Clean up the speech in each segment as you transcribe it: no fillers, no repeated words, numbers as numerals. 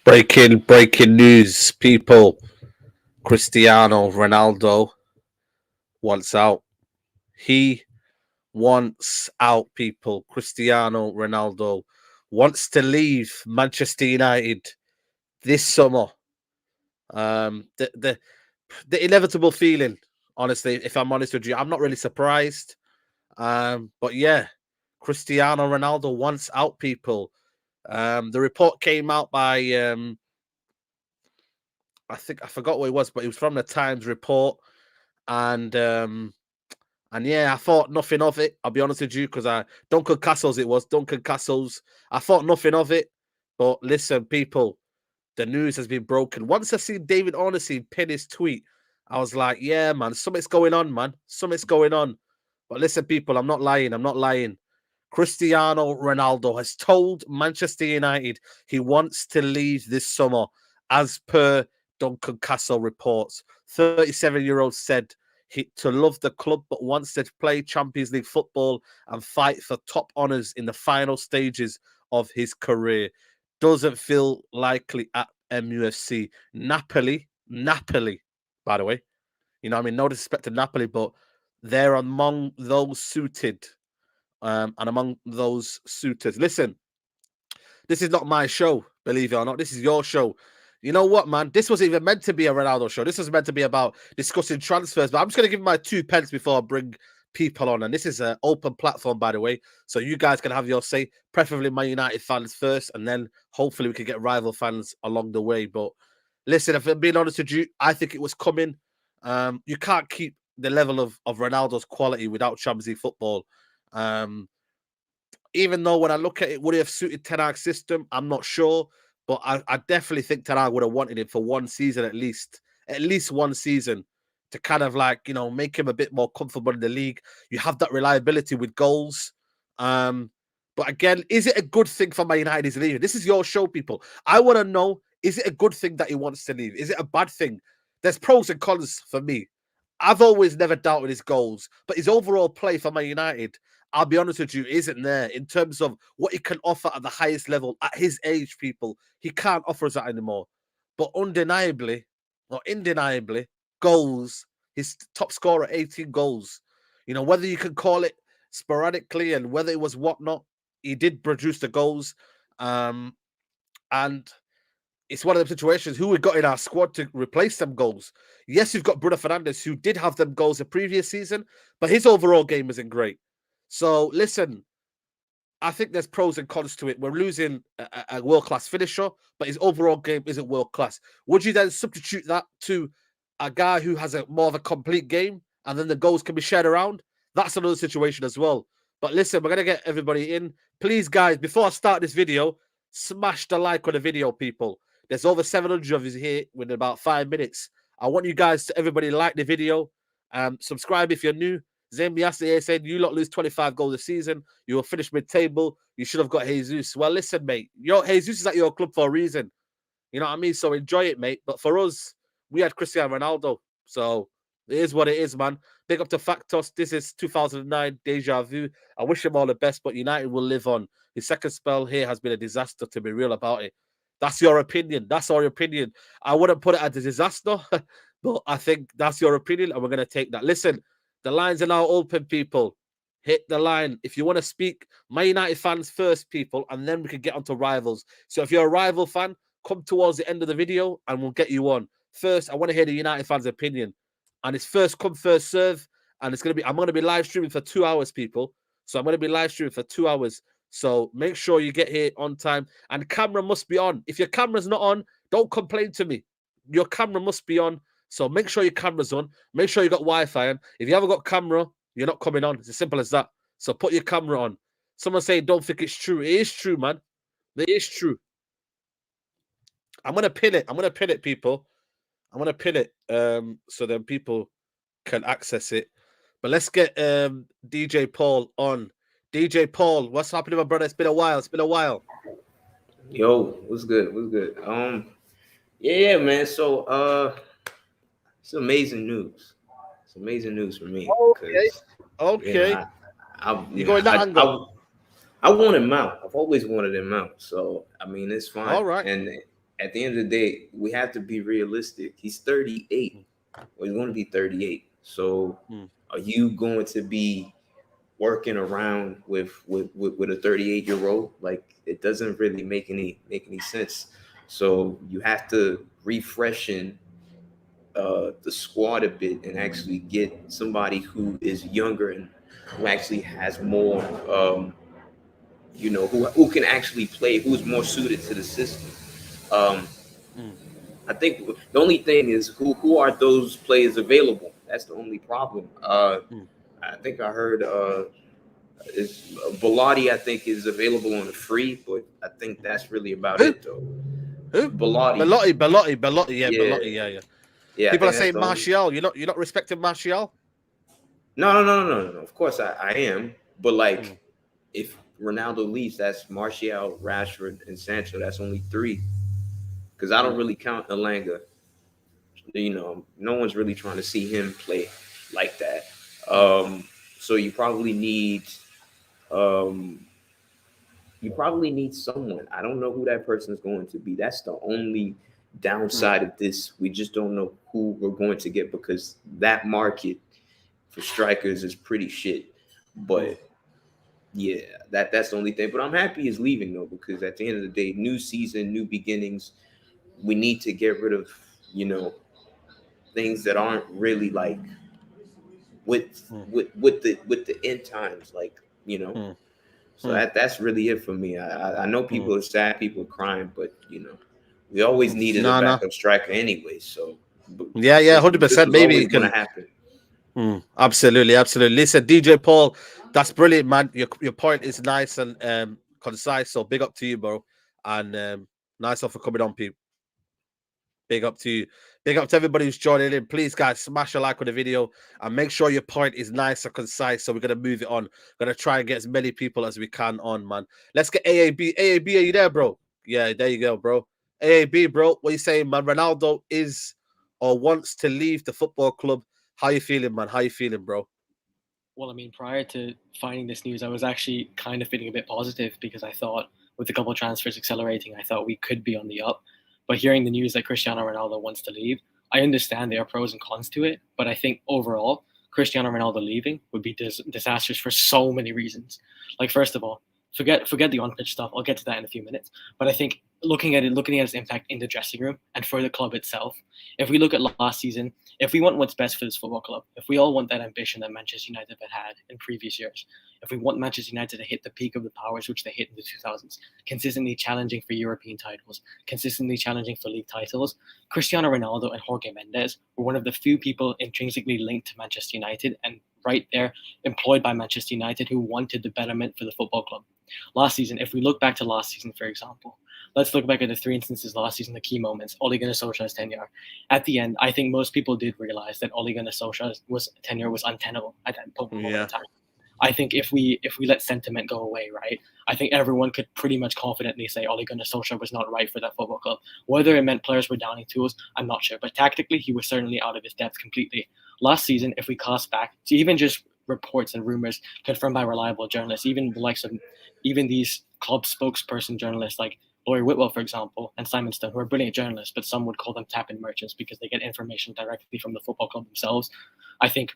Breaking news, people. Cristiano Ronaldo wants out. He wants out, people. Cristiano Ronaldo wants to leave Manchester United this summer. The inevitable feeling, honestly, if I'm honest with you, I'm not really surprised. But yeah, Cristiano Ronaldo wants out, people. The report came out by I think I forgot what it was, but it was from the Times report, and yeah, I thought nothing of it. I'll be honest with you, because Duncan Castles, it was Duncan Castles. I thought nothing of it, but listen, people, the news has been broken. Once I see David Ornstein pin his tweet, I was like, yeah, man, something's going on, man, something's going on. But listen, people, I'm not lying. I'm not lying. Cristiano Ronaldo has told Manchester United he wants to leave this summer, as per Duncan Castle reports. 37-year-old said to love the club, but wants to play Champions League football and fight for top honours in the final stages of his career. Doesn't feel likely at MUFC. Napoli, by the way. You know what I mean? No disrespect to Napoli, but they're among those suited and among those suitors. Listen, this is not my show, believe it or not. This is your show. You know what, man? This wasn't even meant to be a Ronaldo show. This was meant to be about discussing transfers. But I'm just going to give my 2 pence before I bring people on. And this is an open platform, by the way. So you guys can have your say, preferably my United fans first. And then hopefully we can get rival fans along the way. But listen, if I'm being honest with you, I think it was coming. You can't keep the level of Ronaldo's quality without Champions League football. Even though when I look at it, would it have suited Ten Hag's system? I'm not sure. But I definitely think Ten Hag would have wanted him for one season at least one season, to kind of like, you know, make him a bit more comfortable in the league. You have that reliability with goals. But again, is it a good thing for Man United he's leaving? This is your show, people. I want to know, is it a good thing that he wants to leave? Is it a bad thing? There's pros and cons for me. I've always never doubted his goals, but his overall play for Man United, I'll be honest with you, isn't there in terms of what he can offer at the highest level at his age, people. He can't offer us that anymore. But undeniably, or indeniably, goals, his top scorer, 18 goals. You know, whether you can call it sporadically and whether it was whatnot, he did produce the goals. And it's one of the situations who we got in our squad to replace them goals. Yes, you've got Bruno Fernandes, who did have them goals the previous season, but his overall game isn't great. So listen, I think there's pros and cons to it. We're losing a world-class finisher, but his overall game isn't world-class. Would you then substitute that to a guy who has a more of a complete game and then the goals can be shared around? That's another situation as well. But listen, we're going to get everybody in. Please, guys, before I start this video, smash the like on the video, people. There's over 700 of you here within about 5 minutes. I want you guys to everybody like the video. Subscribe if you're new. Zambiasi said, you lot lose 25 goals a season. You will finish mid-table. You should have got Jesus. Well, listen, mate. Jesus is at your club for a reason. You know what I mean? So enjoy it, mate. But for us, we had Cristiano Ronaldo. So it is what it is, man. Big up to Factos. This is 2009 deja vu. I wish him all the best, but United will live on. His second spell here has been a disaster, to be real about it. That's your opinion. That's our opinion. I wouldn't put it as a disaster, but I think that's your opinion, and we're going to take that. Listen, the lines are now open, people. Hit the line. If you want to speak, My United fans first, people, and then we can get onto rivals. So if you're a rival fan, come towards the end of the video, and we'll get you on. First, I want to hear the United fans' opinion. And it's first come, first serve. And I'm going to be live streaming for 2 hours, people. So I'm going to be live streaming for 2 hours. So make sure you get here on time. And camera must be on. If your camera's not on, don't complain to me. Your camera must be on. So make sure your camera's on. Make sure you got Wi-Fi on. If you haven't got camera, you're not coming on. It's as simple as that. So put your camera on. Someone say, don't think it's true. It is true, man. It is true. I'm going to pin it. I'm going to pin it, people. I'm going to pin it so then people can access it. But let's get DJ Paul on. DJ Paul, what's happening, my brother? It's been a while. It's been a while. Yo, what's good? What's good? Yeah, man. So, it's amazing news. It's amazing news for me. Okay. You going that angle? I wanted Mount. I've always wanted him out. So I mean, it's fine. All right. And at the end of the day, we have to be realistic. He's 38. Mm, Well, he's going to be 38. So, mm, are you going to be working around with a 38-year-old? Like, it doesn't really make any sense. So you have to refreshen the squad a bit and actually get somebody who is younger and who actually has more, who can actually play, who's more suited to the system. Um, mm, I think the only thing is who are those players available? That's the only problem. mm. I think I heard is Bellotti. I think is available on a free, but I think that's really about Who? it though. Who? Bellotti, Belotti. Yeah, yeah, Belotti. Yeah, yeah. yeah. I People are think that's saying the only. Martial. You're not respecting Martial. No, no, no, no, no, no. Of course I am, but like Mm, if Ronaldo leaves, that's Martial, Rashford, and Sancho. That's only three because I don't mm, really count Elanga. No one's really trying to see him play like that. mm, Um, so um, you probably need someone. I don't know who that person is going to be. That's the only mm, downside of this. We just don't know who we're going to get because that market for strikers is pretty shit. mm. But yeah, that's the only thing. But I'm happy he's leaving though because at the end of the day, new season, new beginnings. We need to get rid of you know things that aren't really like with Mm, with the end times, like you know. mm, So mm, that's really it for me. I know mm, people are sad, people are crying, but we always mm. needed a No, no. backup striker anyway. So Yeah, yeah, this was this 100%. was Maybe always you going to can. happen. Absolutely, absolutely. Listen, DJ Paul, that's brilliant, man. Your point is nice and concise. So big up to you, bro. And nice one for coming on, people. Big up to you. Big up to everybody who's joining in. Please, guys, smash a like on the video and make sure your point is nice and concise. So we're gonna move it on. Gonna try and get as many people as we can on, man. Let's get AAB. AAB, are you there, bro? Yeah, there you go, bro. AAB, bro. What you saying, man? Ronaldo is or wants to leave the football club. How you feeling, man? How you feeling, bro? Well, I mean, prior to finding this news, I was actually kind of feeling a bit positive because I thought with a couple of transfers accelerating, I thought we could be on the up. But hearing the news that Cristiano Ronaldo wants to leave, I understand there are pros and cons to it. But I think overall, Cristiano Ronaldo leaving would be disastrous for so many reasons. Like, first of all, forget the on pitch stuff. I'll get to that in a few minutes. But I think looking at its impact in the dressing room and for the club itself, if we look at last season, if we want what's best for this football club, if we all want that ambition that Manchester United had in previous years, if we want Manchester United to hit the peak of the powers which they hit in the 2000s, consistently challenging for European titles, consistently challenging for league titles, Cristiano Ronaldo and Jorge Mendes were one of the few people intrinsically linked to Manchester United and right there employed by Manchester United who wanted the betterment for the football club. Last season, if we look back to last season, for example, let's look back at the three instances last season, the key moments, Ole Gunnar Solskjaer's tenure. At the end, I think most people did realize that Ole Gunnar Solskjaer's tenure was untenable at that moment in Yeah. time. I think if we let sentiment go away, right, I think everyone could pretty much confidently say Ole Gunnar Solskjaer was not right for that football club. Whether it meant players were downing tools, I'm not sure. But tactically, he was certainly out of his depth completely. Last season, if we cast back to even just reports and rumors confirmed by reliable journalists, even the likes of even these club spokesperson journalists like Laurie Whitwell, for example, and Simon Stone, who are brilliant journalists, but some would call them tap-in merchants because they get information directly from the football club themselves. I think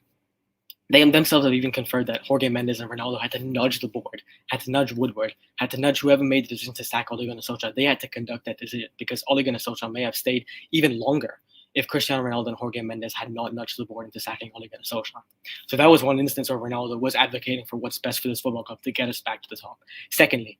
they themselves have even conferred that Jorge Mendes and Ronaldo had to nudge the board, had to nudge Woodward, had to nudge whoever made the decision to sack Ole Gunnar Solskjaer. They had to conduct that decision because Ole Gunnar Solskjaer may have stayed even longer if Cristiano Ronaldo and Jorge Mendes had not nudged the board into sacking Ole Gunnar Solskjaer. So that was one instance where Ronaldo was advocating for what's best for this football club to get us back to the top. Secondly,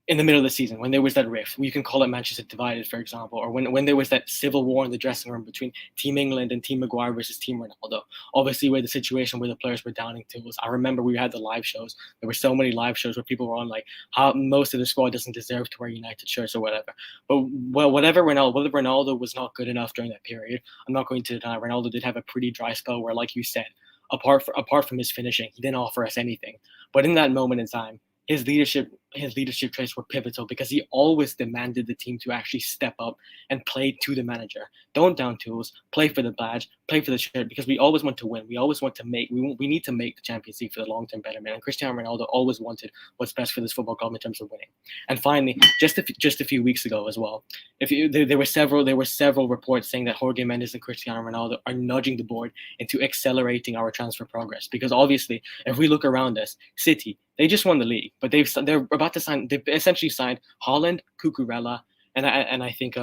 in the middle of the season, when there was that rift, you can call it Manchester divided, for example, or when there was that civil war in the dressing room between Team England and Team Maguire versus Team Ronaldo. Obviously, where the situation where the players were downing tools. I remember we had the live shows. There were so many live shows where people were on like how most of the squad doesn't deserve to wear United shirts or whatever. But whether Ronaldo was not good enough during that period, I'm not going to deny Ronaldo did have a pretty dry spell where, like you said, apart from his finishing, he didn't offer us anything. But in that moment in time, his leadership his leadership traits were pivotal because he always demanded the team to actually step up and play to the manager. Don't down tools, play for the badge, play for the shirt, because we always want to win. We always want to we need to make the Champions League for the long-term betterment. And Cristiano Ronaldo always wanted what's best for this football club in terms of winning. And finally, just a few weeks ago as well, there were several reports saying that Jorge Mendes and Cristiano Ronaldo are nudging the board into accelerating our transfer progress, because obviously, if we look around us, City, they just won the league, but they're about to sign. They've essentially signed Haaland, Cucurella, and I think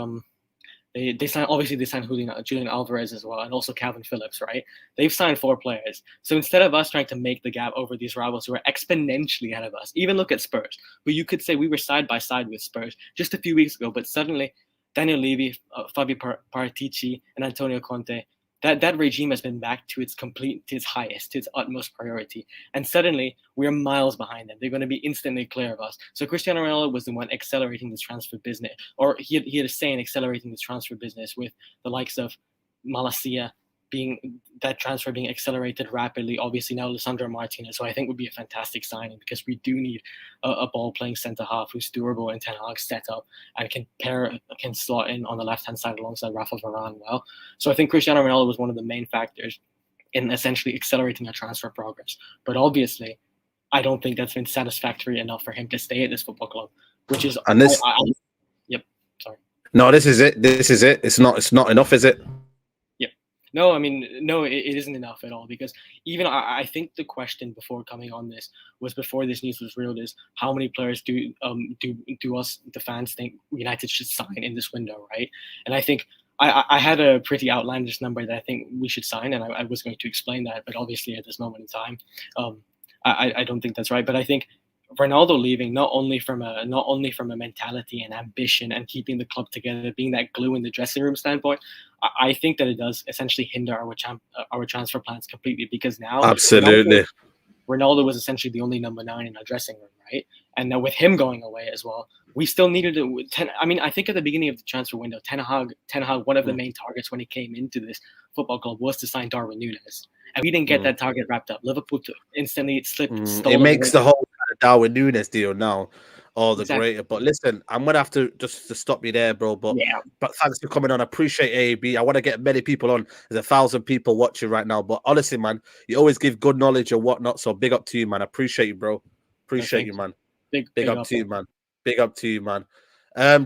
they signed Julian Alvarez as well, and also Calvin Phillips, right? They've signed 4 players. So instead of us trying to make the gap over these rivals who are exponentially ahead of us, even look at Spurs, who you could say we were side by side with Spurs just a few weeks ago, but suddenly Daniel Levy, Fabio Paratici, and Antonio Conte, that regime has been back to its highest, to its utmost priority. And suddenly we are miles behind them. They're going to be instantly clear of us. So Cristiano Ronaldo was the one accelerating this transfer business, or he had a say in accelerating this transfer business with the likes of Malacia, that transfer being accelerated rapidly. Obviously now Lisandro Martinez, so I think would be a fantastic signing, because we do need a ball-playing centre-half who's durable and Ten Hag set up and can slot in on the left-hand side alongside Rafa Varane well. So I think Cristiano Ronaldo was one of the main factors in essentially accelerating our transfer progress. But obviously, I don't think that's been satisfactory enough for him to stay at this football club, which is yep. Sorry. No, this is it. This is it. It's not enough, is it? No, I mean, no, it isn't enough at all, because even I think the question before coming on this was, before this news was real, is how many players do us, the fans, think United should sign in this window, right? And I think I had a pretty outlandish number that I think we should sign, and I was going to explain that, but obviously at this moment in time, I don't think that's right. But I think Ronaldo leaving, not only from a mentality and ambition and keeping the club together, being that glue in the dressing room standpoint, I think that it does essentially hinder our transfer plans completely, because now absolutely Ronaldo was essentially the only number 9 in our dressing room, right? And now with him going away as well, we still needed I think at the beginning of the transfer window, Ten Hag, one of the main targets when he came into this football club was to sign Darwin Núñez. And we didn't get that target wrapped up. Liverpool instantly slipped. It makes the whole Darwin Núñez deal now all the greater. But listen, I'm gonna have to stop you there, bro. But thanks for coming on. I appreciate AAB. I want to get many people on. There's 1,000 people watching right now. But honestly, man, you always give good knowledge and whatnot. So big up to you, man. I appreciate you, bro. Appreciate you, man. Big up to you, man. Big up to you, man.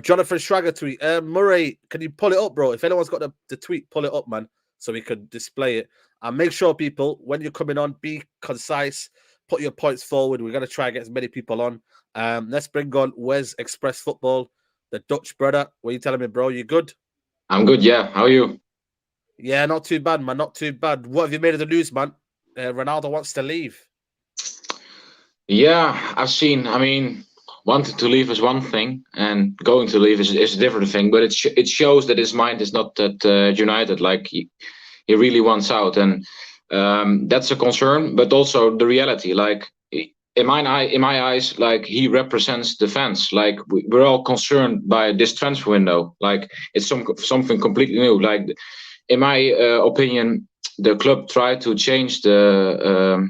Jonathan Schrager tweet. Murray, can you pull it up, bro? If anyone's got the tweet, pull it up, man, so we can display it. And make sure, people, when you're coming on, be concise. Put your points forward. We're going to try and get as many people on. Let's bring on Wes Express Football, the Dutch brother. What are you telling me, bro? You good? I'm good, yeah. How are you? Yeah, not too bad, man. Not too bad. What have you made of the news, man? Ronaldo wants to leave. Yeah, I've seen. I mean, wanting to leave is one thing, and going to leave is a different thing. But it shows that his mind is not that united. Like he really wants out, and that's a concern. But also the reality, like in my eyes, like he represents the fans. Like we're all concerned by this transfer window. Like it's something completely new. Like in my opinion, the club tried to change the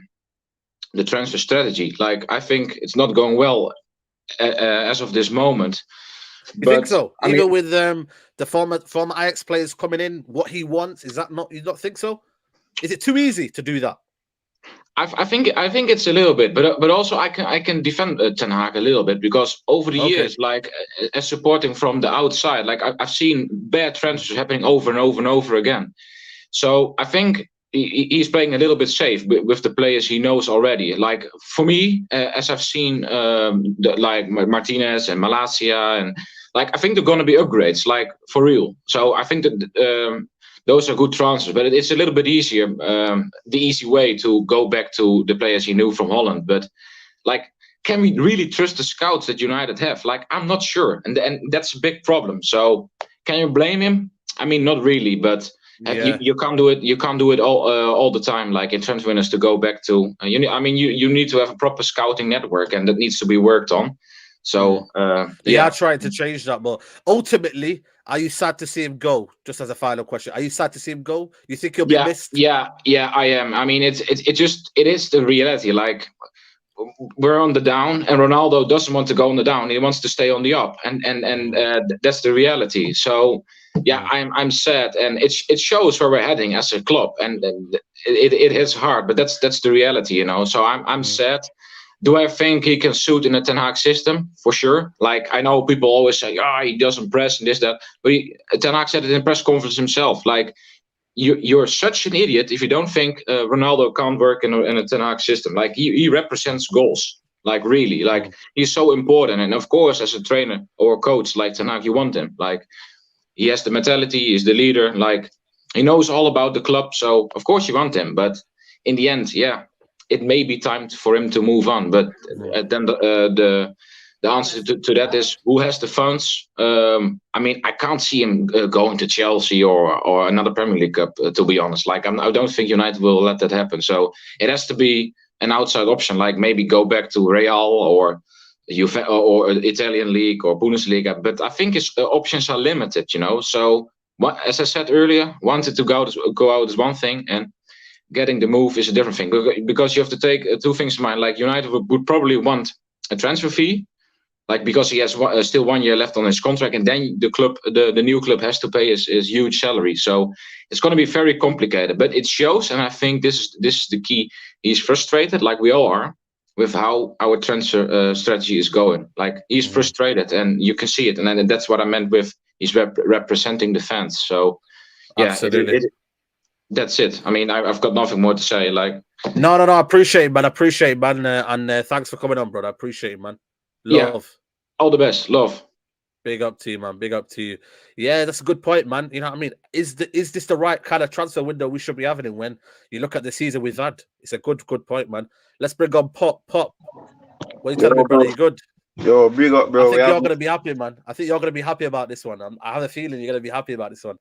transfer strategy. Like I think it's not going well as of this moment. You think so? Even with the former Ajax players coming in, what he wants, is that not? You don't think so? Is it too easy to do that? I think it's a little bit, but also I can defend Ten Hag a little bit, because over the years, like as supporting from the outside, like I've seen bad transfers happening over and over and over again. So I think he's playing a little bit safe with the players he knows already. Like for me, as I've seen, like Martinez and Malacia, and like I think they're going to be upgrades, like for real. So I think that those are good transfers, but it's a little bit easier, the easy way to go back to the players he knew from Holland. But like, can we really trust the scouts that United have? Like, I'm not sure, and that's a big problem. So can you blame him? I mean, not really, but. Yeah. You can't do it. You can't do it all the time. Like in transfer windows, to go back to. You need to have a proper scouting network, and that needs to be worked on. So they are trying to change that, but ultimately, are you sad to see him go? Just as a final question, are you sad to see him go? You think he'll be missed? Yeah, I am. I mean, it is the reality. Like we're on the down, and Ronaldo doesn't want to go on the down. He wants to stay on the up, and that's the reality. So yeah, I'm sad, and it shows where we're heading as a club, and it hits hard, but that's the reality, you know. So I'm sad. Do I think he can suit in a Ten Hag system? For sure. Like, I know people always say, he doesn't press and this, that. But Ten Hag said it in press conference himself. Like, you're such an idiot if you don't think Ronaldo can't work in a Ten Hag system. Like, he represents goals. Like, really. Like, he's so important. And, of course, as a trainer or a coach like Ten Hag, you want him. Like, he has the mentality. He's the leader. Like, he knows all about the club. So, of course, you want him. But in the end, it may be time for him to move on, but then the answer to that is who has the funds. I mean, I can't see him going to Chelsea or another Premier League cup. To be honest, like I don't think United will let that happen. So it has to be an outside option, like maybe go back to Real or Juve or Italian league or Bundesliga. But I think his options are limited, you know. So as I said earlier, wanted to go out is one thing, and getting the move is a different thing, because you have to take two things in mind. Like, United would probably want a transfer fee, like, because he has still 1 year left on his contract, and then the new club has to pay his huge salary. So it's going to be very complicated. But it shows, and I think this is the key. He's frustrated, like we all are, with how our transfer strategy is going. Like, he's frustrated, and you can see it. And that's what I meant with he's representing the fans. So yeah, absolutely. That's it. I mean, I've got nothing more to say. Like, no, I appreciate it, man. And thanks for coming on, brother. I appreciate it, man. Love. Yeah. All the best. Love. Big up to you, man. Big up to you. Yeah, that's a good point, man. You know what I mean? Is this the right kind of transfer window we should be having when you look at the season we've had? It's a good point, man. Let's bring on Pop. What are you telling me, brother? You good? Yo, big up, bro. I think you're gonna be happy, man. I think you're gonna be happy about this one. I have a feeling you're gonna be happy about this one.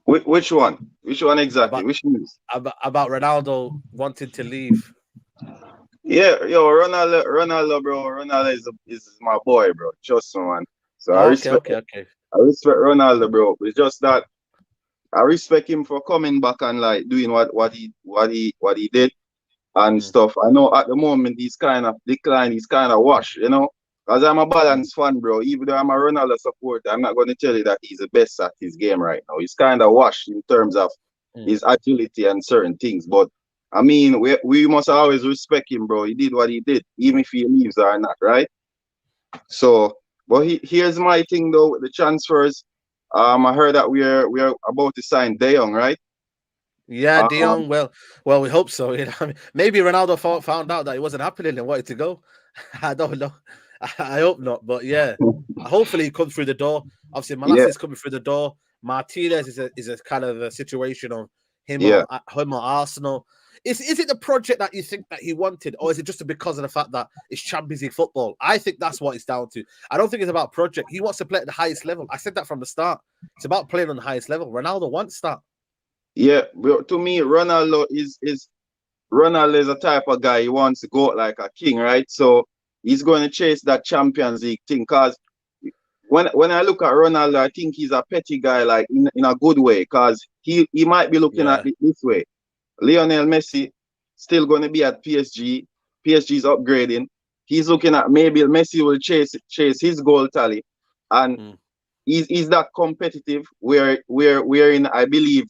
Which one? Which one exactly? Which news? About Ronaldo wanting to leave. Yeah, yo, Ronaldo, bro. Ronaldo is my boy, bro. Trust me, man. So I respect Ronaldo, bro. It's just that I respect him for coming back and like doing what he did and stuff. I know at the moment he's kind of declined, he's kind of washed, you know. Because I'm a balanced fan, bro. Even though I'm a Ronaldo supporter, I'm not going to tell you that he's the best at his game right now. He's kind of washed in terms of his agility and certain things. But, I mean, we must always respect him, bro. He did what he did, even if he leaves or not, right? So, but here's my thing, though, with the transfers. I heard that we're about to sign De Jong, right? Yeah, De Jong. Well, we hope so. You know, I mean, maybe Ronaldo found out that it wasn't happening and wanted to go. I don't know. I hope not, but yeah, hopefully he comes through the door. Obviously, Malassi's is coming through the door. Martinez is a kind of a situation of him or Arsenal. Is it the project that you think that he wanted, or is it just because of the fact that it's Champions League football? I think that's what it's down to. I don't think it's about project. He wants to play at the highest level. I said that from the start. It's about playing on the highest level. Ronaldo wants that. Yeah, to me, Ronaldo is a type of guy. He wants to go like a king, right? So he's going to chase that Champions League thing. Because when I look at Ronaldo, I think he's a petty guy, like in a good way. Because he might be looking at it this way. Lionel Messi still going to be at PSG. PSG is upgrading. He's looking at maybe Messi will chase his goal tally, and he's that competitive. Wherein I believe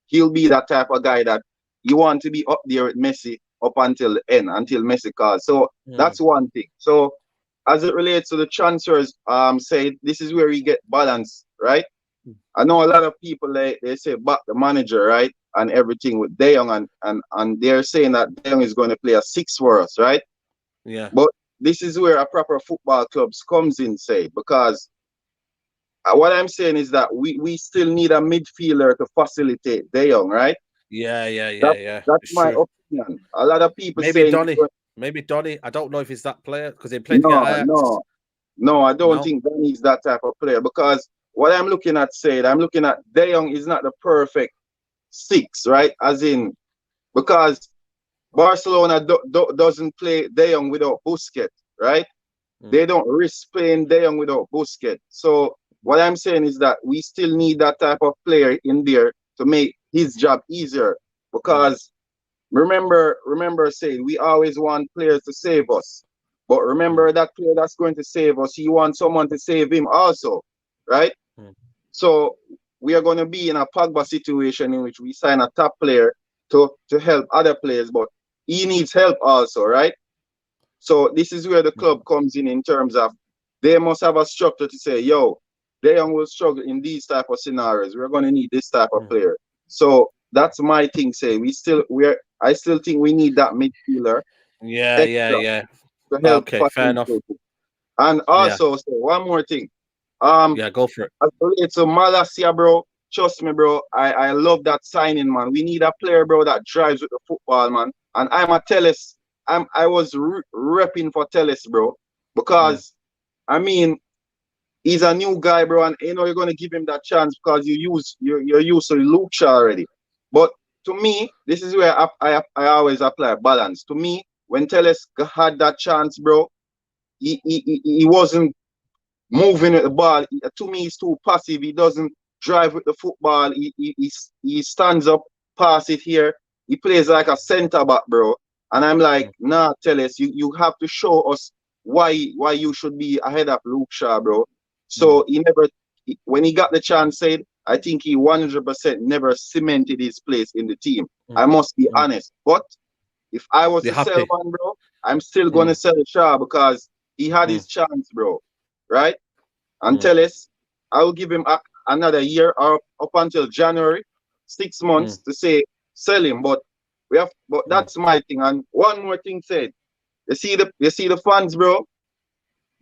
he'll be that type of guy that you want to be up there with Messi up until the end, until Messi calls. So that's one thing. So as it relates to the transfers, say this is where we get balance, right? I know a lot of people they say back the manager, right? And everything with De Jong and they're saying that De Jong is going to play a 6 for us, right? Yeah. But this is where a proper football clubs comes in, say, because what I'm saying is that we still need a midfielder to facilitate De Jong, right? Yeah. That's my opinion. A lot of people maybe Donny. I don't know if he's that player because they played against Ajax. No, I don't think Donny's that type of player, because what I'm looking at, I'm looking at De Jong is not the perfect 6, right? As in, because Barcelona doesn't play De Jong without Busquets, right? They don't risk playing De Jong without Busquets. So what I'm saying is that we still need that type of player in there to make his job easier, because remember saying we always want players to save us. But remember that player that's going to save us, he wants someone to save him also, right? So we are going to be in a Pogba situation in which we sign a top player to help other players, but he needs help also, right? So this is where the club comes in terms of they must have a structure to say, yo, De Jong will struggle in these type of scenarios. We're going to need this type of player. So that's my thing. I still think we need that midfielder. Yeah. To help. Okay, fair enough. And also, so one more thing. Yeah, go for it. As relates to Malacia, bro, trust me, bro. I love that signing, man. We need a player, bro, that drives with the football, man. And I'm a Telles. I was repping for Telles, bro, because I mean he's a new guy, bro, and you know you're gonna give him that chance because you're used to Luke Shaw already. But to me, this is where I always apply balance. To me, when Telles had that chance, bro, he wasn't moving with the ball. To me, he's too passive. He doesn't drive with the football. He stands up, pass it here. He plays like a centre back, bro. And I'm like, nah, Telles, you have to show us why you should be ahead of Luke Shaw, bro. So when he got the chance, said, I think he 100% never cemented his place in the team. I must be honest. But if I was to sell one, bro, I'm still going to sell Shaw because he had his chance, bro. Right? And Telles, I will give him another year or up until January, 6 months to say sell him. But that's my thing. And one more thing said, you see the fans, bro.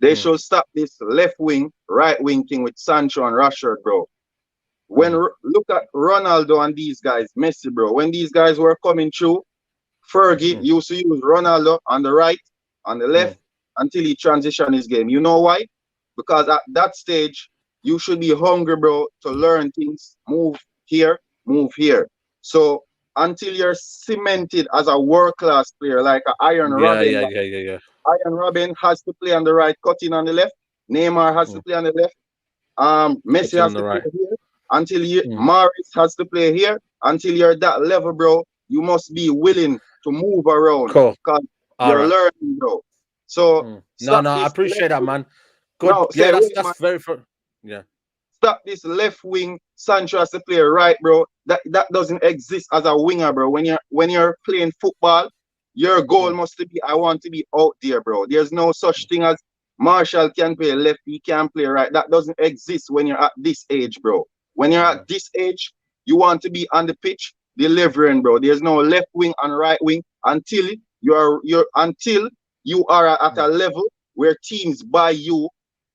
They should stop this left wing, right wing thing with Sancho and Rashford, bro. Look at Ronaldo and these guys, Messi, bro. When these guys were coming through, Fergie used to use Ronaldo on the right, on the left, until he transitioned his game. You know why? Because at that stage, you should be hungry, bro, to learn things. Move here, move here. So until you're cemented as a world-class player, like an Iron Robin. Yeah. Iron Robin has to play on the right, cutting on the left. Neymar has to play on the left. Messi has to play here. Until Maris has to play here. Until you're that level, bro, you must be willing to move around. Cool. Because you're learning, bro. So no, I appreciate that, man. Good. That's very fun. Yeah. Stop this left wing. Sancho has to play right, bro. That doesn't exist as a winger, bro. When you're playing football, your goal must be, I want to be out there, bro. There's no such thing as Marshall can play left, he can play right. That doesn't exist when you're at this age, bro. When you're at this age, you want to be on the pitch delivering, bro. There's no left wing and right wing until you are at a level where teams buy you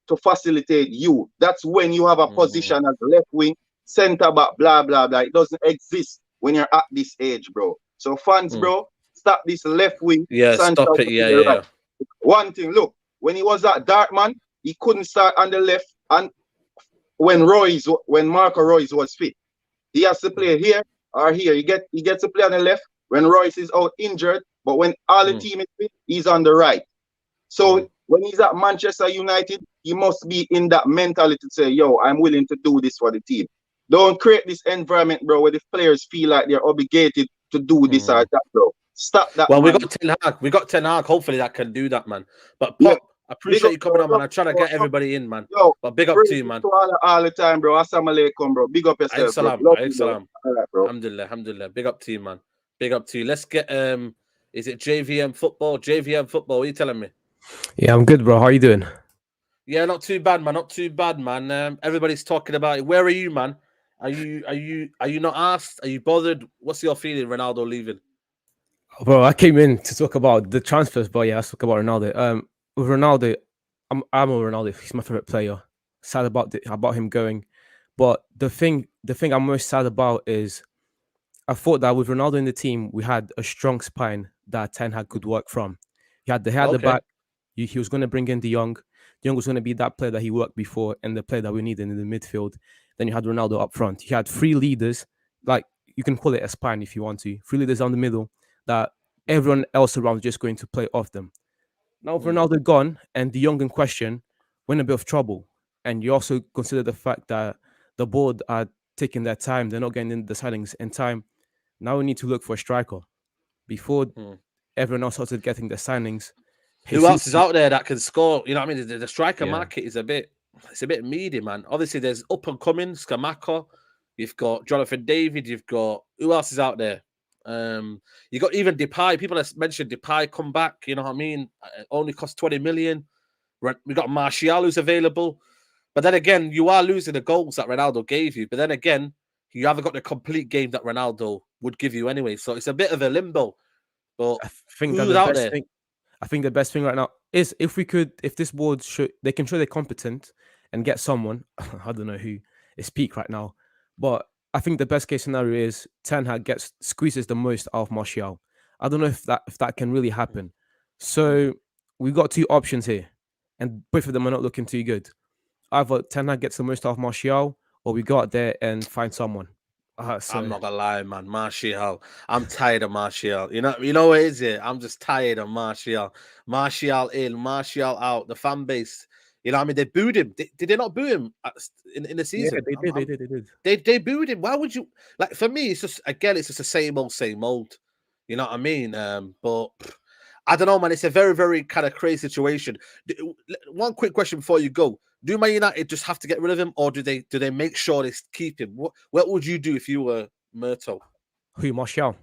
to facilitate you. That's when you have a position as left wing, center back, blah, blah, blah. It doesn't exist when you're at this age, bro. So fans, bro, stop this left wing. Yeah, stop it. Yeah. One thing, look, when he was at Dartmouth, he couldn't start on the left. And when Marco Royce was fit, he has to play here or here. He gets to play on the left when Royce is out injured. But when all the team is fit, he's on the right. So when he's at Manchester United, he must be in that mentality to say, yo, I'm willing to do this for the team. Don't create this environment, bro, where the players feel like they're obligated to do this or that, bro. Stop that. Well, we got Ten Hag. Hopefully that can do that, man. But Pop, I appreciate you coming on, man. I'm trying to get everybody in, man. Yo, but big up to you, man. All the time, bro. Assalamu alaikum, bro. Big up yourself, bro. Salam. Alhamdulillah. Big up to you, man. Big up to you. Let's get is it JVM football? What are you telling me? Yeah, I'm good, bro. How are you doing? Yeah, not too bad, man. Everybody's talking about it. Where are you, man? Are you not asked? Are you bothered? What's your feeling, Ronaldo leaving? Bro, I came in to talk about the transfers, but yeah, let's talk about Ronaldo. With Ronaldo, I'm a Ronaldo. He's my favorite player. Sad about him going, but the thing I'm most sad about is I thought that with Ronaldo in the team, we had a strong spine that Ten Hag could work from. He had the back. He was going to bring in De Jong. De Jong was going to be that player that he worked before and the player that we needed in the midfield. Then you had Ronaldo up front. You had three leaders, like you can call it a spine if you want to. Three leaders down the middle that everyone else around is just going to play off them. Now, with Ronaldo gone and De Jong in question, we're in a bit of trouble. And you also consider the fact that the board are taking their time. They're not getting in the signings in time. Now we need to look for a striker. before everyone else started getting their signings. Who else is out there that can score? You know what I mean? The striker market is a bit meaty, man. Obviously, there's up and coming Skamaka. You've got Jonathan David. You've got who else is out there? You got even Depay. People have mentioned Depay come back. You know what I mean? It only costs 20 million. We got Martial who's available. But then again, you are losing the goals that Ronaldo gave you. But then again, you haven't got the complete game that Ronaldo would give you anyway. So it's a bit of a limbo. But I think who's out there? I think the best thing right now is if this board they can show they're competent and get someone. I don't know who is peak right now, but I think the best case scenario is Ten Hag squeezes the most out of Martial. I don't know if that can really happen. So we've got two options here, and both of them are not looking too good. Either Ten Hag gets the most out of Martial, or we go out there and find someone. I'm not gonna lie, man. Martial, I'm tired of Martial. You know what it is here? I'm just tired of Martial. Martial in, Martial out. The fan base, you know what I mean? They booed him. Did they not boo him in the season? Yeah, they did. They booed him. Why would you like? For me, it's just the same old. You know what I mean? But I don't know, man. It's a very, very kind of crazy situation. One quick question before you go: do Man United just have to get rid of him, or do they make sure they keep him? What would you do if you were Murto? Who, Martial?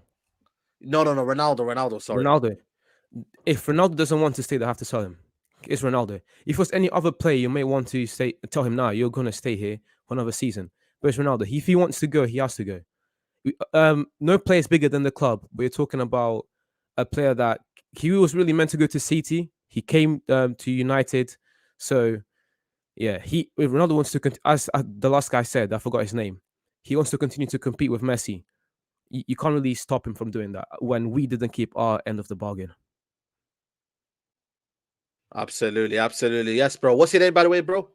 No, Ronaldo. Sorry, Ronaldo. If Ronaldo doesn't want to stay, they have to sell him. It's Ronaldo. If it was any other player, you may want to tell him now you're going to stay here for another season. But it's Ronaldo. If he wants to go, he has to go. No player is bigger than the club. We're talking about a player that he was really meant to go to City. He came to United. So, yeah, if Ronaldo wants to as the last guy said, I forgot his name. He wants to continue to compete with Messi. You can't really stop him from doing that when we didn't keep our end of the bargain. Absolutely. Yes, bro. What's your name, by the way, bro?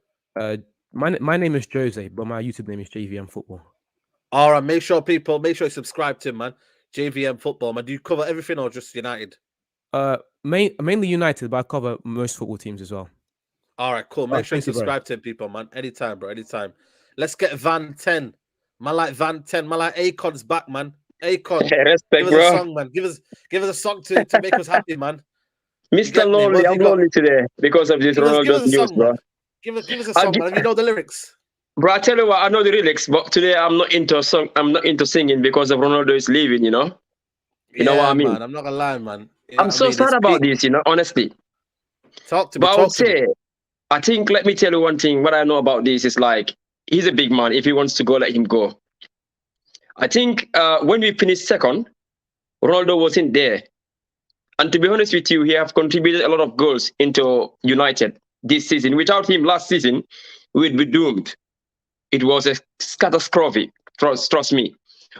My name is Jose, but my YouTube name is JVM Football. All right, make sure you subscribe to him, man. JVM Football, man. Do you cover everything or just United? Mainly United, but I cover most football teams as well. All right, cool. Make sure you subscribe to him, people, man. Anytime, bro. Anytime. Let's get Van 10. Man like Van 10. Man like Akon's back, man. Akon. Respect, give us bro. a song, man. Give us a song to make us happy, man. Mr. Lonely, I'm lonely today because of this Ronaldo news, bro. Give us a song, man. You know the lyrics. Bro, I tell you what, I know the lyrics, but today I'm not into song. I'm not into singing because of Ronaldo is leaving. You know. You know what I mean? Man, I'm not gonna lie, man. I'm so sad about this. You know, honestly. Talk to me. But I would say, I think, let me tell you one thing. What I know about this is like, he's a big man. If he wants to go, let him go. I think when we finished second, Ronaldo wasn't there. And to be honest with you, he have contributed a lot of goals into United this season. Without him last season, we'd be doomed. It was a catastrophic, trust me.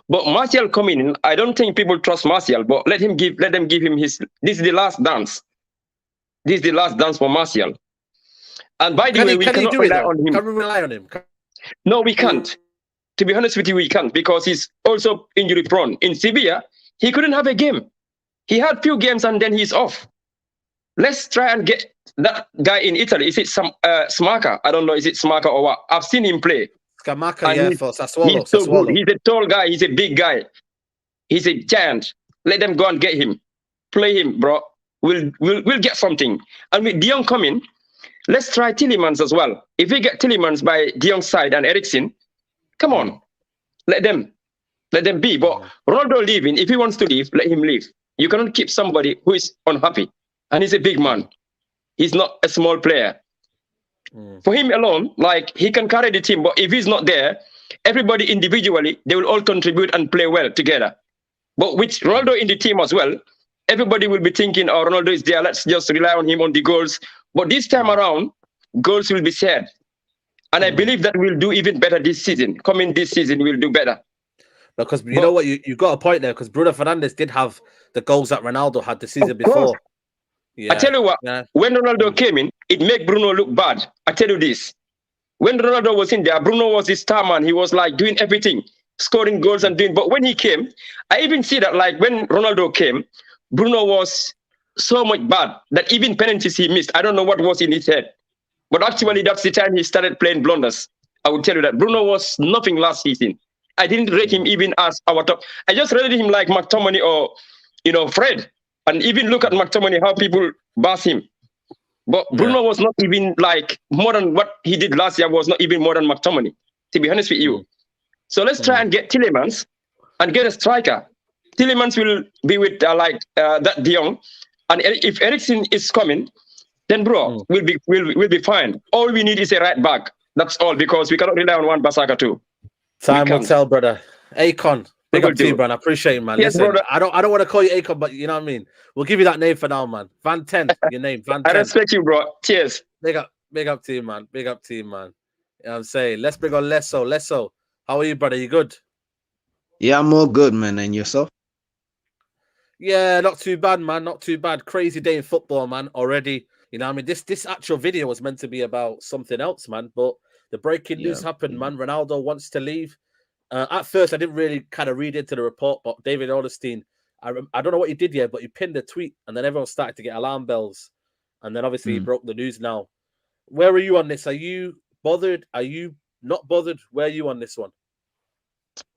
But Martial coming in, I don't think people trust Martial, but let them give him his, this is the last dance. This is the last dance for Martial. And by the way, we cannot rely on him. Can we rely on him? No, we can't. To be honest with you, we can't because he's also injury prone. In Sevilla, he couldn't have a game. He had few games and then he's off. Let's try and get that guy in Italy. Is it Smaka? I don't know. Is it Smaka or what? I've seen him play. Scamacca, yeah, for Sassuolo. He's so good. He's a tall guy. He's a big guy. He's a giant. Let them go and get him. Play him, bro. We'll get something. And with De Jong coming, let's try Tielemans as well. If we get Tielemans by De Jong's side and Eriksen, come on. Let them be. But Ronaldo leaving, if he wants to leave, let him leave. You cannot keep somebody who is unhappy. And he's a big man. He's not a small player. For him alone, like, he can carry the team, but if he's not there, everybody individually, they will all contribute and play well together. But with Ronaldo in the team as well, everybody will be thinking, oh, Ronaldo is there, let's just rely on him on the goals. But this time around, goals will be shared. And I believe that we'll do even better this season. Coming this season, we'll do better. Because you know what, you got a point there, because Bruno Fernandes did have the goals that Ronaldo had the season before. Yeah. I tell you what, when Ronaldo came in, it made Bruno look bad. I tell you this. When Ronaldo was in there, Bruno was his star man. He was like doing everything, scoring goals and doing. But when he came, I even see that like when Ronaldo came, Bruno was so much bad that even penalties he missed. I don't know what was in his head. But actually, that's the time he started playing blunders. I will tell you that. Bruno was nothing last season. I didn't rate him even as our top. I just rated him like McTominay or Fred. And even look at McTominay, how people bash him. But Bruno was not even like more than what he did last year, was not even more than McTominay, to be honest with you. So let's try and get Tielemans and get a striker. Tielemans will be with that De Jong. And if Eriksen is coming, then bro, we'll be fine. All we need is a right back. That's all, because we cannot rely on one Basaka too. Time will tell, brother. Akon, big up to you, man. I appreciate it, man. Yes, Listen, brother. I don't want to call you Akon, but you know what I mean. We'll give you that name for now, man. Van 10, your name, Van 10. I respect you, bro. Cheers. Big up to you, man. Big up to you, man. You know what I'm saying? Let's bring on Lesso. Lesso, how are you, brother? You good? Yeah, I'm all good, man. And yourself? Yeah, not too bad, man. Not too bad. Crazy day in football, man. Already, you know what I mean? This actual video was meant to be about something else, man. But the breaking news happened, man. Ronaldo wants to leave. At first, I didn't really kind of read into the report, but David Ornstein, I don't know what he did yet, but he pinned a tweet, and then everyone started to get alarm bells. And then obviously he broke the news now. Where are you on this? Are you bothered? Are you not bothered? Where are you on this one?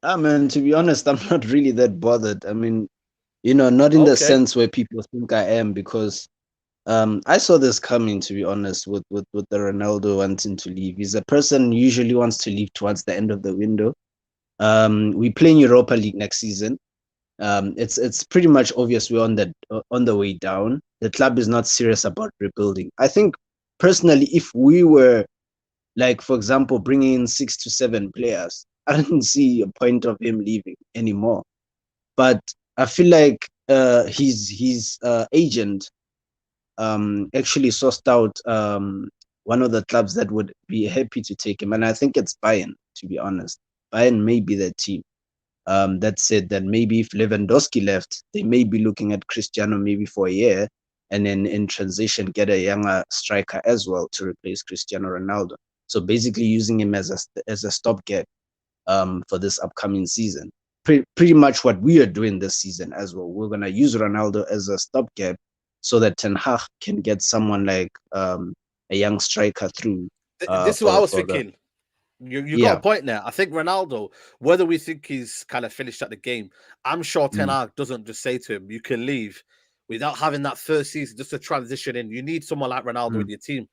I mean, to be honest, I'm not really that bothered. I mean, not in the sense where people think I am, because I saw this coming, to be honest, with the Ronaldo wanting to leave. He's a person who usually wants to leave towards the end of the window. We play in Europa League next season. It's pretty much obvious we're on the way down. The club is not serious about rebuilding. I think personally, if we were, like, for example, bringing in 6 to 7 players, I don't see a point of him leaving anymore. But I feel like his agent actually sourced out one of the clubs that would be happy to take him, and I think it's Bayern, to be honest. Bayern may be the team. That said, that maybe if Lewandowski left, they may be looking at Cristiano maybe for a year, and then in transition get a younger striker as well to replace Cristiano Ronaldo. So basically using him as a stopgap for this upcoming season. Pretty much what we are doing this season as well. We're gonna use Ronaldo as a stopgap so that Ten Hag can get someone like a young striker through. This is what I was thinking. You got a point there. I think Ronaldo, whether we think he's kind of finished at the game, I'm sure Ten Hag doesn't just say to him, you can leave without having that first season just to transition in. You need someone like Ronaldo in your team.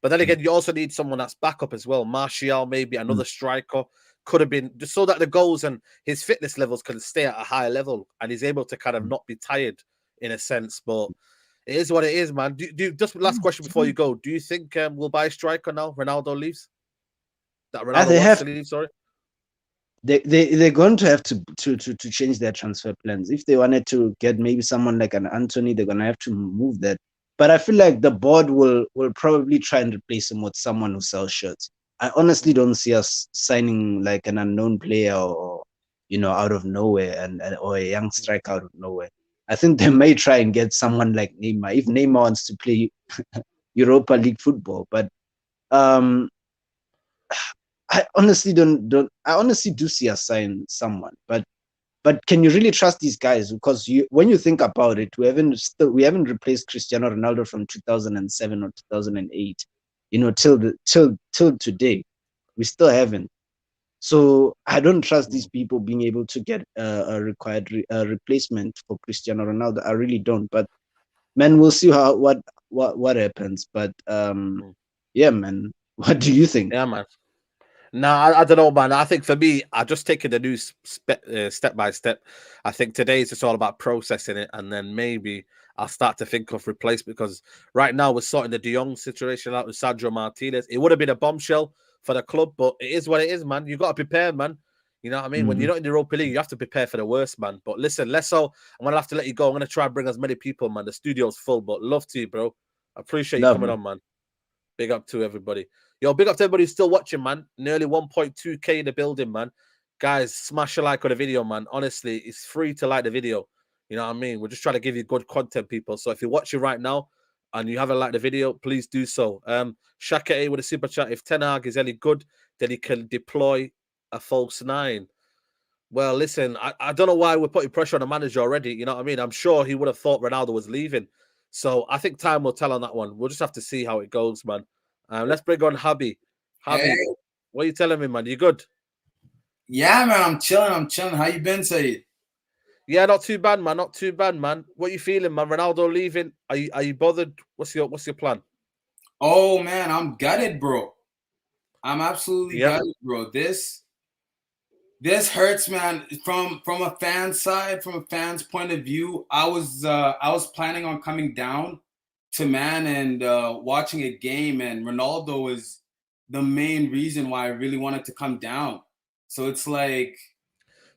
But then again, you also need someone that's backup as well. Martial, maybe another striker, could have been, just so that the goals and his fitness levels can stay at a higher level and he's able to kind of not be tired in a sense. But it is what it is, man. Just last question before you go. Do you think we'll buy a striker now? Ronaldo leaves? That Ronaldo wants to leave, sorry? They're going to have to change their transfer plans. If they wanted to get maybe someone like an Anthony, they're going to have to move that. But I feel like the board will probably try and replace him with someone who sells shirts. I honestly don't see us signing like an unknown player or out of nowhere or a young striker out of nowhere. I think they may try and get someone like Neymar if Neymar wants to play Europa League football. But I honestly don't. I honestly do see us sign someone, but can you really trust these guys? Because when you think about it, we haven't replaced Cristiano Ronaldo from 2007 or 2008, till today, we still haven't. So I don't trust these people being able to get a required replacement for Cristiano Ronaldo. I really don't. But man, we'll see what happens. But yeah, man, what do you think? Yeah, man. No, I don't know, man. I think for me, I just taking the news step by step. I think today is just all about processing it, and then maybe I'll start to think of replacement, because right now we're sorting the De Jong situation out with Sandro Martinez. It would have been a bombshell for the club, but it is what it is, man. You got to prepare, man. You know what I mean? When you're not in the Europa League, you have to prepare for the worst, man. But listen, Lesso, I'm gonna have to let you go. I'm gonna try and bring as many people, man. The studio's full, but love to you, bro. I appreciate you coming on, man. Big up to everybody. Yo, big up to everybody who's still watching, man. Nearly 1.2K in the building, man. Guys, smash a like on the video, man. Honestly, it's free to like the video. You know what I mean? We're just trying to give you good content, people. So if you're watching right now and you haven't liked the video, please do so. Shaka A with a super chat. If Ten Hag is any good, then he can deploy a false 9. Well, listen, I don't know why we're putting pressure on the manager already. You know what I mean? I'm sure he would have thought Ronaldo was leaving. So I think time will tell on that one. We'll just have to see how it goes, man. Let's bring on Habby. Habby, what are you telling me, man? You good? Yeah, man, I'm chilling. How you been, Saeed? Yeah, not too bad, man. Not too bad, man. What you feeling, man? Ronaldo leaving? Are you bothered? What's your plan? Oh man, I'm gutted, bro. I'm absolutely Yeah. gutted, bro. This hurts, man. From a fan side, from a fan's point of view, I was planning on coming down to Man and watching a game, and Ronaldo was the main reason why I really wanted to come down. So it's like,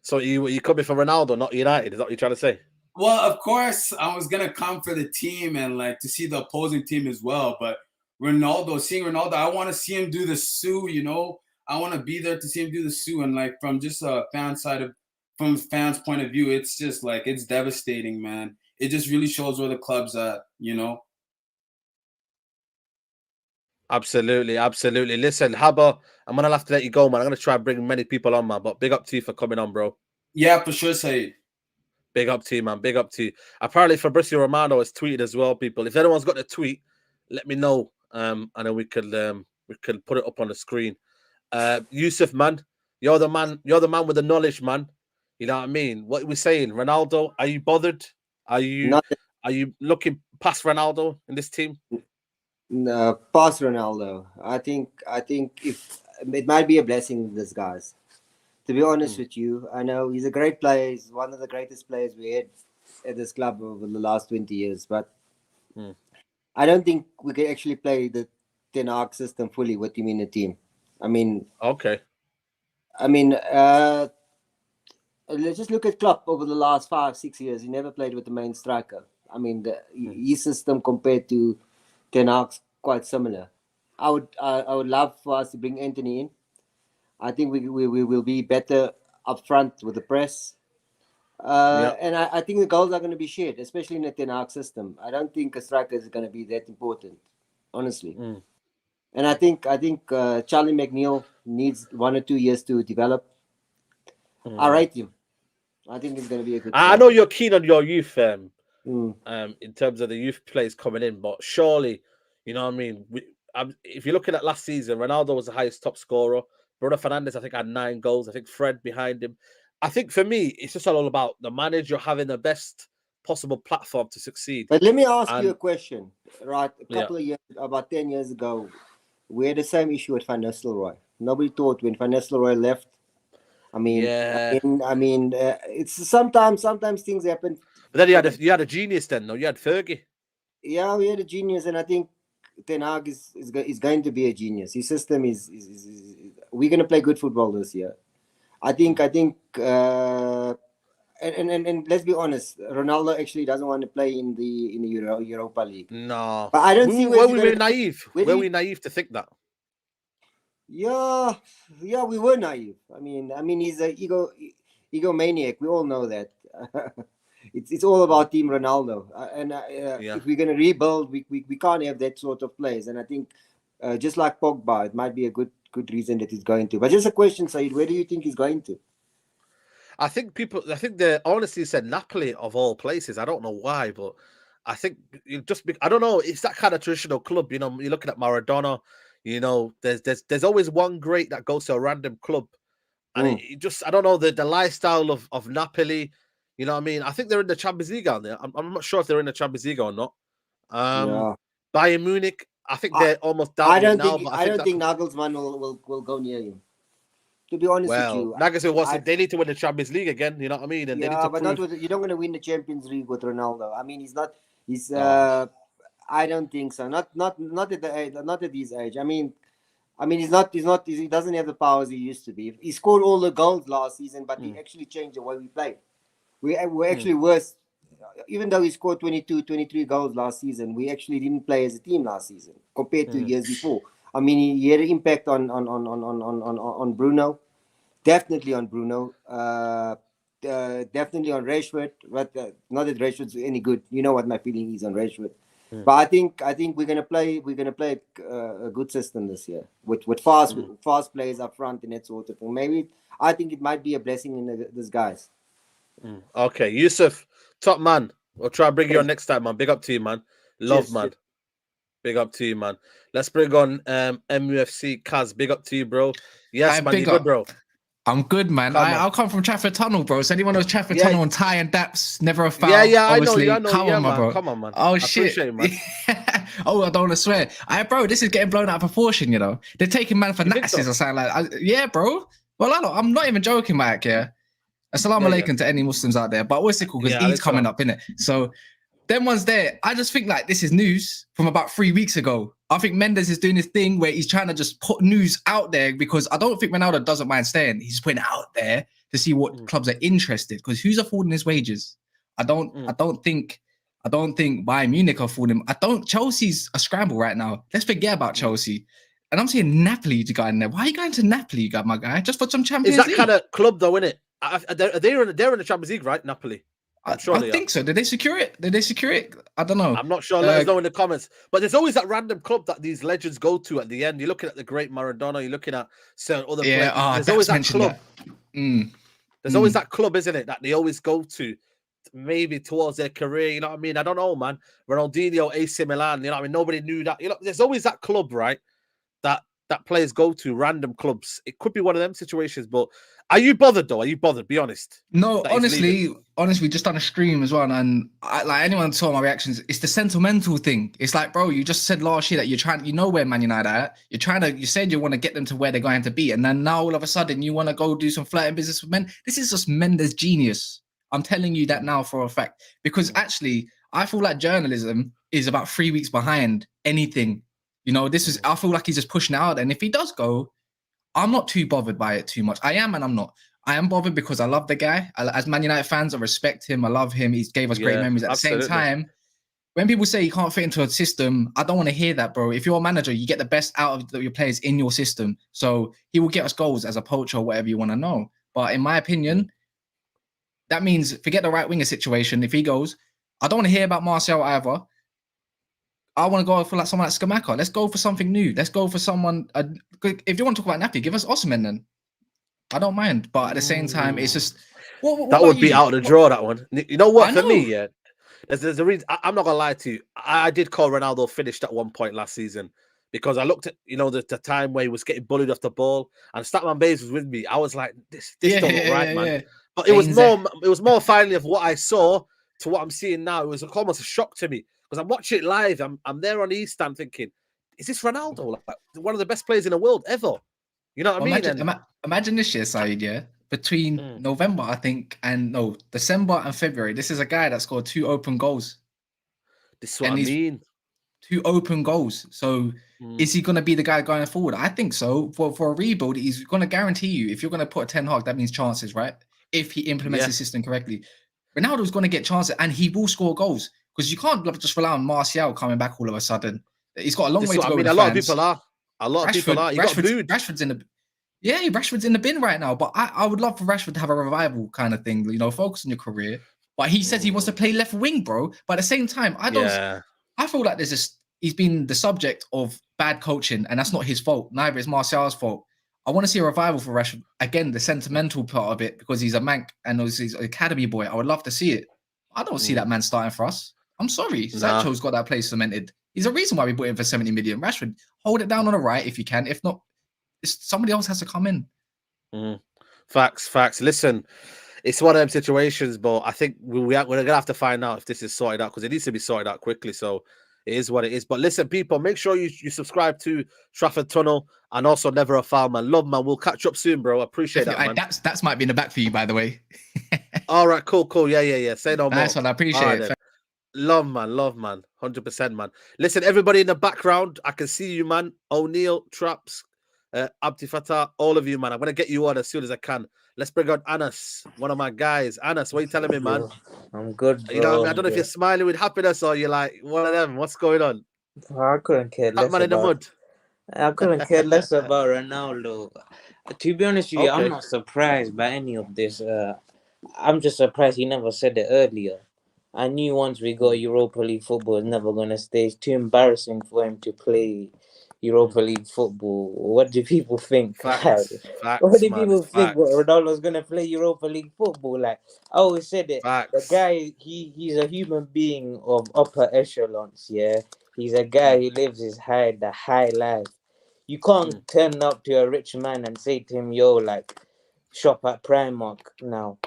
So you coming for Ronaldo, not United? Is that what you're trying to say? well, of course, I was gonna come for the team and like to see the opposing team as well. But seeing Ronaldo, I want to see him do the Sue. You know, I want to be there to see him do the Sue. And like from just a from fans' point of view, it's just like it's devastating, man. It just really shows where the club's at. You know. Absolutely, absolutely. Listen, Haba, I'm gonna have to let you go, man. I'm gonna try and bring many people on, man. But big up to you for coming on, bro. Yeah, for sure, Saeed. Big up to you, man. Big up to you. Apparently, Fabrizio Romano has tweeted as well, people. If anyone's got a tweet, let me know. And then we can put it up on the screen. Yusuf, man, you're the man with the knowledge, man. You know what I mean? What we're saying, Ronaldo, are you bothered? Are you looking past Ronaldo in this team? Past Ronaldo. I think if it might be a blessing in disguise. To be honest with you, I know he's a great player. He's one of the greatest players we had at this club over the last 20 years. But I don't think we can actually play the Ten Hag system fully with him in the team. I mean, okay. I mean, let's just look at Klopp over the last 5-6 years. He never played with the main striker. I mean, his system compared to Ten Hag's quite similar. I would love for us to bring Anthony in. I think we will be better up front with the press. And I think the goals are going to be shared, especially in the Ten Hag system. I don't think a striker is going to be that important, honestly. And I think Charlie McNeil needs 1 or 2 years to develop. I rate him. I think he's going to be a good I player. know you're keen on your youth in terms of the youth players coming in, but surely, you know what I mean? If you're looking at last season, Ronaldo was the highest top scorer. Bruno Fernandes, I think, had 9 goals. I think Fred behind him. I think for me, it's just all about the manager having the best possible platform to succeed. But let me ask you a question. Right, a couple of years, about 10 years ago, we had the same issue with Van Nistelrooy. Nobody thought when Van Nistelrooy left. I mean, it's sometimes things happen. But then you had a genius then, though. You had Fergie. Yeah, we had a genius, and I think Ten Hag is going to be a genius. His system is we're going to play good football this year. I think and let's be honest, Ronaldo actually doesn't want to play in the Europa League. No, but I don't see where we were naive. Were we naive to think that? Yeah, we were naive. I mean, he's a egomaniac. We all know that. It's all about Team Ronaldo, if we're going to rebuild, we can't have that sort of players. And I think, just like Pogba, it might be a good reason that he's going to. But just a question, Saeed, where do you think he's going to? I think they honestly said Napoli of all places. I don't know why, but I think I don't know. It's that kind of traditional club. You know, you're looking at Maradona. You know, there's always one great that goes to a random club, and it just I don't know the lifestyle of Napoli. You know what I mean? I think they're in the Champions League on there. I'm not sure if they're in the Champions League or not. Bayern Munich, I think they're almost down. I don't think Nagelsmann will go near him. To be honest with you, Nagelsmann they need to win the Champions League again. You know what I mean? And they need to prove... you're not going to win the Champions League with Ronaldo. I mean, he's not. He's. I don't think so. Not at the age. Not at his age. I mean, he's not. He doesn't have the powers he used to be. He scored all the goals last season, but he actually changed the way we played. We're actually worse. Even though he scored 22, 23 goals last season, we actually didn't play as a team last season compared to years before. I mean, he had an impact on Bruno, definitely on Bruno, definitely on Rashford. But not that Rashford's any good. You know what my feeling is on Rashford. But I think we're gonna play a good system this year with fast players up front and that sort of thing. Maybe I think it might be a blessing in disguise. Okay, Yusuf, top man. We'll try and bring you on next time, man. Big up to you, man. Love, man. Big up to you, man. Let's bring on MUFC Kaz. Big up to you, bro. Yes, man. You good, bro? I'm good, man. I'll come from Trafford Tunnel, bro. So anyone knows Trafford Tunnel and Ty and Daps, never a foul. Yeah, obviously. I know. Come on, man. bro. Come on, man. Oh, I shit. appreciate it, man. Oh, I don't want to swear. Bro, this is getting blown out of proportion, you know. They're taking man for Nazis or something like that. Yeah, bro. Well, I'm not even joking, Mike, yeah. Assalamu alaikum to any Muslims out there. But what's it called? Because Eid's coming up, innit? So them ones there, I just think like this is news from about 3 weeks ago. I think Mendes is doing this thing where he's trying to just put news out there because I don't think Ronaldo doesn't mind staying. He's putting it out there to see what clubs are interested. Because who's affording his wages? I don't think Bayern Munich are affording him. Chelsea's a scramble right now. Let's forget about Chelsea. And I'm seeing Napoli to go in there. Why are you going to Napoli, my guy? Just for some Champions League? Is that kind of club though, isn't it? They're in the Champions League, right? Napoli. I think so. Did they secure it? I don't know. I'm not sure. Let us know in the comments. But there's always that random club that these legends go to at the end. You're looking at the great Maradona. You're looking at certain other players. There's always that club. There's always that club, isn't it, that they always go to, maybe towards their career. You know what I mean? I don't know, man. Ronaldinho, AC Milan. You know what I mean? Nobody knew that. You know, there's always that club, right? That players go to, random clubs. It could be one of them situations, but are you bothered though? Are you bothered? Be honest. No, honestly, just done a stream as well, and like anyone saw my reactions, it's the sentimental thing. It's like, bro, you just said last year that you're trying, you know where Man United are at. You said you want to get them to where they're going to be, and then now all of a sudden you want to go do some flirting business with men. This is just Mendes' genius. I'm telling you that now for a fact, because actually, I feel like journalism is about 3 weeks behind anything. You know, I feel like he's just pushing it out. And if he does go, I'm not too bothered by it too much. I am and I'm not. I am bothered because I love the guy. As Man United fans, I respect him. I love him. He gave us great memories. At the same time, when people say he can't fit into a system, I don't want to hear that, bro. If you're a manager, you get the best out of your players in your system. So he will get us goals as a poacher or whatever you want to know. But in my opinion, that means forget the right winger situation. If he goes, I don't want to hear about Martial either. I want to go for like someone like Skamaka. Let's go for something new. Let's go for someone. If you want to talk about Napoli, give us Osimhen then. I don't mind. But at the same time, it's just that would be out of the draw. That one. You know what? For me, yeah. There's a reason. I'm not gonna lie to you. I did call Ronaldo finished at one point last season because I looked at the time where he was getting bullied off the ball and Statman Bays was with me. I was like, this don't look right, man. Yeah. But it was more finally of what I saw to what I'm seeing now. It was almost a shock to me. Because I'm watching it live, I'm there on the East Stand thinking, is this Ronaldo? Like one of the best players in the world ever. You know what I mean? Imagine this year, Saeed, yeah? Between November, I think, December and February, this is a guy that scored 2 open goals. This is what I mean. 2 open goals. So is he going to be the guy going forward? I think so. For a rebuild, he's going to guarantee you, if you're going to put a Ten Hag, that means chances, right? If he implements the system correctly. Ronaldo's going to get chances and he will score goals. Because you can't just rely on Martial coming back all of a sudden. He's got a long way to go. I mean, a lot of people are. Rashford's in the bin right now. But I would love for Rashford to have a revival kind of thing. You know, focus on your career. But he says he wants to play left wing, bro. But at the same time, I feel like he's been the subject of bad coaching, and that's not his fault. Neither is Martial's fault. I want to see a revival for Rashford. Again, the sentimental part of it, because he's a Manc and he's an academy boy. I would love to see it. I don't see that man starting for us. I'm sorry. Sancho's got that place cemented. He's a reason why we bought him for 70 million. Rashford, hold it down on the right if you can. If not, somebody else has to come in. Facts. Listen, it's one of them situations, but I think we're going to have to find out if this is sorted out because it needs to be sorted out quickly. So it is what it is. But listen, people, make sure you subscribe to Trafford Tunnel and also Never a Foul, man. Love, man. We'll catch up soon, bro. I appreciate that, man. That's might be in the back for you, by the way. All right, cool. Yeah. Say no more. Nice one. I appreciate it. Love, man. 100%, man. Listen, everybody in the background, I can see you, man. O'Neill, Traps, Abdi Fatah, all of you, man. I'm going to get you on as soon as I can. Let's bring on Anas, one of my guys. Anas, what are you telling me, man? I'm good, bro. You know what I mean? I don't know if you're smiling with happiness or you're like one of them. What's going on? I couldn't care less man in the mud. I couldn't care less about Ronaldo. To be honest with you, I'm not surprised by any of this. I'm just surprised he never said it earlier. I knew once we got Europa League football, it's never going to stay. It's too embarrassing for him to play Europa League football. What do people think? Facts, what do people think? Ronaldo's going to play Europa League football? Like, I always said it. The guy, he's a human being of upper echelons, yeah? He's a guy who lives the high life. You can't turn up to a rich man and say to him, yo, like, shop at Primark now.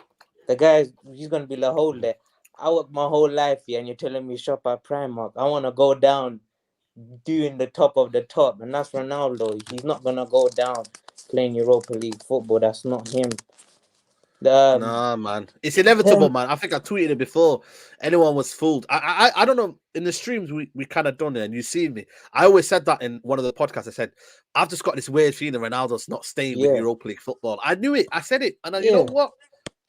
The guy's he's gonna be like, hold it. I work my whole life here, and you're telling me shop at Primark. I want to go down, doing the top of the top, and that's Ronaldo. He's not gonna go down playing Europa League football. That's not him. Nah, man, it's inevitable, man. I think I tweeted it before. Anyone was fooled. I don't know. In the streams, we kind of done it, and you see me. I always said that in one of the podcasts. I said I've just got this weird feeling Ronaldo's not staying with Europa League football. I knew it. I said it, and you know what?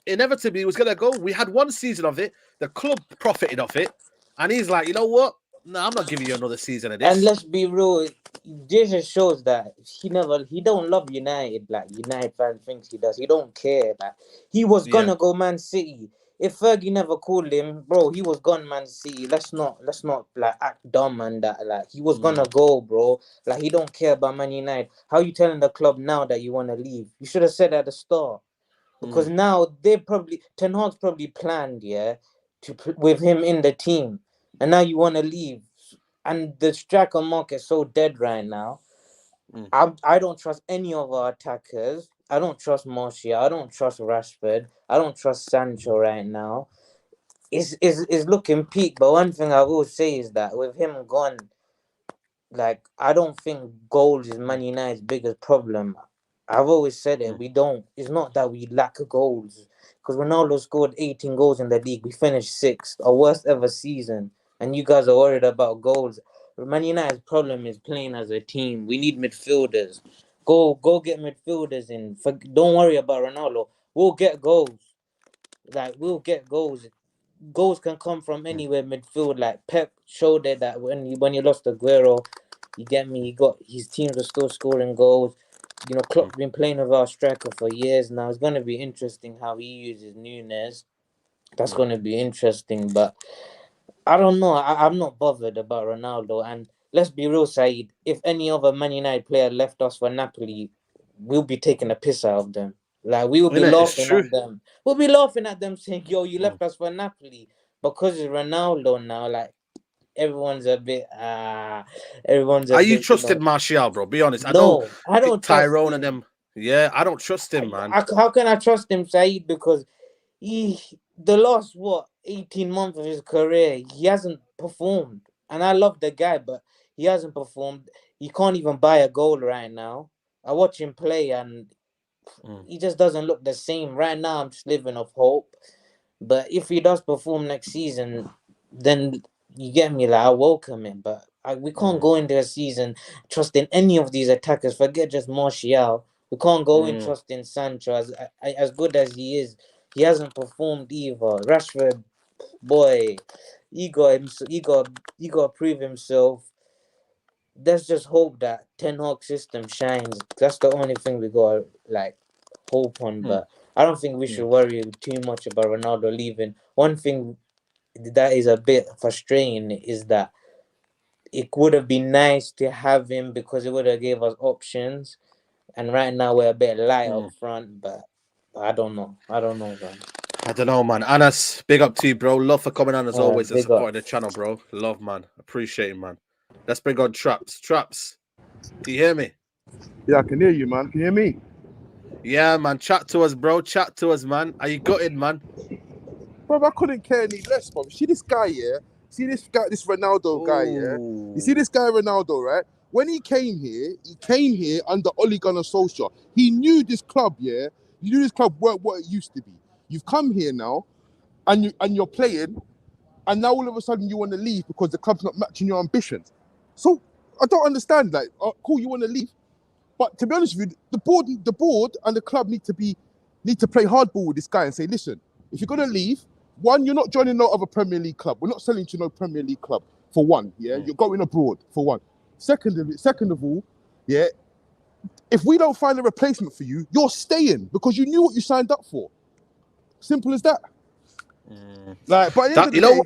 Inevitably, he was gonna go. We had one season of it. The club profited off it, and he's like, you know what? No, I'm not giving you another season of this. And let's be real, this just shows that he don't love United like United fan thinks he does. He don't care. Like he was gonna go Man City. If Fergie never called him, bro, he was gone Man City. Let's not like act dumb and that. Like he was gonna go, bro. Like he don't care about Man United. How you telling the club now that you wanna leave? You should have said at the start. Because now Ten Hag's probably planned, with him in the team. And now you wanna leave. And the striker market's so dead right now. I don't trust any of our attackers. I don't trust Martial. I don't trust Rashford. I don't trust Sancho right now. It's looking peak. But one thing I will say is that with him gone, like I don't think goals is Man United's biggest problem. I've always said it. We don't. It's not that we lack goals. Because Ronaldo scored 18 goals in the league. We finished 6th, our worst ever season. And you guys are worried about goals. Man United's problem is playing as a team. We need midfielders. Go get midfielders in. Don't worry about Ronaldo. We'll get goals. Like we'll get goals. Goals can come from anywhere midfield. Like Pep showed it that when you lost Aguero, you get me. His teams are still scoring goals. You know, Klopp's been playing with our striker for years now. It's going to be interesting how he uses Nunes. That's going to be interesting, but I don't know. I'm not bothered about Ronaldo. And let's be real, Saeed. If any other Man United player left us for Napoli, we'll be taking a piss out of them. Like, we will be laughing at them. We'll be laughing at them saying, yo, you left us for Napoli. Because it's Ronaldo now, like, everyone's a bit, Are you trusting Martial, bro? Be honest. No, I don't trust Tyrone him. and them. Yeah, I don't trust him, man. How can I trust him, Saeed? Because the last 18 months of his career, he hasn't performed. And I love the guy, but he hasn't performed. He can't even buy a goal right now. I watch him play and he just doesn't look the same. Right now, I'm just living off hope. But if he does perform next season, then you get me, like I welcome it. But we can't go into a season trusting any of these attackers. Forget just Martial. We can't go in trusting Sancho. As good as he is, he hasn't performed either. Rashford, boy, he got to prove himself. Let's just hope that Ten Hag system shines. That's the only thing we got like hope on. But I don't think we should worry too much about Ronaldo leaving. One thing that is a bit frustrating is that it would have been nice to have him because it would have gave us options. And right now we're a bit light up front, but I don't know. Man. I don't know, man. Anas, big up to you, bro. Love for coming on as always and big supporting the channel, bro. Love, man. Appreciate it, man. Let's bring on Traps. Traps, do you hear me? Yeah, I can hear you, man. Can you hear me? Yeah, man. Chat to us, bro. Chat to us, man. Are you gutted, man? Bro, I couldn't care any less, bro. See this guy, yeah? See this guy, this Ronaldo guy, yeah? You see this guy, Ronaldo, right? When he came here under Ole Gunnar Solskjaer. He knew this club, yeah? You knew this club weren't what it used to be. You've come here now, and you're playing, and now all of a sudden you want to leave because the club's not matching your ambitions. So I don't understand. Like, cool, you want to leave, but to be honest with you, the board and the club need to play hardball with this guy and say, listen, if you're gonna leave, one, you're not joining no other Premier League club. We're not selling to no Premier League club for one. Yeah, you're going abroad for one. Second of all, yeah, if we don't find a replacement for you, you're staying because you knew what you signed up for. Simple as that. Like, but at the end of the day,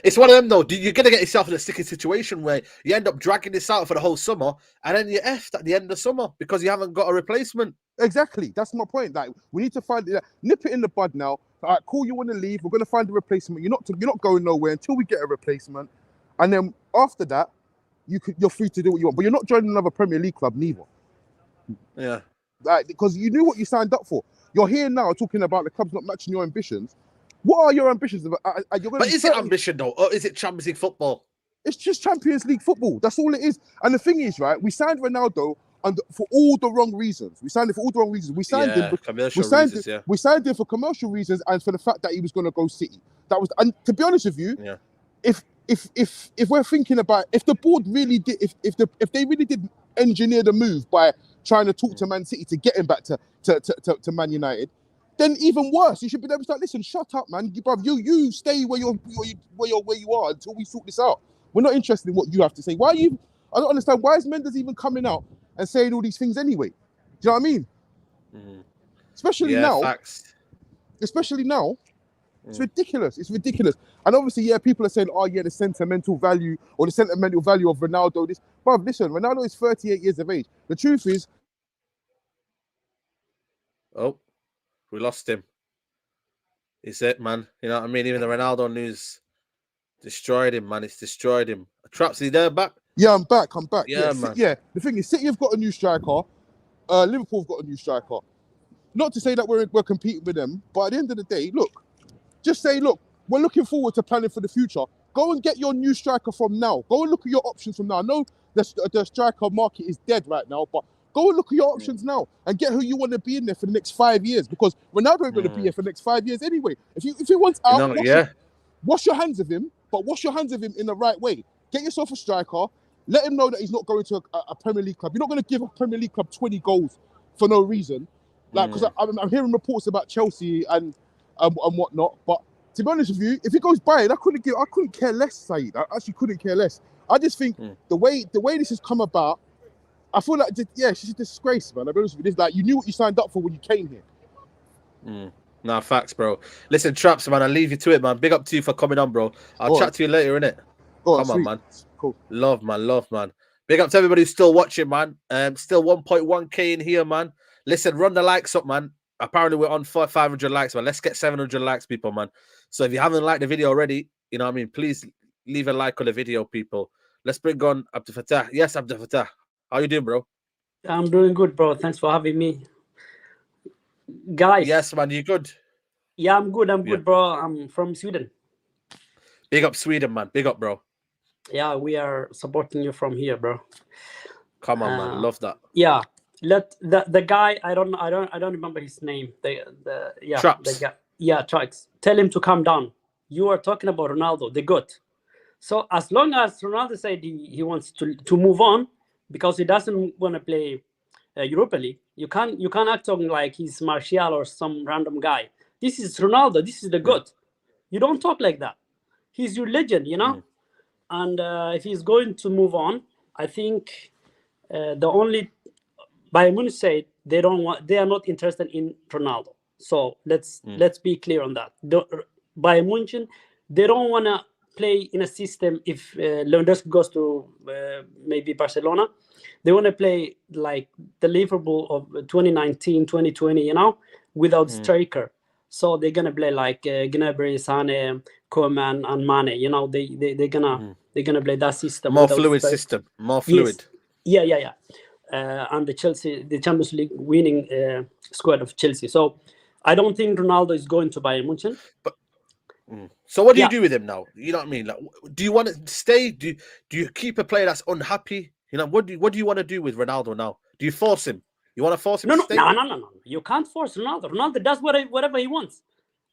it's one of them though. You're gonna get yourself in a sticky situation where you end up dragging this out for the whole summer, and then you're effed at the end of the summer because you haven't got a replacement. Exactly, that's my point. Like, we need to find nip it in the bud now. All right, cool. You want to leave? We're gonna find a replacement. You're not going nowhere until we get a replacement, and then after that, you're free to do what you want. But you're not joining another Premier League club neither. Yeah. Like, because you knew what you signed up for. You're here now talking about the club's not matching your ambitions. What are your ambitions? You're but is it ambition though, or is it Champions League football? It's just Champions League football. That's all it is. And the thing is, right? We signed Ronaldo for all the wrong reasons. We signed him for all the wrong reasons. We signed him. We signed him for commercial reasons and for the fact that he was going to go City. That was. And to be honest with you, if we're thinking about if the board really did, if they really did engineer the move by trying to talk to Man City to get him back to Man United, then even worse, you should be able to start. Listen, shut up, man, bruv. You stay where you are until we sort this out. We're not interested in what you have to say. Why are you? I don't understand. Why is Mendes even coming out and saying all these things anyway? Do you know what I mean? Especially now. Facts. Especially now. It's ridiculous. It's ridiculous. And obviously, yeah, people are saying, oh, yeah, the sentimental value or the sentimental value of Ronaldo. This, bruv, listen, Ronaldo is 38 years of age. The truth is. Oh, we lost him. It's it, man. You know what I mean? Even the Ronaldo news destroyed him, man. It's destroyed him. Traps, is there back? Yeah, I'm back. Yeah, man. Yeah, the thing is, City have got a new striker. Liverpool have got a new striker. Not to say that we're competing with them, but at the end of the day, look, just say, look, we're looking forward to planning for the future. Go and get your new striker from now. Go and look at your options from now. I know the striker market is dead right now, but go and look at your options now and get who you want to be in there for the next 5 years, because Ronaldo ain't going to be here for the next 5 years anyway. If he wants out, wash your hands of him, but wash your hands of him in the right way. Get yourself a striker. Let him know that he's not going to a Premier League club. You're not going to give a Premier League club 20 goals for no reason. Like, because I'm hearing reports about Chelsea and whatnot. But to be honest with you, if he goes Bayern, I couldn't care less, Saeed. I actually couldn't care less. I just think the way this has come about, I feel like, she's a disgrace, man. I'll be honest with you. It's like, you knew what you signed up for when you came here. Nah, facts, bro. Listen, Traps, man, I'll leave you to it, man. Big up to you for coming on, bro. I'll chat to you later, innit? Come on, man. Cool. Love, man. Big up to everybody who's still watching, man. Still 1.1k in here, man. Listen, run the likes up, man. Apparently, we're on 500 likes, man. Let's get 700 likes, people, man. So if you haven't liked the video already, you know what I mean? Please leave a like on the video, people. Let's bring on Abdel Fattah. Yes, Abdel Fattah. How you doing, bro? I'm doing good, bro. Thanks for having me. Guys. Yes, man. You good? Yeah, I'm good. I'm good, bro. I'm from Sweden. Big up Sweden, man. Big up, bro. Yeah, we are supporting you from here, bro. Come on, man. Love that. Yeah. Let the guy, I don't remember his name. Traps. The guy, yeah, Traps. Tell him to calm down. You are talking about Ronaldo, the GOAT. So as long as Ronaldo said he wants to move on because he doesn't want to play Europa League, you can't act on like he's Martial or some random guy. This is Ronaldo. This is the GOAT. You don't talk like that. He's your legend, you know. And if he's going to move on, I think the only Bayern Munich said they are not interested in Ronaldo. So let's be clear on that. Bayern Munich, they don't want to play in a system if Lewandowski goes to maybe Barcelona. They want to play like the Liverpool of 2019, 2020, you know, without striker. So they're gonna play like Gnabry, Sane, Koeman, and Mane. You know, they're gonna play that system. More fluid system. More fluid. Yes. Yeah. And the Champions League winning squad of Chelsea. So I don't think Ronaldo is going to Bayern Munich. But so what do you do with him now? You know what I mean? Like, do you want to stay? Do you keep a player that's unhappy? You know, what do you want to do with Ronaldo now? Do you force him? You want to force him to stay? No. You can't force Ronaldo. Ronaldo does whatever he wants.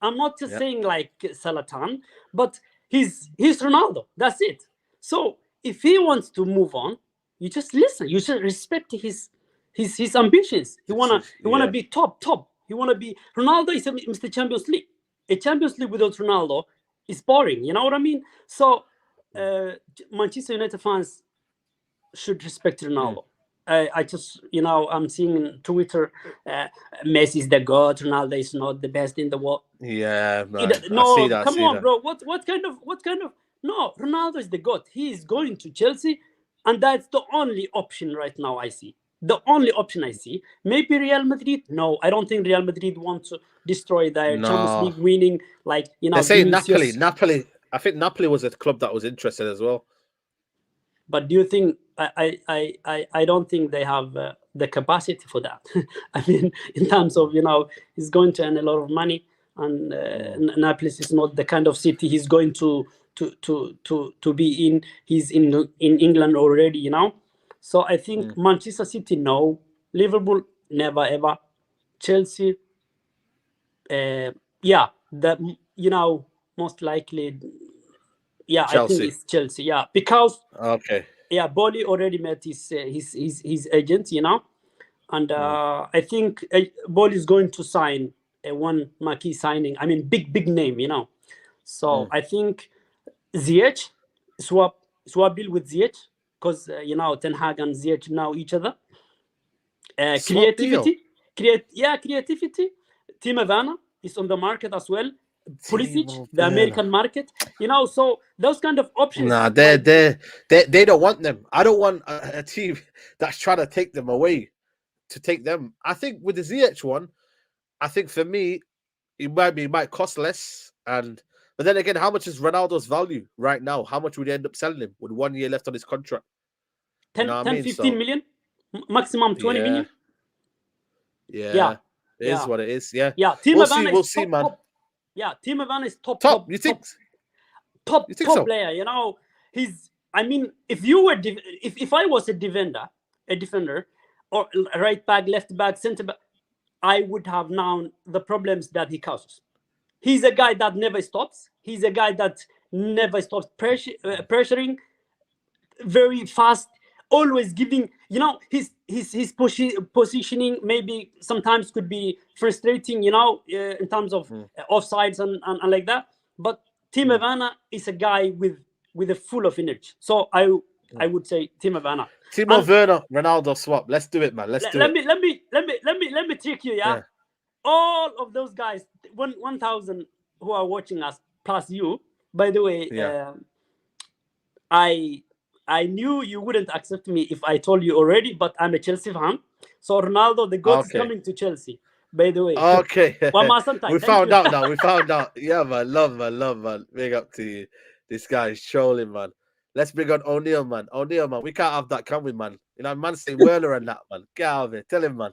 I'm not just saying like Zlatan, but he's Ronaldo. That's it. So if he wants to move on, you just listen. You should respect his ambitions. He wanna be top. He wanna be Ronaldo is Mr. Champions League. A Champions League without Ronaldo is boring. You know what I mean? So Manchester United fans should respect Ronaldo. I just, I'm seeing Twitter, Messi is the GOAT, Ronaldo is not the best in the world. Yeah, man. No, I see that, come on, bro. What kind of? No, Ronaldo is the GOAT. He is going to Chelsea, and that's the only option right now I see. The only option I see. Maybe Real Madrid. No, I don't think Real Madrid wants to destroy their Champions League winning. Like, They're saying Napoli. I think Napoli was a club that was interested as well. But do you think I don't think they have the capacity for that. I mean, in terms of, he's going to earn a lot of money, and Naples is not the kind of city he's going to be in. He's in England already, So I think Manchester City, no. Liverpool, never ever. Chelsea, yeah, that most likely, yeah, I think it's Chelsea, yeah, because Bolly already met his agent, and I think Bolly is going to sign one marquee signing. I mean, big name, So I think Ziyech swap deal with Ziyech, because Ten Hag and Ziyech know each other. Creativity. Timo Werner is on the market as well. Pulisic, the American market, so those kind of options. Nah, they don't want them. I don't want a team that's trying to take them away to take them. I think with the ZH one, I think for me, it might cost less. But then again, how much is Ronaldo's value right now? How much would he end up selling him with 1 year left on his contract? 15 million, maximum 20 million. Yeah. It is what it is. Yeah. Timo we'll see, man. Timo Werner is top. You think? Top so? Player. He's. I mean, if I was a defender, or right back, left back, centre back, I would have known the problems that he causes. He's a guy that never stops. He's a guy that never stops pressuring, very fast, always giving. His positioning maybe sometimes could be frustrating. In terms of offsides and like that. But Timo Werner is a guy with a full of energy. So I would say Timo Werner. Timo Werner, Ronaldo swap. Let's do it, man. Let me trick you, yeah. All of those guys, 1,000 who are watching us plus you. By the way, I knew you wouldn't accept me if I told you already, but I'm a Chelsea fan. So Ronaldo, the GOAT, is coming to Chelsea. By the way. Okay. We found out now. We found out. Yeah, man. Love, man. Big up to you. This guy is trolling, man. Let's bring on O'Neal, man. We can't have that, can we, man? Man saying Werner and that, man. Get out of it. Tell him, man.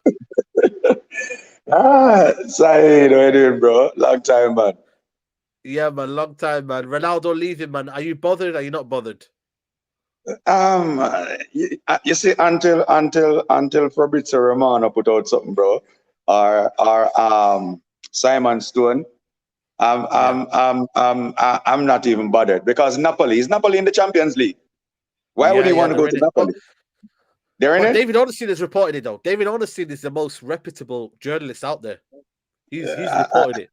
Saeed, how you doing, bro? Long time, man. Yeah, man. Long time, man. Ronaldo leaving, man. Are you bothered? Are you not bothered? You see, until Fabrizio Romano put out something, bro, or Simon Stone, I'm not even bothered, because Napoli in the Champions League. Why would he want to go to Napoli? They're in it. David Ornstein has reported it, though. David Ornstein is the most reputable journalist out there. He's reported it.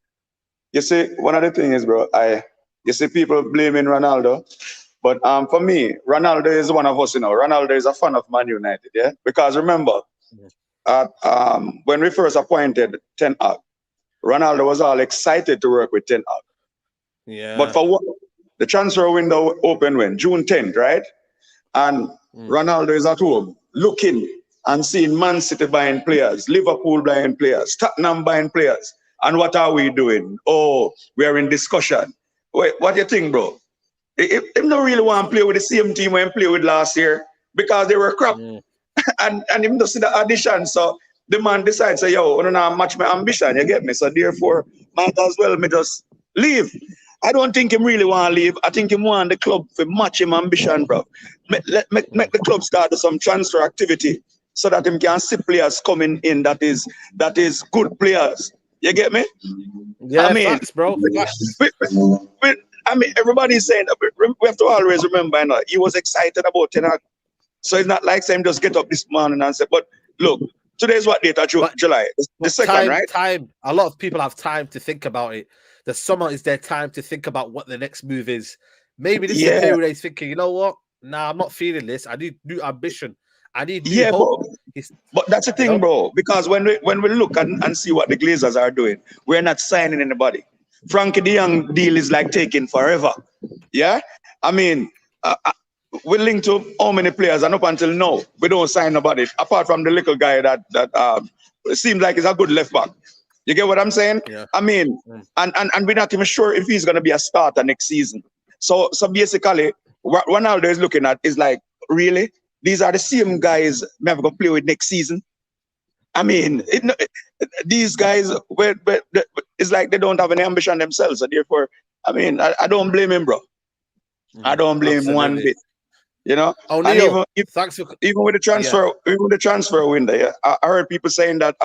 You see, one of the things is, bro, you see people blaming Ronaldo. But for me, Ronaldo is one of us, Ronaldo is a fan of Man United, yeah? Because remember, when we first appointed Ten Hag, Ronaldo was all excited to work with Ten Hag. Yeah. But for what? The transfer window opened when? June 10th, right? And Ronaldo is at home looking and seeing Man City buying players, Liverpool buying players, Tottenham buying players. And what are we doing? Oh, we are in discussion. Wait, what do you think, bro? He don't really want to play with the same team when he played with last year, because they were crap. and him just see the audition. So the man decides, say, yo, I don't know, match my ambition, you get me? So therefore, might as well me just leave. I don't think him really want to leave. I think him want the club to match him ambition, bro. Make the club start some transfer activity so that him can see players coming in that is good players. You get me? Yeah, I mean, facts, bro. I mean, everybody's saying that we have to always remember, he was excited about Ten Hag. So it's not like saying just get up this morning and say, but look, today's what date? July, the second, right? Time. A lot of people have time to think about it. The summer is their time to think about what the next move is. Maybe this is a period where he's thinking, you know what? Nah, I'm not feeling this. I need new ambition. I need new hope. But that's the thing, bro. Because when we look and see what the Glazers are doing, we're not signing anybody. Frankie de Jong deal is like taking forever. Yeah? I mean, we linked to how many players, and up until now, we don't sign nobody, apart from the little guy that seems like he's a good left back. You get what I'm saying? Yeah. I mean, and we're not even sure if he's going to be a starter next season. So basically, what Ronaldo is looking at is like, really? these are the same guys never gonna play with next season. I mean, these guys, it's like they don't have any ambition themselves. So therefore, I mean, I don't blame him, bro. I don't blame him one bit. You know, and even with the transfer window, yeah, I heard people saying that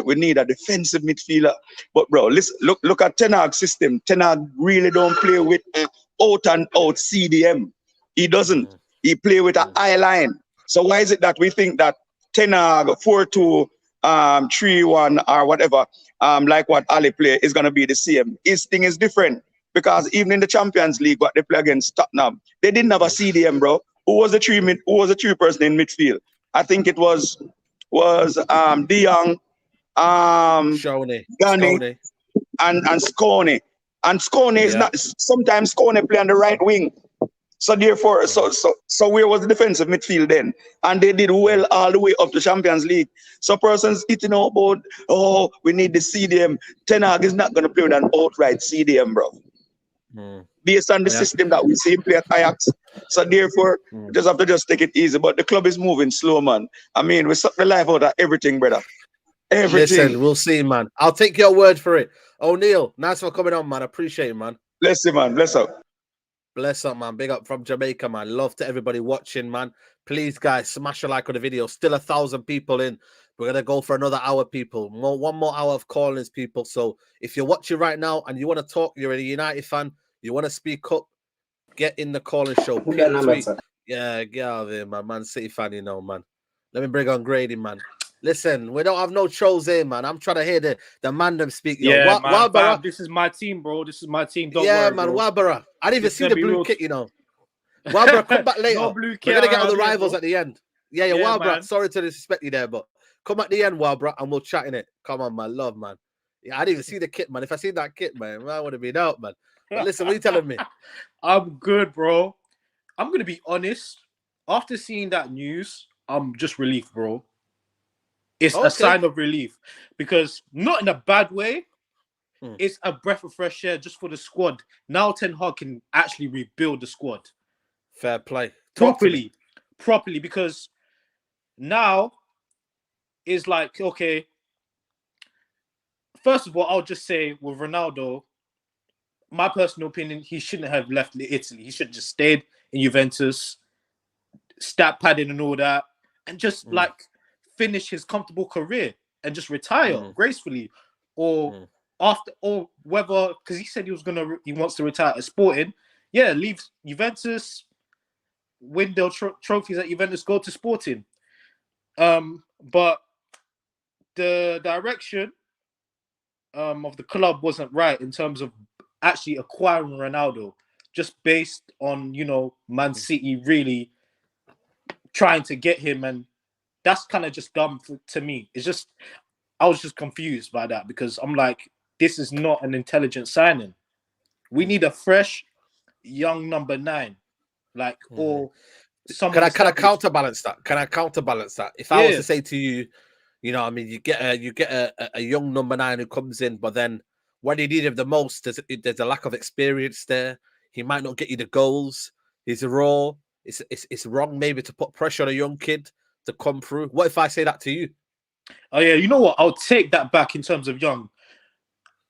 we need a defensive midfielder. But bro, listen, look at Ten Hag's system. Ten Hag really don't play with out and out CDM. He doesn't. He play with an eye line. So why is it that we think that Ten Hag 4-2, 3-1 or whatever, like what Ali play is gonna be the same? His thing is different. Because even in the Champions League, what they play against Tottenham, they didn't have a CDM, bro. Who was the three person in midfield? I think it was De Jong, Gani, and Skone. And Skone is not. Sometimes Skone play on the right wing. So therefore, so where was the defensive midfield then? And they did well all the way up to Champions League. So persons eating out about, oh, we need the CDM. Ten Hag is not going to play with an outright CDM, bro. Based on the system that we see play at Ajax. So therefore, just have to just take it easy. But the club is moving slow, man. I mean, we suck the life out of everything, brother. Everything. Listen, we'll see, man. I'll take your word for it. O'Neal, nice for coming on, man. I appreciate it, man. Bless you, man. Bless up. Bless up, man. Big up from Jamaica, man. Love to everybody watching, man. Please, guys, smash a like on the video. Still 1,000 people in. We're going to go for another hour, people. One more hour of callings, people. So if you're watching right now and you want to talk, you're a United fan, you want to speak up, get in the calling show. Yeah, get out of here, man. Man City fan, you know, man. Let me bring on Grady, man. Listen, we don't have no trolls here, man. I'm trying to hear the man them speak. Yeah, man. This is my team, bro. This is my team. Don't worry, man. Bro. Wabara. I didn't even see the blue kit, you know. Wabara, come back later. No blue kit. We're going to get all the rivals bro. at the end. Yeah, Wabara. Man. Sorry to disrespect you there, but come at the end, Wabara, and we'll chat in it. Come on, man. Love, man. Yeah, I didn't even see the kit, man. If I seen that kit, man, I would have been out, man. But listen, what are you telling me? I'm good, bro. I'm going to be honest. After seeing that news, I'm just relieved, bro. It's a sign of relief because not in a bad way. It's a breath of fresh air just for the squad. Now Ten Hag can actually rebuild the squad. Fair play. Properly, because now it's like, okay, first of all, I'll just say with Ronaldo, my personal opinion, he shouldn't have left Italy. He should have just stayed in Juventus, stat padding and all that, and just like finish his comfortable career and just retire gracefully, or after, or whether, because he said he wants to retire at Sporting. Yeah, leave Juventus, win their trophies at Juventus, go to Sporting. But the direction of the club wasn't right in terms of actually acquiring Ronaldo, just based on, you know, Man City really trying to get him, and that's kind of just dumb to me. It's just, I was just confused by that because I'm like, this is not an intelligent signing. We need a fresh, young number 9, like, or someone. Can I counterbalance that? Can I counterbalance that? If I was to say to you, you know, I mean, you get a young number 9 who comes in, but then when you need him the most, there's a lack of experience there. He might not get you the goals. He's raw. It's wrong maybe to put pressure on a young kid to come through. What if I say that to you? Oh yeah, you know what? I'll take that back in terms of young.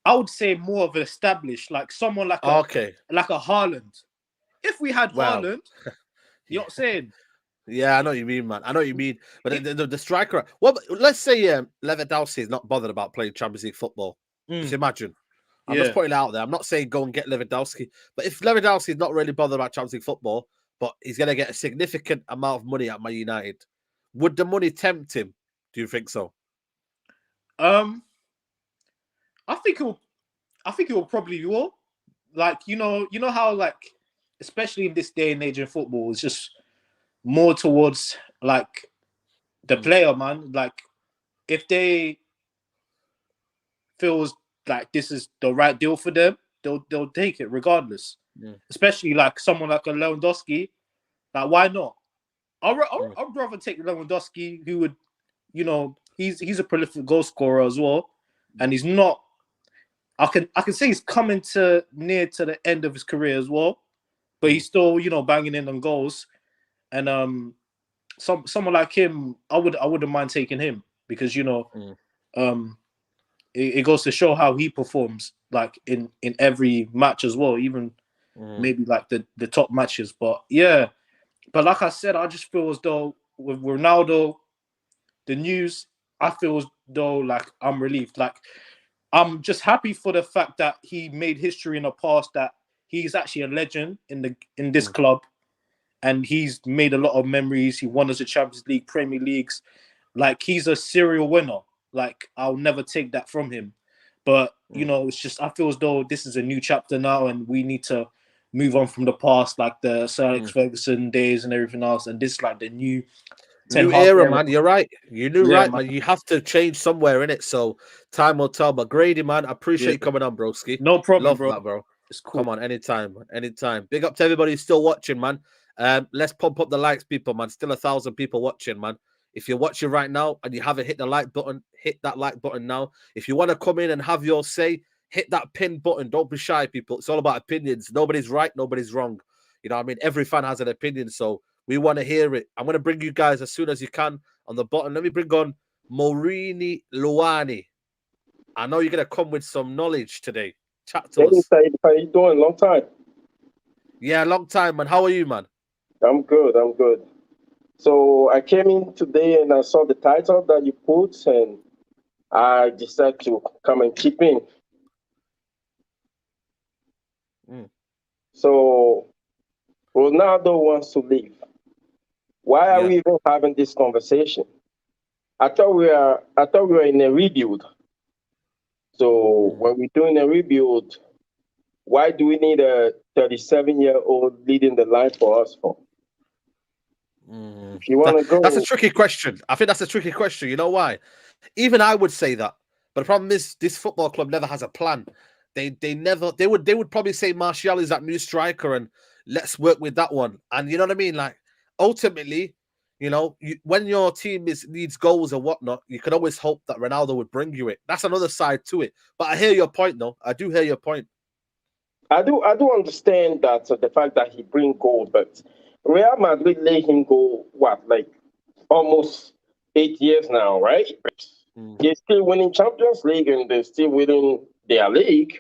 I would say more of an established, like someone like like a Haaland. If we had Haaland, you know what I'm saying? Yeah, I know what you mean, man. I know what you mean. But the striker. Well, let's say Lewandowski is not bothered about playing Champions League football. Just imagine. I'm just putting it out there. I'm not saying go and get Lewandowski, but if Lewandowski is not really bothered about Champions League football, but he's going to get a significant amount of money at Man United, would the money tempt him? Do you think so? I think it will probably will. Like, you know how, like, especially in this day and age in football, it's just more towards like the player, man. Like, if they feels like this is the right deal for them, they'll take it regardless. Especially like someone like a Lewandowski. Like, why not? I'd rather take Lewandowski, who would, you know, he's a prolific goal scorer as well, and he's not. I can say he's coming near to the end of his career as well, but he's still, you know, banging in on goals. and someone like him, I wouldn't mind taking him because it goes to show how he performs like in every match as well, even maybe like the top matches. But yeah, but like I said, I just feel as though with Ronaldo, the news, I feel as though like I'm relieved. Like I'm just happy for the fact that he made history in the past, that he's actually a legend in this club, and he's made a lot of memories. He won us the Champions League, Premier Leagues. Like he's a serial winner. Like I'll never take that from him. But it's just I feel as though this is a new chapter now, and we need to move on from the past, like the Sir Alex Ferguson days and everything else. And this is like the new era, man. You're right. You knew Yeah, right, man. You have to change somewhere in it. So time will tell. But Grady, man, I appreciate you coming on, broski. No problem, Love bro. that, bro. It's cool. Come on, anytime. Big up to everybody who's still watching, man. Let's pump up the likes, people, man. Still 1,000 people watching, man. If you're watching right now and you haven't hit the like button, hit that like button now. If you want to come in and have your say, hit that pin button. Don't be shy, people. It's all about opinions. Nobody's right, nobody's wrong. You know what I mean? Every fan has an opinion, so we want to hear it. I'm going to bring you guys as soon as you can on the button. Let me bring on Morini Luani. I know you're going to come with some knowledge today. Chat to us. How you doing? Long time. Yeah, long time, man. How are you, man? I'm good. So I came in today and I saw the title that you put, and I decided to come and chip in. So Ronaldo wants to leave. Why are we even having this conversation? I thought we were in a rebuild. So when we're doing a rebuild, why do we need a 37-year-old leading the line for us for? If you want to go, that's a tricky question. I think that's a tricky question. You know why? Even I would say that. But the problem is, this football club never has a plan. They would probably say Martial is that new striker and let's work with that one. And you know what I mean? Like ultimately, when your team needs goals or whatnot, you can always hope that Ronaldo would bring you it. That's another side to it. But I hear your point, though. I do hear your point. I do understand that the fact that he brings goals, but Real Madrid let him go, like almost 8 years now, right? They're still winning Champions League and they're still winning their league.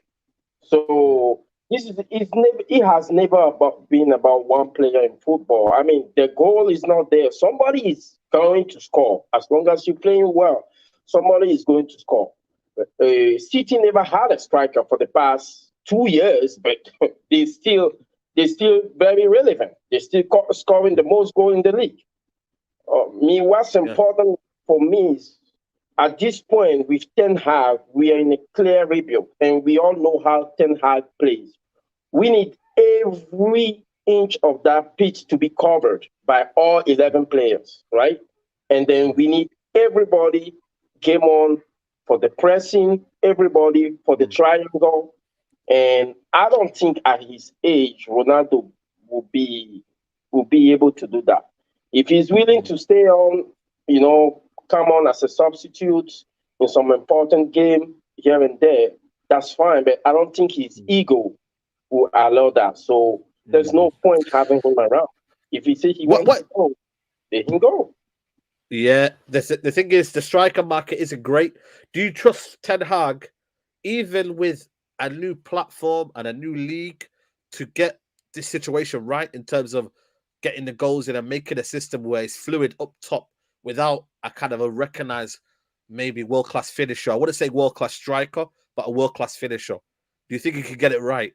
So it has never been about one player in football. I mean, the goal is not there. Somebody is going to score. As long as you're playing well, somebody is going to score. City never had a striker for the past 2 years, but they're still very relevant. They're still scoring the most goals in the league. What's important for me is, at this point with Ten Hag, we are in a clear rebuild, and we all know how Ten Hag plays. We need every inch of that pitch to be covered by all 11 players, right? And then we need everybody game on for the pressing, everybody for the triangle. And I don't think at his age, Ronaldo will be able to do that. If he's willing to stay on, come on as a substitute in some important game here and there, that's fine. But I don't think his ego will allow that. So there's no point having him around. If he says he wants to go, let him go. Yeah, the thing is, the striker market isn't great. Do you trust Ten Hag, even with a new platform and a new league, to get this situation right in terms of getting the goals in and making a system where it's fluid up top without a kind of a recognized, maybe world-class finisher? I wouldn't say world-class striker, but a world-class finisher. Do you think he could get it right?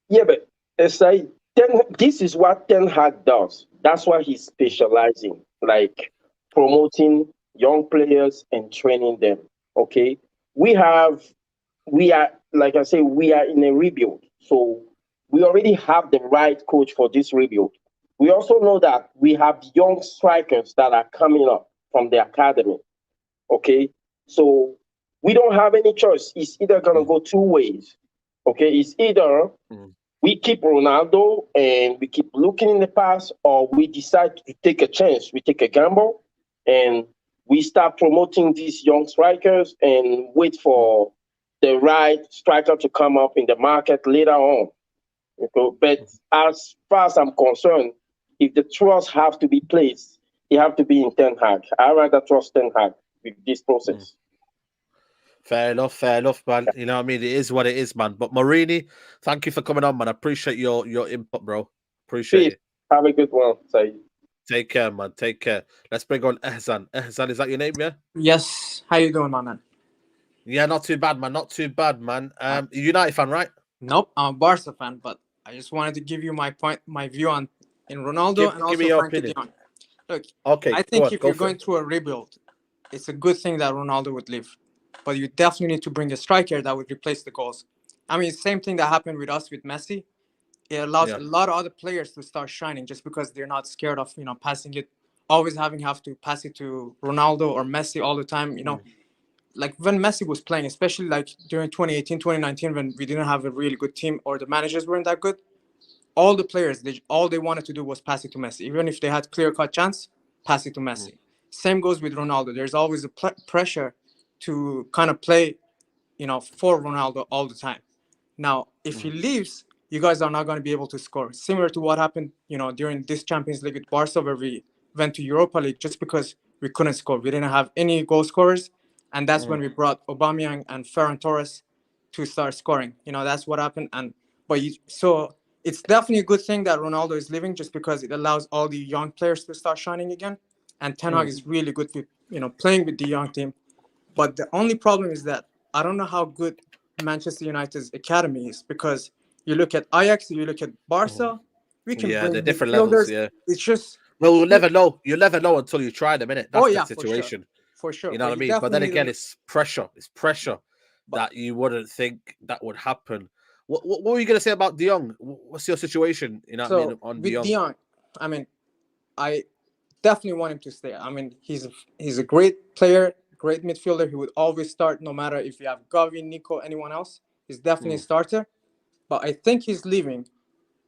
Yeah, but it's like this is what Ten Hag does. That's why he's specializing, like promoting young players and training them. Okay, we are, like I say, we are in a rebuild. So we already have the right coach for this rebuild. We also know that we have young strikers that are coming up from the academy. Okay, so we don't have any choice. It's either going to go two ways. Okay, it's either we keep Ronaldo and we keep looking in the past, or we decide to take a chance. We take a gamble and we start promoting these young strikers and wait for the right striker to come up in the market later on. Okay? But as far as I'm concerned, if the trust have to be placed, it have to be in Ten Hag. I rather trust Ten Hag with this process. Fair enough, man. You know what I mean? It is what it is, man. But Marini, thank you for coming on, man. I appreciate your input, bro. Appreciate Peace. it. Have a good one, Saeed. Take care, man. Take care. Let's bring on Ehsan. Ehsan, is that your name, yeah? Yes. How you doing, my man? Yeah, not too bad, man. Not too bad, man. United fan, right? Nope, I'm a Barca fan, but I just wanted to give you my view on in Ronaldo and Give also me your Frankie de opinion. Jong. Look, Okay, I go think on, if go you're for going it. through a rebuild, it's a good thing that Ronaldo would leave. But you definitely need to bring a striker that would replace the goals. I mean, same thing that happened with us with Messi. It allows a lot of other players to start shining just because they're not scared of, passing it, always have to pass it to Ronaldo or Messi all the time, Like when Messi was playing, especially like during 2018, 2019, when we didn't have a really good team or the managers weren't that good, all the players, all they wanted to do was pass it to Messi. Even if they had clear-cut chance, pass it to Messi. Same goes with Ronaldo. There's always a pressure to kind of play, for Ronaldo all the time. Now, if he leaves, you guys are not going to be able to score. Similar to what happened, during this Champions League with Barca, where we went to Europa League just because we couldn't score. We didn't have any goal scorers, and that's when we brought Aubameyang and Ferran Torres to start scoring. That's what happened. So it's definitely a good thing that Ronaldo is leaving, just because it allows all the young players to start shining again. And Ten Hag is really good with playing with the young team. But the only problem is that I don't know how good Manchester United's academy is, because you look at Ajax, you look at Barca, we can Yeah, bring they're different levels. midfielders. Yeah. It's just Well, we'll never know. You'll never know until you try them, innit? That's oh the yeah, situation. for sure. You know But what I you mean? But then definitely again, need it's pressure. It's pressure that you wouldn't think that would happen. What were you going to say about De Jong? What's your situation? You know what I mean so on De with Jong? De Jong, I mean, I definitely want him to stay. I mean, he's a great player, great midfielder. He would always start, no matter if you have Gavi, Nico, anyone else. He's definitely a starter. But I think he's leaving.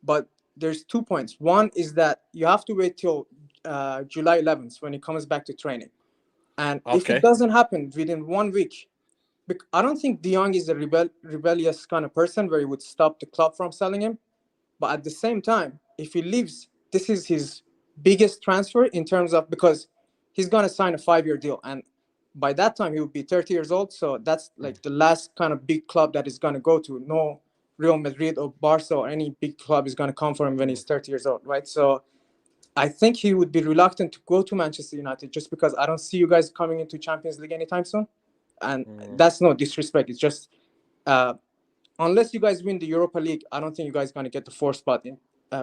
But there's 2 points. One is that you have to wait till July 11th when he comes back to training. And if it doesn't happen within 1 week, I don't think De Jong is a rebellious kind of person where he would stop the club from selling him. But at the same time, if he leaves, this is his biggest transfer in terms of, because he's going to sign a 5-year deal. And by that time, he will be 30 years old. So that's like the last kind of big club that he's going to go to. No Real Madrid or Barca or any big club is going to come for him when he's 30 years old, right? So I think he would be reluctant to go to Manchester United, just because I don't see you guys coming into Champions League anytime soon. And that's no disrespect. It's just unless you guys win the Europa League, I don't think you guys are going to get the 4th spot in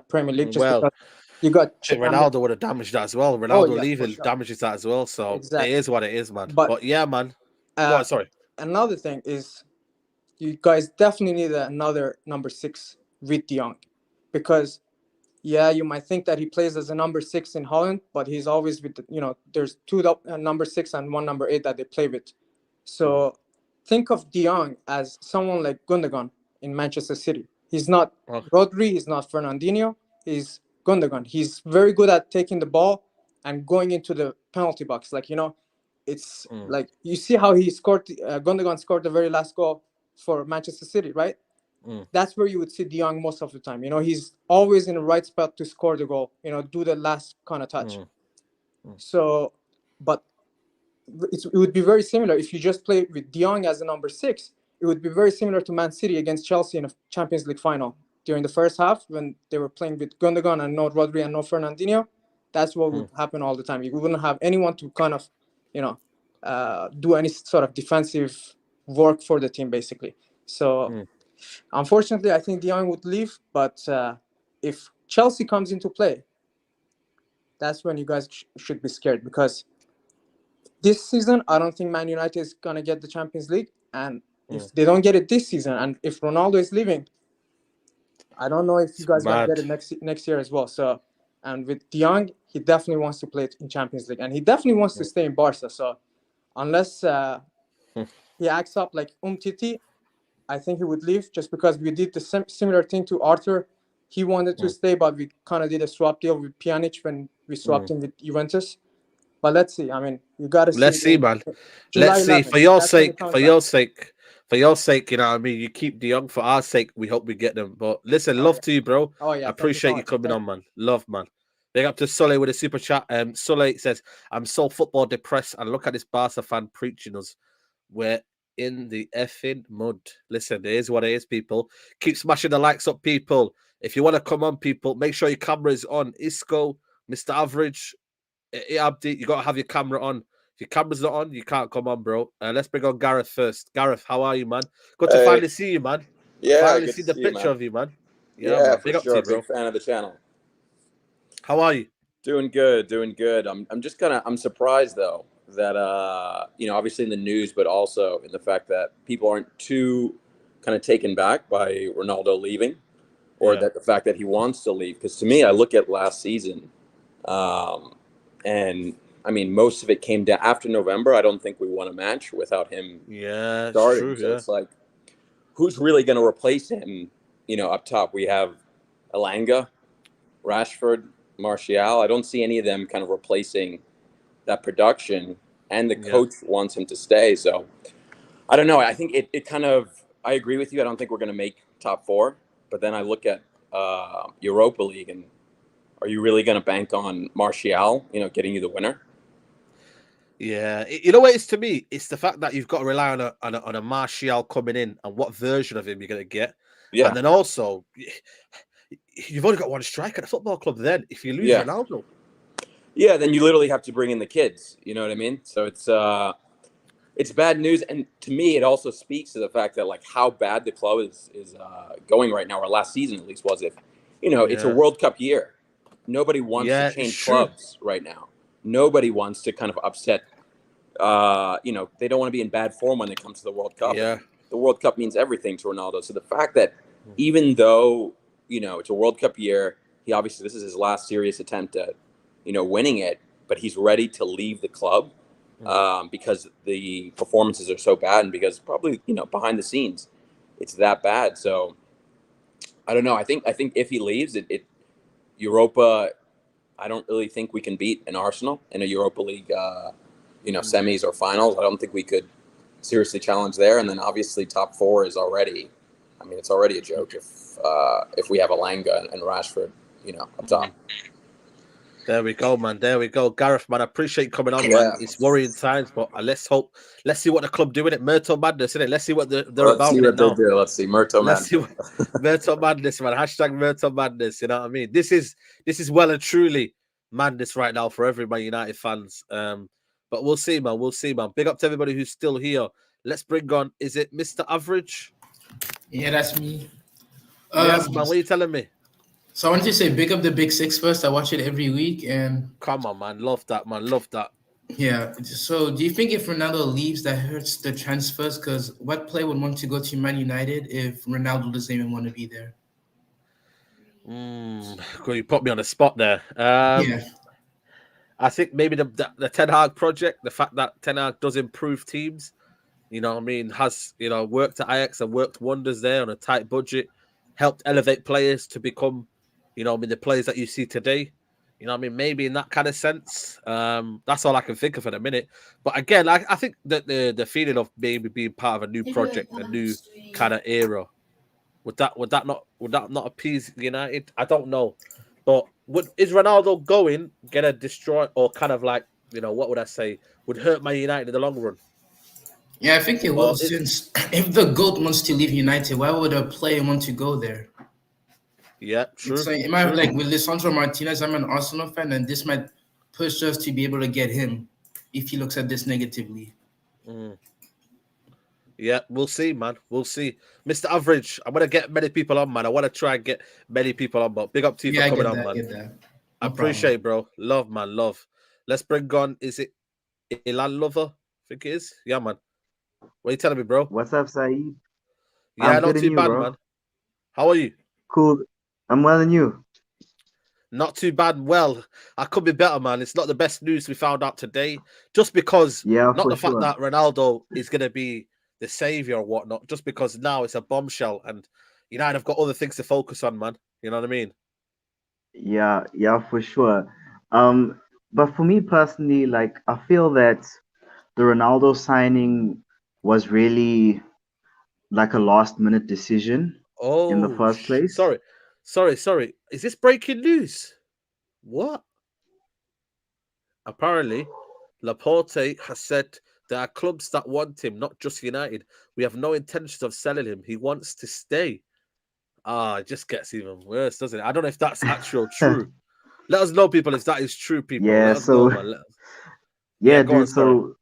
Premier League, just because you got I think Ronaldo would have damaged that as well. Ronaldo Oh, yeah, leaving for sure. damages that as well. So Exactly. it is what it is, man. But yeah, man. Go on, sorry. Another thing is, you guys definitely need another number 6 with De Jong, because you might think that he plays as a number 6 in Holland, but he's always with there's 2 number 6 and 1 number 8 that they play with. So think of De Jong as someone like Gundogan in Manchester City. He's not Rodri, he's not Fernandinho, he's Gundogan. He's very good at taking the ball and going into the penalty box. Like, it's like, you see how he scored, Gundogan scored the very last goal for Manchester City, right? That's where you would see De Jong most of the time. He's always in the right spot to score the goal, do the last kind of touch. So, but it would be very similar if you just play with De Jong as a number 6. It would be very similar to Man City against Chelsea in a Champions League final during the first half, when they were playing with Gundogan and no Rodri and no Fernandinho. That's what would happen all the time. You wouldn't have anyone to kind of, do any sort of defensive work for the team, basically. So, unfortunately, I think De Jong would leave. But if Chelsea comes into play, that's when you guys should be scared, because this season, I don't think Man United is going to get the Champions League. And if they don't get it this season, and if Ronaldo is leaving, I don't know if you guys going to get it next year as well. So, and with De Jong, he definitely wants to play it in Champions League. And he definitely wants to stay in Barca. So, unless he acts up like Umtiti, I think he would leave, just because we did the similar thing to Arthur. He wanted to stay, but we kind of did a swap deal with Pjanic when we swapped him with Juventus. But let's see. I mean, you got to see. Let's see, man. Let's see. For your sake, for your sake, you know what I mean? You keep De Jong. For our sake, we hope we get them. But listen, love to you, bro. Oh, yeah. I appreciate you coming on, man. Love, man. Big up to Sully with a super chat. Sully says, I'm so football depressed and look at this Barca fan preaching us. We're in the effing mud. Listen, it is what it is, people. Keep smashing the likes up, people. If you want to come on, people, make sure your camera is on. Isco, Mr. Average, Abdi, you got to have your camera on. If your camera's not on, you can't come on, bro. Let's bring on Gareth first. Gareth, how are you, man? Good to finally see you, man. Yeah, finally good see to the see you, picture man. of you, man. Yeah, man. for Big up to sure. you, bro. Big fan of the channel. How are you? Doing good, doing good. I'm just I'm surprised though that obviously in the news, but also in the fact that people aren't too kind of taken back by Ronaldo leaving, or that the fact that he wants to leave. Because to me, I look at last season, and I mean most of it came down after November. I don't think we won a match without him. Yeah, it's starting. true. So Yeah. it's like, who's really going to replace him? Up top we have Elanga, Rashford, Martial. I don't see any of them kind of replacing that production, and the coach wants him to stay. So I don't know. I think it kind of, I agree with you. I don't think we're going to make top 4, but then I look at Europa League, and are you really going to bank on Martial, getting you the winner? Yeah, you know what it is to me? It's the fact that you've got to rely on a Martial coming in and what version of him you're going to get. Yeah. And then also, you've only got one striker at a football club then if you lose Ronaldo. Yeah, then you literally have to bring in the kids. You know what I mean? So it's bad news. And to me, it also speaks to the fact that, like, how bad the club is going right now, or last season at least was. If, it's a World Cup year. Nobody wants to change clubs right now. Nobody wants to kind of upset. They don't want to be in bad form when it comes to the World Cup. Yeah. The World Cup means everything to Ronaldo. So the fact that even though, it's a World Cup year, this is his last serious attempt at, winning it, but he's ready to leave the club because the performances are so bad, and because probably, behind the scenes, it's that bad. So I don't know. I think if he leaves, Europa, I don't really think we can beat an Arsenal in a Europa League, semis or finals. I don't think we could seriously challenge there. And then obviously top 4 is already, it's already a joke if we have Elanga and Rashford, up top. There we go, man. There we go. Gareth, man, I appreciate you coming on, man. It's worrying times, but let's see what the club doing. Myrtle Madness, isn't it? Let's see what they're Let's about see in what it now. they do. Let's see. Myrtle Madness. Myrtle Madness, man. Hashtag Myrtle Madness. You know what I mean? This is well and truly madness right now for every Man United fans. But we'll see, man. We'll see, man. Big up to everybody who's still here. Let's bring on, is it Mr. Average? Yeah, that's me. Yes, man. What are you telling me? So I wanted to say big up the Big Six first. I watch it every week, and come on, man. Love that, man. Love that. Yeah. So do you think if Ronaldo leaves, that hurts the transfers? Because what player would want to go to Man United if Ronaldo doesn't even want to be there? Well, you put me on the spot there. Yeah. I think maybe the Ten Hag project, the fact that Ten Hag does improve teams, has worked at Ajax and worked wonders there on a tight budget, helped elevate players to become, the players that you see today. Maybe in that kind of sense. That's all I can think of at a minute. But again, I think that the feeling of maybe being part of a new project, a new kind of era, would that not appease United? I don't know. But is Ronaldo gonna destroy, or kind of like, what would I say, would hurt Man United in the long run? Yeah, I think it will. Since if the GOAT wants to leave United, why would a player want to go there? Yeah, true. So like with Lisandro Martinez, I'm an Arsenal fan, and this might push us to be able to get him if he looks at this negatively. Yeah, we'll see, man. We'll see. Mr. Average, I'm gonna get many people on, man. I want to try and get many people on, but big up to you for coming on, man. I appreciate it, bro. Love, man. Love. Let's bring on, is it Ilan Lover? I think it is. Yeah, man. What are you telling me, bro? What's up, Saeed? Yeah, I'm not good too and you, bad, bro? man. How are you? Cool. I'm well, and you? Not too bad. Well, I could be better, man. It's not the best news we found out today, just because not the fact that Ronaldo is going to be the savior or whatnot, just because now it's a bombshell and United have got other things to focus on, man. You know what I mean? Yeah, for sure. But for me personally, like, I feel that the Ronaldo signing was really like a last minute decision in the first place. Sorry. Is this breaking news? What? Apparently, Laporte has said there are clubs that want him, not just United. We have no intentions of selling him. He wants to stay. It just gets even worse, doesn't it? I don't know if that's actual true. Let us know, people, if that is true, people. Yeah, Let us know, so man. yeah, Go on, dude. sorry. So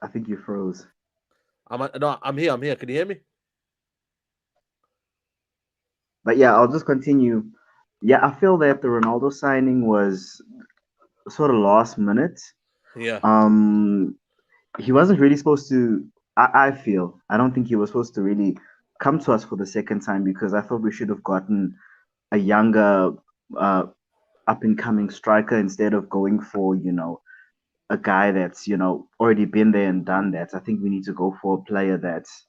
I think you froze. I'm here. Can you hear me? But yeah, I'll just continue. Yeah, I feel that the Ronaldo signing was sort of last minute. Yeah. He wasn't really supposed to. I feel I don't think he was supposed to really come to us for the second time because I thought we should have gotten a younger, up and coming striker instead of going for a guy that's already been there and done that. I think we need to go for a player that's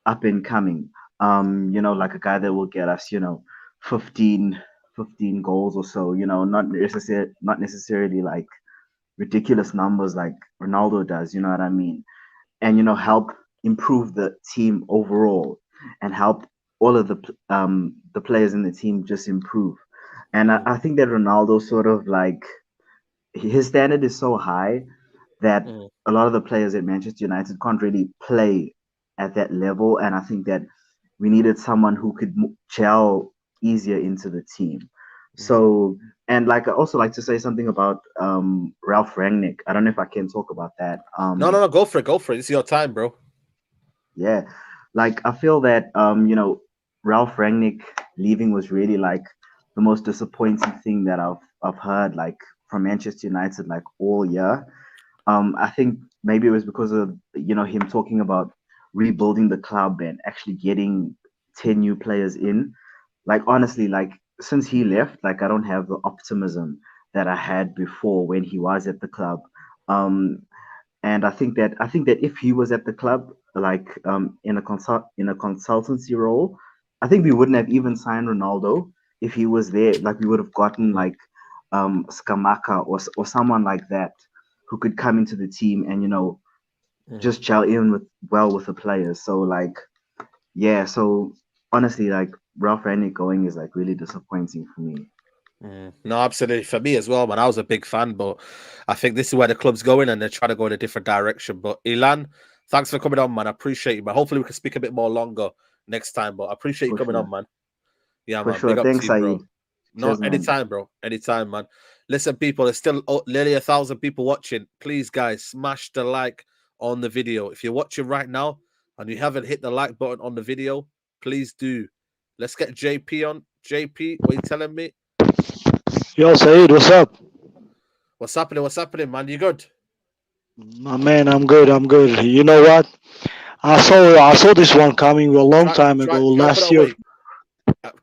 up and coming. Like a guy that will get us 15 goals or so. Not necessarily like ridiculous numbers like Ronaldo does. You know what I mean? And help improve the team overall and help all of the players in the team just improve. And I think that Ronaldo sort of like his standard is so high that a lot of the players at Manchester United can't really play at that level. And I think that we needed someone who could gel easier into the team. So, and like I also like to say something about Ralph Rangnick. I don't know if I can talk about that. No, go for it. It's your time, bro. Yeah, like I feel that Ralph Rangnick leaving was really like the most disappointing thing that I've heard like from Manchester United like all year. I think maybe it was because of him talking about rebuilding the club and actually getting 10 new players in. Like honestly, like since he left, like I don't have the optimism that I had before when he was at the club. Um, and I think that if he was at the club, like in a consultancy role, I think we wouldn't have even signed Ronaldo if he was there. Like we would have gotten like Skamaka or someone like that who could come into the team and just gel in with the players. So like yeah, so honestly, like Ralph Rangnick going is like really disappointing for me. No, absolutely. For me as well, man. I was a big fan, but I think this is where the club's going and they're trying to go in a different direction. But Ilan, thanks for coming on, man. I appreciate you, man. Hopefully we can speak a bit more longer next time, but I appreciate you For coming sure. on, man. Yeah, For man. sure. Big up Thanks, to you, bro. Saeed. No, Cheers, man. anytime, bro. Anytime, man. Listen, people, there's still nearly 1,000 people watching. Please, guys, smash the like on the video. If you're watching right now and you haven't hit the like button on the video, please do. Let's get JP on. JP, what are you telling me? Yo, Saeed, what's up? What's happening? What's happening, man? You good? My man, I'm good. I'm good. You know what? I saw this one coming a long time ago Try put it last year. away.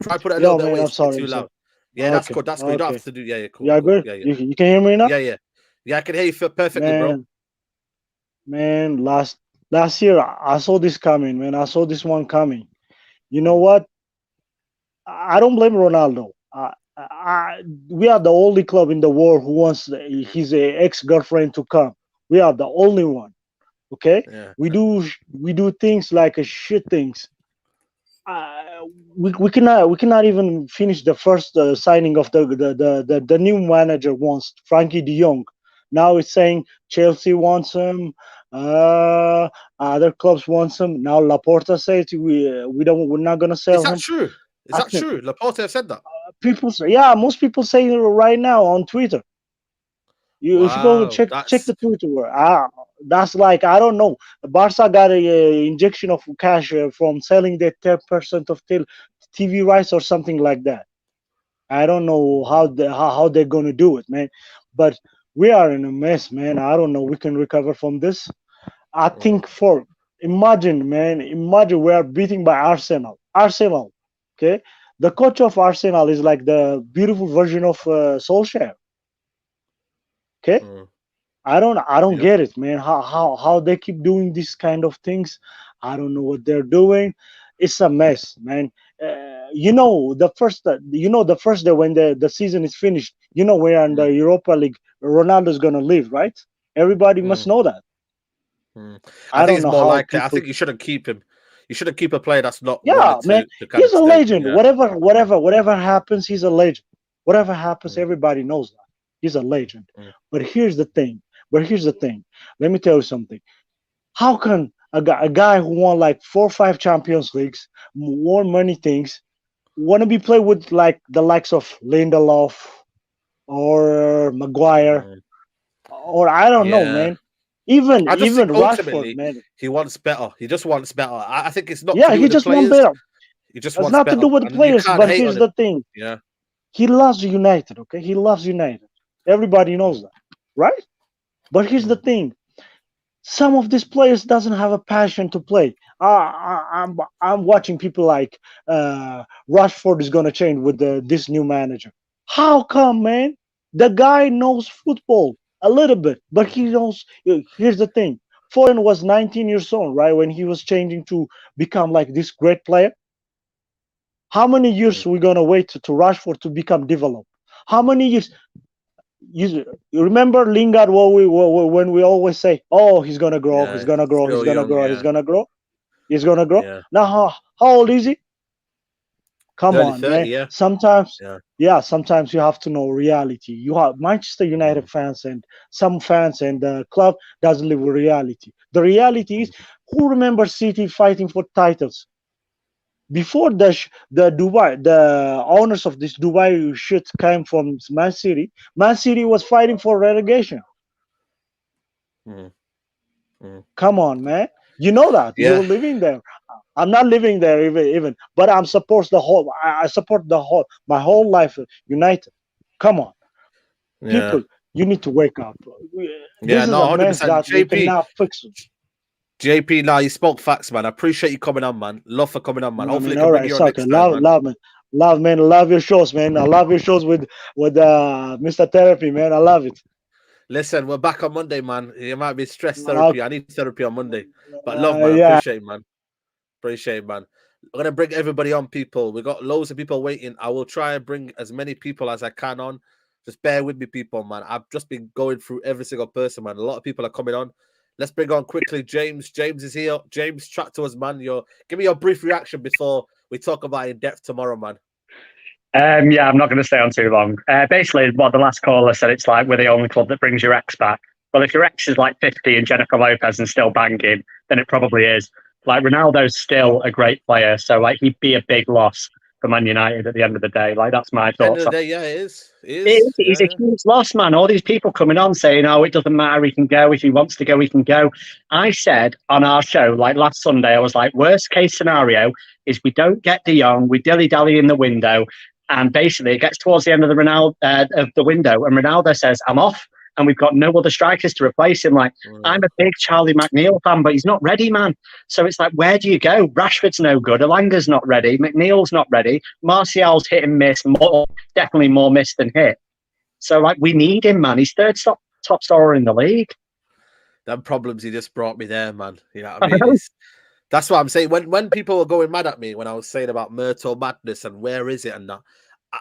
Try put it a Yo, little bit man, away. I'm It's a bit sorry. too I'm sorry. loud. Yeah, that's Okay, good. That's good. You don't okay. have to do. Yeah, cool, Yeah, cool. good. Yeah. You can hear me now? Yeah, I can hear you perfectly, bro. Man, last year I saw this coming, man. I saw this one coming. You know what? I don't blame Ronaldo. We are the only club in the world who wants his ex-girlfriend to come. We are the only one. Okay, Yeah. we do things like shit things. We cannot even finish the first signing of the new manager wants Frankie De Jong. Now it's saying Chelsea wants him. Other clubs wants him. Now Laporta says we're not gonna Is sell that him. true? Is I that think true? Laporte have said that. people say, yeah, most people say it right now on Twitter. If you go Wow, check the Twitter, that's like I don't know. Barca got a injection of cash from selling their 10% of TV rights or something like that. I don't know how they're gonna do it, man. But we are in a mess, man. I don't know. We can recover from this. I think imagine, man. Imagine we are beating by Arsenal. Arsenal, okay. The coach of Arsenal is like the beautiful version of Solskjaer. Okay. I don't Yep. get it, man. How they keep doing these kind of things. I don't know what they're doing. It's a mess, man. The first day when the season is finished, we're in the Europa League. Ronaldo's gonna leave, right? Everybody must know that. I I think don't it's know more how likely. I people. think you shouldn't keep him. You shouldn't keep a player that's not Yeah, wanting man. to kind He's of a stay. legend. Yeah. Whatever happens, he's a legend. Whatever happens, everybody knows that. He's a legend. But here's the thing. Let me tell you something. How can a guy who won like 4 or 5 Champions Leagues, won many things, want to be played with like the likes of Lindelof or Maguire or I don't know, Yeah. man. Even I just think Rashford, ultimately man. he wants better. He just wants better. I think it's not to Yeah, do he with the just wants players. better. He just It's wants not to better, do with the and you players, can't but hate here's on him. the thing. Yeah. He loves United, okay? He loves United. Everybody knows that, right? But here's the thing. Some of these players doesn't have a passion to play. I'm watching people like Rashford is gonna change with this new manager. How come, man? The guy knows football a little bit, but he knows. Here's the thing: Foden was 19 years old, right, when he was changing to become like this great player. How many years we gonna wait to Rashford to become developed? How many years? You remember Lingard? When we always say, "Oh, he's gonna grow, he's Yeah. gonna grow, he's Still gonna young. grow, he's Yeah. gonna grow, he's gonna grow." Yeah. Now, how old is he? Come Early on, 30. man. Yeah. Sometimes, Yeah. yeah, sometimes you have to know reality. You have Manchester United fans and some fans and the club doesn't live with reality. The reality is, who remembers City fighting for titles? Before the Dubai, the owners of this Dubai shit came from Man City. Man City was fighting for relegation. Come on, man. You know that you Yeah. were living there. I'm not living there even, but I'm support the whole. I support the whole my whole life. United. Come on, Yeah. people. You need to wake up. Yeah. This is No, a mess 100%. that we cannot fix. JP, now you spoke facts, man. I appreciate you coming on, man. Love for coming on, man. I Hopefully, mean, I all can bring right, you it's on okay. next time, man. Man. Love your shows, man. I love your shows with Mr. Therapy, man. I love it. Listen, we're back on Monday, man. You might be stress therapy. I need therapy on Monday. But love, man. Yeah. Appreciate it, man. Appreciate it, man. I'm gonna bring everybody on, people. We got loads of people waiting. I will try and bring as many people as I can on. Just bear with me, people, man. I've just been going through every single person, man. A lot of people are coming on. Let's bring on quickly James. James is here. James, chat to us, man. Give me your brief reaction before we talk about it in depth tomorrow, man. Yeah, I'm not going to stay on too long. Basically, what the last caller said, it's like we're the only club that brings your ex back. Well, if your ex is like 50 and Jennifer Lopez and still banging, then it probably is. Like, Ronaldo's still a great player, so like he'd be a big loss for Man United at the end of the day. Like, that's my End of thoughts. the day, yeah, it is. It is. He's a huge loss, man. All these people coming on saying, "Oh, it doesn't matter. He can go. If he wants to go, he can go." I said on our show, like last Sunday, I was like, "Worst case scenario is we don't get De Jong, we dilly dally in the window, and basically it gets towards the end of the window, and Ronaldo says, I'm off." And we've got no other strikers to replace him. Like, I'm a big Charlie McNeil fan, but he's not ready, man. So it's like, where do you go? Rashford's no good. Alanga's not ready. McNeil's not ready. Martial's hit and miss, definitely more miss than hit. So, like, we need him, man. He's third top scorer in the league. Them problems he just brought me there, man. You know what I mean? That's what I'm saying. When people were going mad at me when I was saying about Myrtle madness and where is it and that,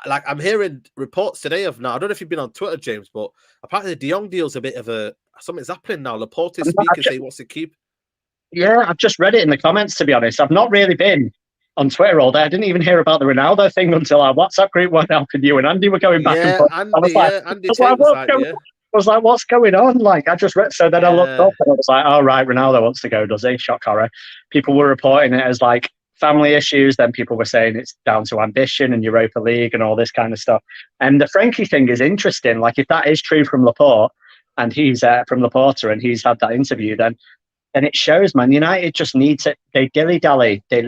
I'm hearing reports today of now. I don't know if you've been on Twitter, James, but apparently the De Jong deal's a bit of something's happening now. Laporte is speaking, saying he wants to keep. Yeah, I've just read it in the comments, to be honest. I've not really been on Twitter all day. I didn't even hear about the Ronaldo thing until our WhatsApp group went out and you and Andy were going back and forth. Andy I was like, what's going on? Like, I just read, so then I looked up and I was like, oh, right, Ronaldo wants to go, does he? Shock horror. People were reporting it as like family issues. Then people were saying it's down to ambition and Europa League and all this kind of stuff. And the Frankie thing is interesting. Like, if that is true from Laporte and he's from Laporta and he's had that interview, then it shows, man. United just needs it. They dilly-dally. They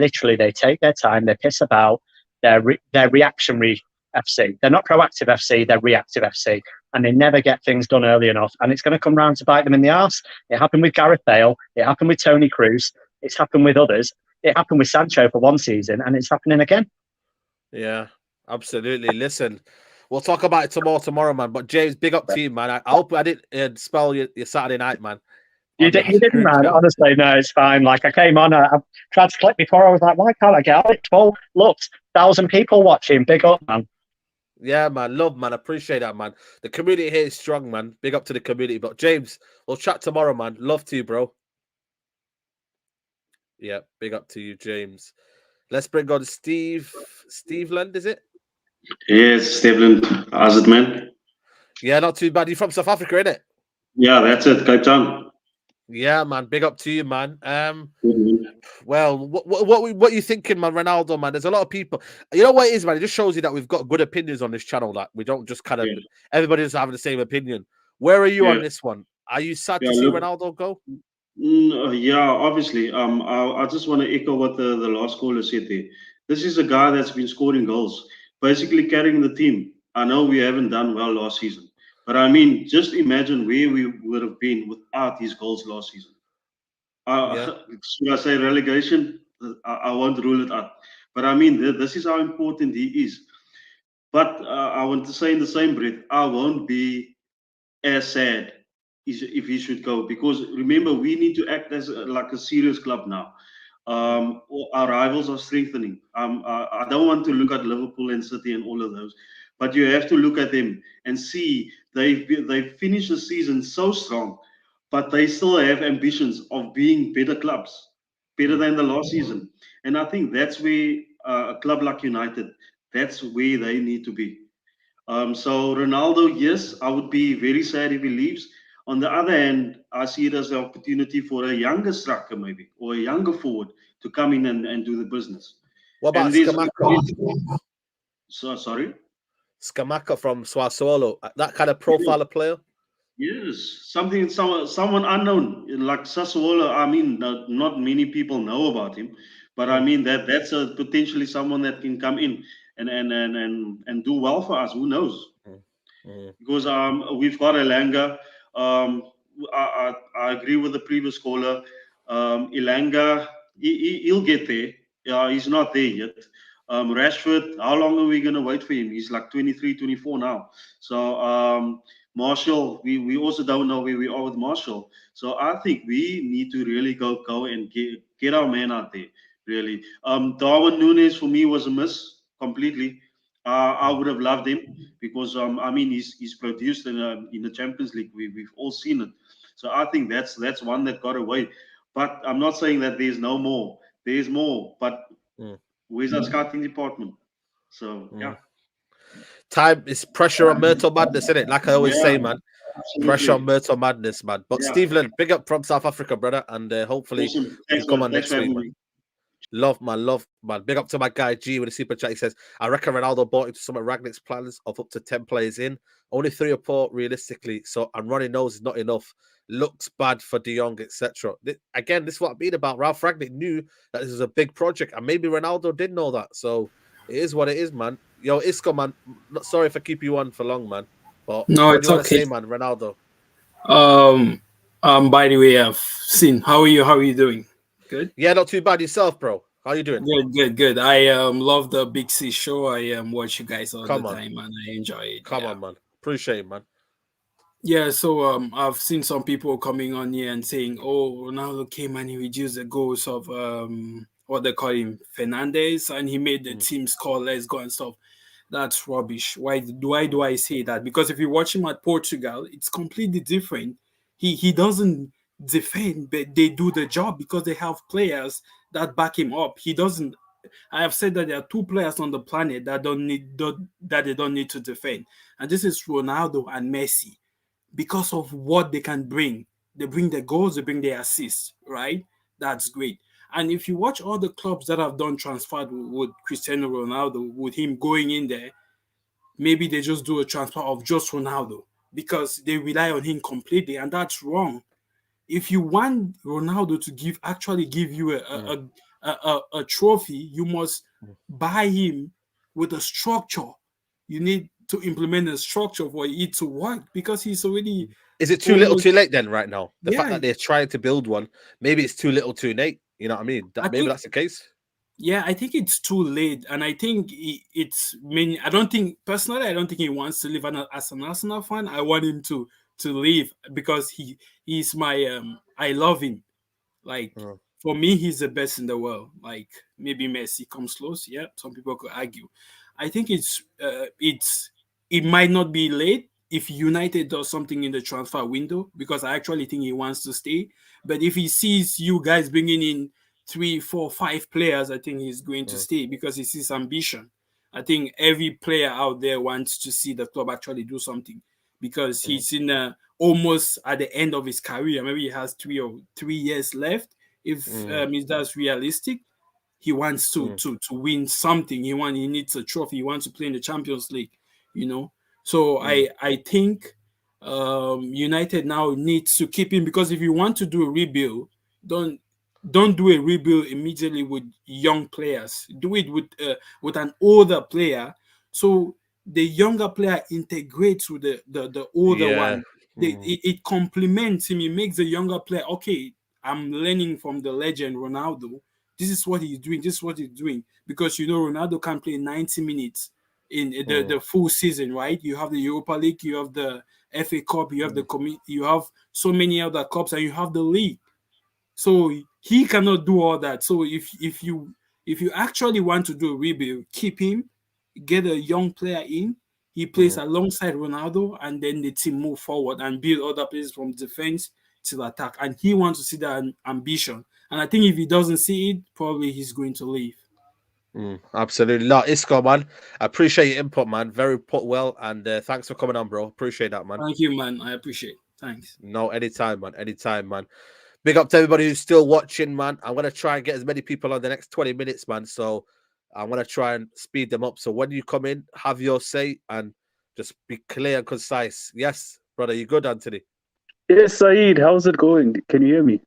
take their time. They piss about. They're reactionary FC. They're not proactive FC. They're reactive FC. And they never get things done early enough. And it's going to come round to bite them in the arse. It happened with Gareth Bale. It happened with Tony Cruz. It's happened with others. It happened with Sancho for one season. And it's happening again. Yeah, absolutely. Listen, we'll talk about it tomorrow, man. But James, big up to you, man. I hope I didn't spell your Saturday night, man. You didn't, man. Honestly, no, it's fine. Like, I came on, I tried to click before. I was like, why can't I get on it? 12, look, 1,000 people watching. Big up, man. Yeah, man. Love, man. Appreciate that, man. The community here is strong, man. Big up to the community. But James, we'll chat tomorrow, man. Love to you, bro. Yeah, big up to you, James. Let's bring on Steve Land, is it? Yes, Stephen. How's it, man? Yeah, not too bad. You from South Africa, innit? Yeah, that's it. Cape Town. Yeah, man. Big up to you, man. Good, man. Well, what you thinking, man? Ronaldo, man. There's a lot of people. You know what it is, man. It just shows you that we've got good opinions on this channel. That we don't just kind of everybody doesn't have the same opinion. Where are you on Yeah. this one? Are you sad Yeah, to see look. Ronaldo go? Yeah, obviously. I just want to echo what the last caller said there. This is a guy that's been scoring goals, basically carrying the team. I know we haven't done well last season, but I mean, just imagine where we would have been without his goals last season. Should I say relegation? I won't rule it out. But I mean, this is how important he is. But I want to say in the same breath, I won't be as sad if he should go, because remember, we need to act as like a serious club now. Our rivals are strengthening. I don't want to look at Liverpool and City and all of those, but you have to look at them and see they've finished the season so strong, but they still have ambitions of being better clubs, better than the last season. And I think that's where a club like United, that's where they need to be. So Ronaldo, yes, I would be very sad if he leaves. On the other hand, I see it as an opportunity for a younger striker, maybe, or a younger forward to come in and do the business. What about And there's Scamacca? sorry? Scamacca from Sassuolo. That kind of profile of player? Yes, someone unknown like Sassuolo. I mean, not many people know about him, but I mean that's potentially someone that can come in and do well for us. Who knows? Because we've got Elanga. I agree with the previous caller. Elanga, he'll get there. He's not there yet. Rashford, how long are we going to wait for him? He's like 23, 24 now. So Marshall, we also don't know where we are with Marshall. So I think we need to really go and get our man out there. Really, Darwin Nunes for me was a miss completely. I would have loved him because I mean he's produced in the Champions League. We've all seen it. So I think that's one that got away. But I'm not saying that there's no more. There's more. But where's our scouting department? So yeah. Time is pressure on Myrtle Madness, isn't it? Like I always say, man. Absolutely. Pressure on Myrtle Madness, man. But Yeah. Stephen, big up from South Africa, brother, and hopefully Awesome. you come on next week, man. Love, man. Big up to my guy G with a super chat. He says, I reckon Ronaldo bought into some of Ragnick's plans of up to 10 players in. Only 3 or 4 realistically. So, and Ronnie knows is not enough. Looks bad for De Jong, etc. Again, this is what I mean about Ralph Ragnick knew that this was a big project, and maybe Ronaldo did know that. So, it is what it is, man. Yo, Isco, man. Not sorry if I keep you on for long, man. But no, what it's do you want to okay. say, man? Ronaldo. By the way, I've seen. How are you? How are you doing? Good. Yeah, not too bad yourself, bro. How you doing? Good. I love the Big C show. I watch you guys all the time, and I enjoy it. Come on, man. Appreciate it, man. Yeah, so I've seen some people coming on here and saying, "Oh, Ronaldo came and he reduced the goals of what they call him, Fernandez, and he made the team score less goal and stuff." That's rubbish. Why do I say that? Because if you watch him at Portugal, it's completely different. He doesn't defend, but they do the job because they have players that back him up. He doesn't. I have said that there are 2 players on the planet that they don't need to defend, and this is Ronaldo and Messi, because of what they can bring. They bring the goals, they bring the assists, right? That's great. And if you watch all the clubs that have done transfer with Cristiano Ronaldo, with him going in there, maybe they just do a transfer of just Ronaldo because they rely on him completely, and that's wrong. If you want Ronaldo to actually give you a trophy, you must buy him with a structure. You need to implement a structure for it to work because he's already. Is it too little, too late then? Right now, the Yeah. fact that they're trying to build one, maybe it's too little, too late. You know what I mean? Maybe that's the case. Yeah, I think it's too late, and I think it's. I mean, I don't think he wants to live as an Arsenal fan. I want him to leave because he's my. I love him. Like for me, he's the best in the world. Like maybe Messi comes close. Yeah, some people could argue. I think it might not be late if United does something in the transfer window, because I actually think he wants to stay. But if he sees you guys bringing in 3, 4, 5 players, I think he's going to stay because he sees ambition. I think every player out there wants to see the club actually do something because he's in almost at the end of his career. Maybe he has 3 years left. If that's realistic, he wants to win something. He needs a trophy. He wants to play in the Champions League. So I think United now needs to keep him, because if you want to do a rebuild, don't do a rebuild immediately with young players. Do it with an older player, so the younger player integrates with the older one. It complements him. It makes the younger player, okay, I'm learning from the legend Ronaldo. This is what he's doing. This is what he's doing. Because Ronaldo can play 90 minutes in the full season, right? You have the Europa League, you have the FA Cup, you have you have so many other cups, and you have the league. So he cannot do all that. So if you actually want to do a rebuild, keep him, get a young player in. He plays alongside Ronaldo, and then the team move forward and build other players from defense to attack. And he wants to see that ambition. And I think if he doesn't see it, probably he's going to leave. Absolutely. No, Isco, man. I appreciate your input, man. Very put well. And thanks for coming on, bro. Appreciate that, man. Thank you, man. I appreciate it. Thanks. No, anytime, man. Anytime, man. Big up to everybody who's still watching, man. I'm going to try and get as many people on the next 20 minutes, man. So I'm going to try and speed them up. So when you come in, have your say and just be clear and concise. Yes, brother. You good, Anthony? Yes, Saeed. How's it going? Can you hear me?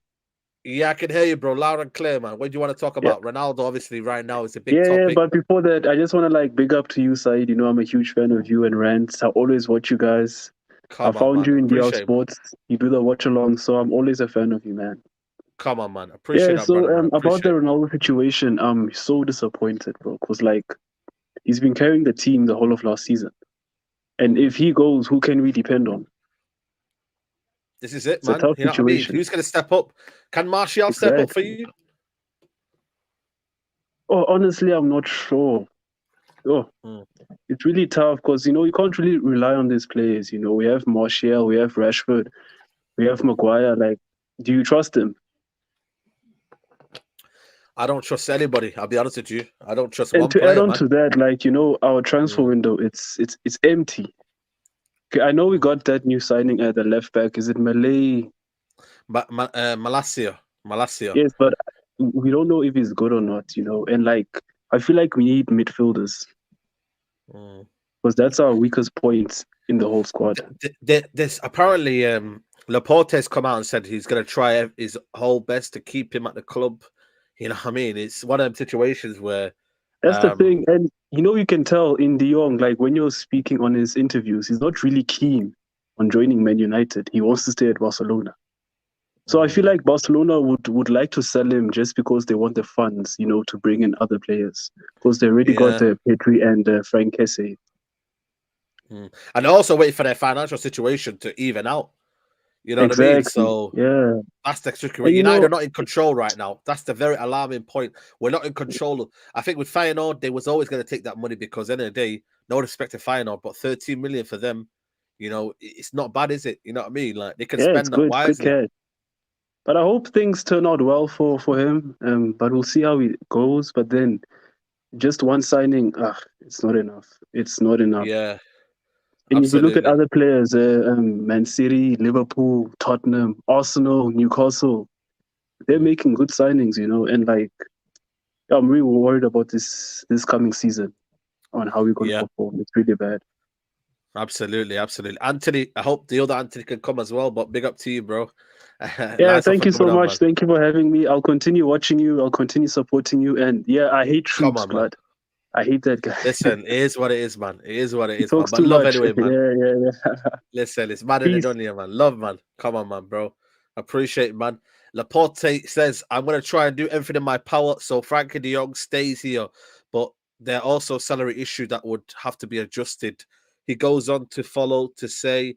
Yeah, I can hear you, bro. Loud and clear, man. What do you want to talk about? Ronaldo, obviously, right now is a big topic. Yeah, but before that, I just want to big up to you, Saeed. I'm a huge fan of you and Rants. I always watch you guys. I found you in the Sports. You do the watch along, so I'm always a fan of you, man. Come on, man. Appreciate that, brother, man. About the Ronaldo situation, I'm so disappointed, bro. Because he's been carrying the team the whole of last season, and if he goes, who can we depend on? This is it, it's man. A tough you know situation. What I mean? Who's going to step up? Can Martial step up for you? Oh, honestly, I'm not sure. It's really tough because you can't really rely on these players. We have Martial, we have Rashford, we have Maguire. Do you trust him? I don't trust anybody. I'll be honest with you. I don't trust and one to player, add on man. to that, our transfer window, it's empty. Okay, I know we got that new signing at the left back. Is it Malay? Malacia. Yes, but we don't know if he's good or not. And I feel like we need midfielders because that's our weakest point in the whole squad. There's apparently Laporte's come out and said he's going to try his whole best to keep him at the club. You know what I mean? It's one of them situations where that's the thing, and you can tell in De Jong, when you're speaking on his interviews, he's not really keen on joining Man United. He wants to stay at Barcelona. So I feel like Barcelona would like to sell him just because they want the funds, to bring in other players because they already got Pedri and Frank Kessie. And they're also waiting for their financial situation to even out. You know what I mean? So that's the tricky. United are not in control right now. That's the very alarming point. We're not in control. I think with Feyenoord, they was always going to take that money because at the end of the day, no respect to Feyenoord, but 13 million for them, it's not bad, is it? You know what I mean? They can spend that wisely. But I hope things turn out well for him. But we'll see how it goes. But then, just one signing, it's not enough. It's not enough. Yeah. And if you look at other players, Man City, Liverpool, Tottenham, Arsenal, Newcastle, they're making good signings, and I'm really worried about this coming season on how we're going to perform. It's really bad. Absolutely. Anthony, I hope the other Anthony can come as well, but big up to you, bro. Thank you so much. Thank you for having me. I'll continue watching you. I'll continue supporting you. And I hate Troops, blood. I hate that guy. Listen, it is what it is, man. It is what it is, man. But love much. anyway, man. Yeah. Listen, it's mad in the dunya, man. Love, man. Come on, man, bro. Appreciate it, man. Laporte says, I'm going to try and do everything in my power so Frankie de Jong stays here. But there are also salary issues that would have to be adjusted. He goes on to follow to say,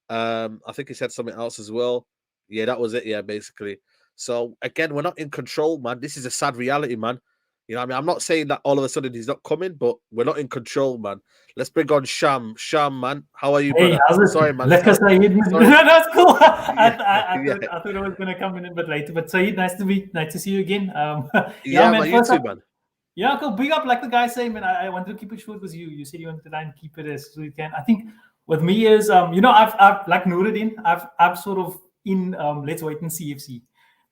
I think he said something else as well. Yeah, that was it. Yeah, basically. So, again, we're not in control, man. This is a sad reality, man. You know what I mean? I'm not saying that all of a sudden he's not coming, but we're not in control, man. Let's bring on Sham. Sham, man. How are you, brother? Sorry, man. No, that's cool. I thought I was going to come in a bit later. But Saeed, nice to see you again. Man, you too, man. Yeah, go big up like the guy saying, man. I wanted to keep it short because you said you wanted to try and keep it as so you can. I think with me is I've like Nuruddin, I've sort of in let's wait and see FC.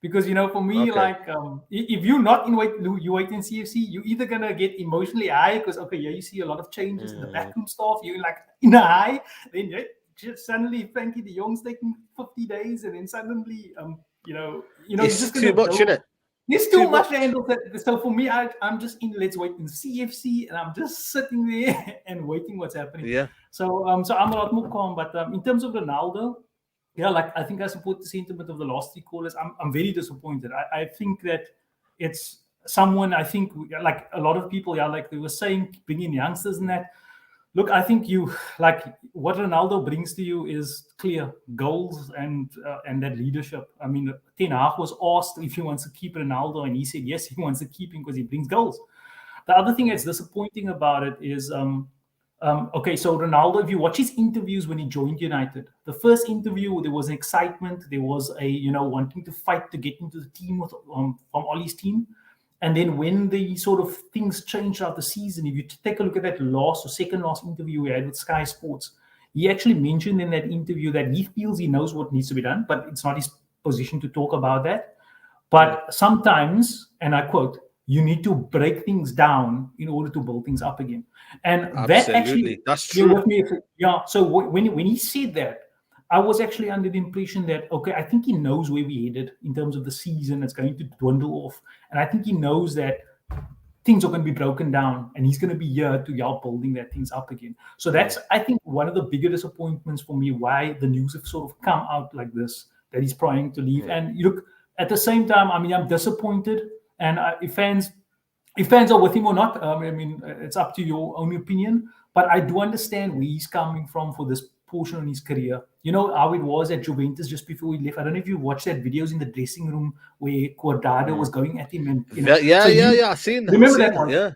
Because for me, Okay. like if you're not in you wait in CFC, you're either gonna get emotionally high because you see a lot of changes in the backroom staff. You're like in a high, then just suddenly Frankie de Jong's taking 50 days, and then suddenly you're It's just too gonna much, go. innit? There's Too too much much. to handle. So for me, I'm just in let's wait in CFC, and I'm just sitting there and waiting what's happening. Yeah. So I'm a lot more calm. But in terms of Ronaldo, yeah, like I think I support the sentiment of the last three callers. I'm very disappointed. I think that it's someone. I think like a lot of people, like they were saying, bringing youngsters and that. Look, I think you like what Ronaldo brings to you is clear goals and that leadership. I mean, Ten Hag was asked if he wants to keep Ronaldo, and he said yes, he wants to keep him because he brings goals. The other thing that's disappointing about it is okay, so Ronaldo, if you watch his interviews when he joined United, the first interview there was an excitement, there was a wanting to fight to get into the team with from Ollie's team. And then when the sort of things changed out the season, if you take a look at that last or second last interview we had with Sky Sports, he actually mentioned in that interview that he feels he knows what needs to be done, but it's not his position to talk about that. But sometimes, and I quote, you need to break things down in order to build things up again. And that actually, that's you're true. with me. Yeah. So when he said that, I was actually under the impression that, okay, I think he knows where we headed in terms of the season. It's going to dwindle off. And I think he knows that things are going to be broken down and he's going to be here to help building that things up again. So that's, I think, one of the bigger disappointments for me, why the news have sort of come out like this, that he's trying to leave. And look, at the same time, I mean, I'm disappointed. And if fans are with him or not, I mean, it's up to your own opinion. But I do understand where he's coming from for this portion in his career. You know how it was at Juventus just before he left. I don't know if you watched that videos in the dressing room where Cuadrado was going at him, and Yeah, I've seen that. Remember that one? Yeah.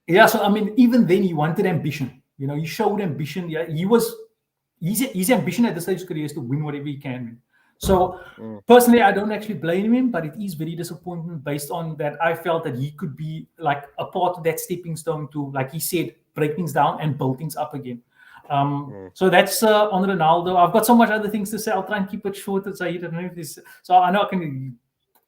Yeah. So I mean, even then he wanted ambition. He showed ambition. Yeah, his ambition at this stage of his career is to win whatever he can win. So personally, I don't actually blame him, but it is very disappointing based on that. I felt that he could be like a part of that stepping stone to, like he said, break things down and build things up again. So that's on Ronaldo. I've got so much other things to say. I'll try and keep it short. So I don't know if this. So I know I can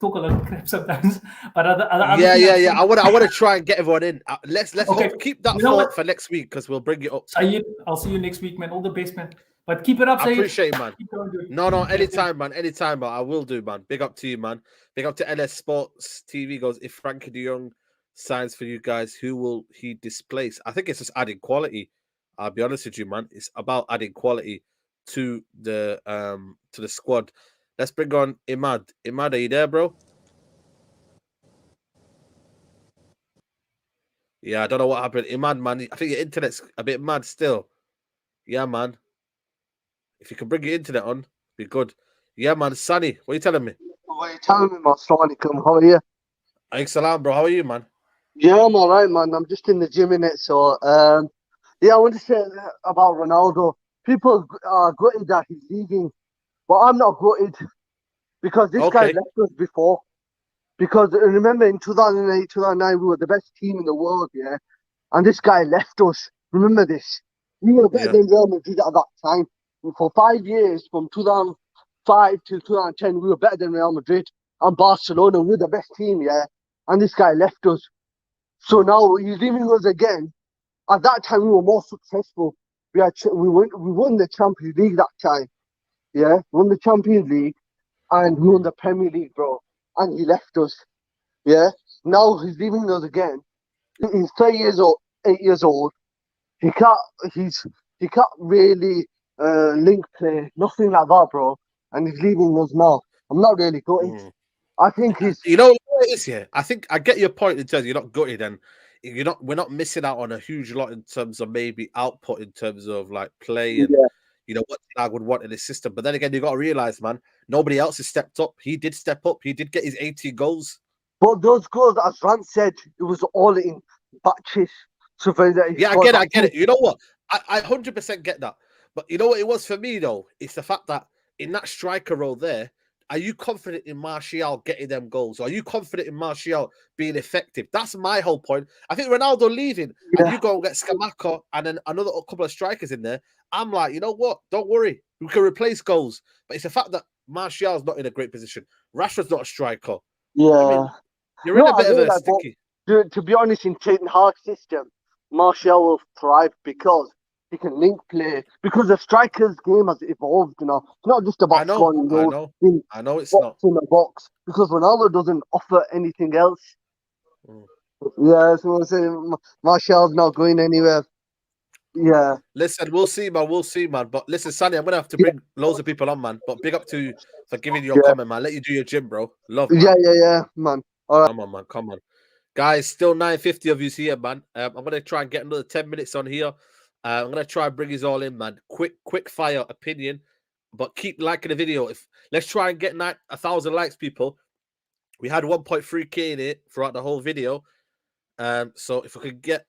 talk a lot of crap sometimes, but other yeah. I want to try and get everyone in. Let's Okay. keep that You know thought what? for next week because we'll bring it up. Sayed, I'll see you next week, man. All the best, man. But keep it up, I Sayed. appreciate it, man. Keep going, dude. No, anytime, man. Anytime, man. I will do, man. Big up to you, man. Big up to LS Sports TV goes, if Frankie de Jong signs for you guys, who will he displace? I think it's just adding quality. I'll be honest with you, man. It's about adding quality to the squad. Let's bring on Imad. Imad, are you there, bro? Yeah, I don't know what happened. Imad, man. I think your internet's a bit mad still. Yeah, man. If you can bring your internet on, be good. Yeah, man. Sunny, what are you telling me? What are you telling me, man? Assalamu alaikum. How are you? Alaykum salam, bro. How are you, man? Yeah, I'm all right, man. I'm just in the gym, in it. So, yeah, I want to say about Ronaldo. People are gutted that he's leaving, but I'm not gutted because this guy left us before. Because remember, in 2008, 2009, we were the best team in the world, yeah? And this guy left us. Remember this. We were better than Real Madrid at that time. For 5 years, from 2005 till 2010, we were better than Real Madrid and Barcelona. We were the best team, yeah? And this guy left us. So now he's leaving us again. At that time, we were more successful. We won the Champions League that time, yeah? Won the Champions League and we won the Premier League, bro. And he left us, yeah? Now he's leaving us again. He's 8 years old. He can't really link play, nothing like that, bro. And he's leaving us now. I'm not really gutted. I think he's. You know what it is here? I think I get your point in terms of you're not gutted and we're not missing out on a huge lot in terms of maybe output in terms of like play and what I would want in the system. But then again, you got to realize, man, nobody else has stepped up. He did step up. He did get his 80 goals. But those goals, as Rand said, it was all in batches. So yeah, I get it. You know what? I 100% get that. But you know what it was for me though? It's the fact that in that striker role there, are you confident in Martial getting them goals? Are you confident in Martial being effective? That's my whole point. I think Ronaldo leaving and you go and get Scamacca and then another couple of strikers in there. I'm like, you know what? Don't worry. We can replace goals. But it's the fact that Martial's not in a great position. Rashford's not a striker. Yeah. I mean, you're No, in a I bit of know a that, but sticky. to be honest, in Ten Hag's system, Martial will thrive because he can link play. Because the striker's game has evolved, you know. It's not just about scoring goals. I know it's box not. in a box. Because Ronaldo doesn't offer anything else. Yeah, so I'm saying Martial's not going anywhere. Yeah. Listen, we'll see, man. We'll see, man. But listen, Sonny, I'm gonna have to bring loads of people on, man. But big up to you for giving your comment, man. Let you do your gym, bro. Love, man. Yeah, man. All right. Come on, man. Come on. Guys, still 950 of you here, man. I'm gonna try and get another 10 minutes on here. I'm gonna try and bring you all in, man. Quick fire opinion, but keep liking the video. Let's try and get 1,000 likes, people. We had 1.3K in it throughout the whole video. So if we could get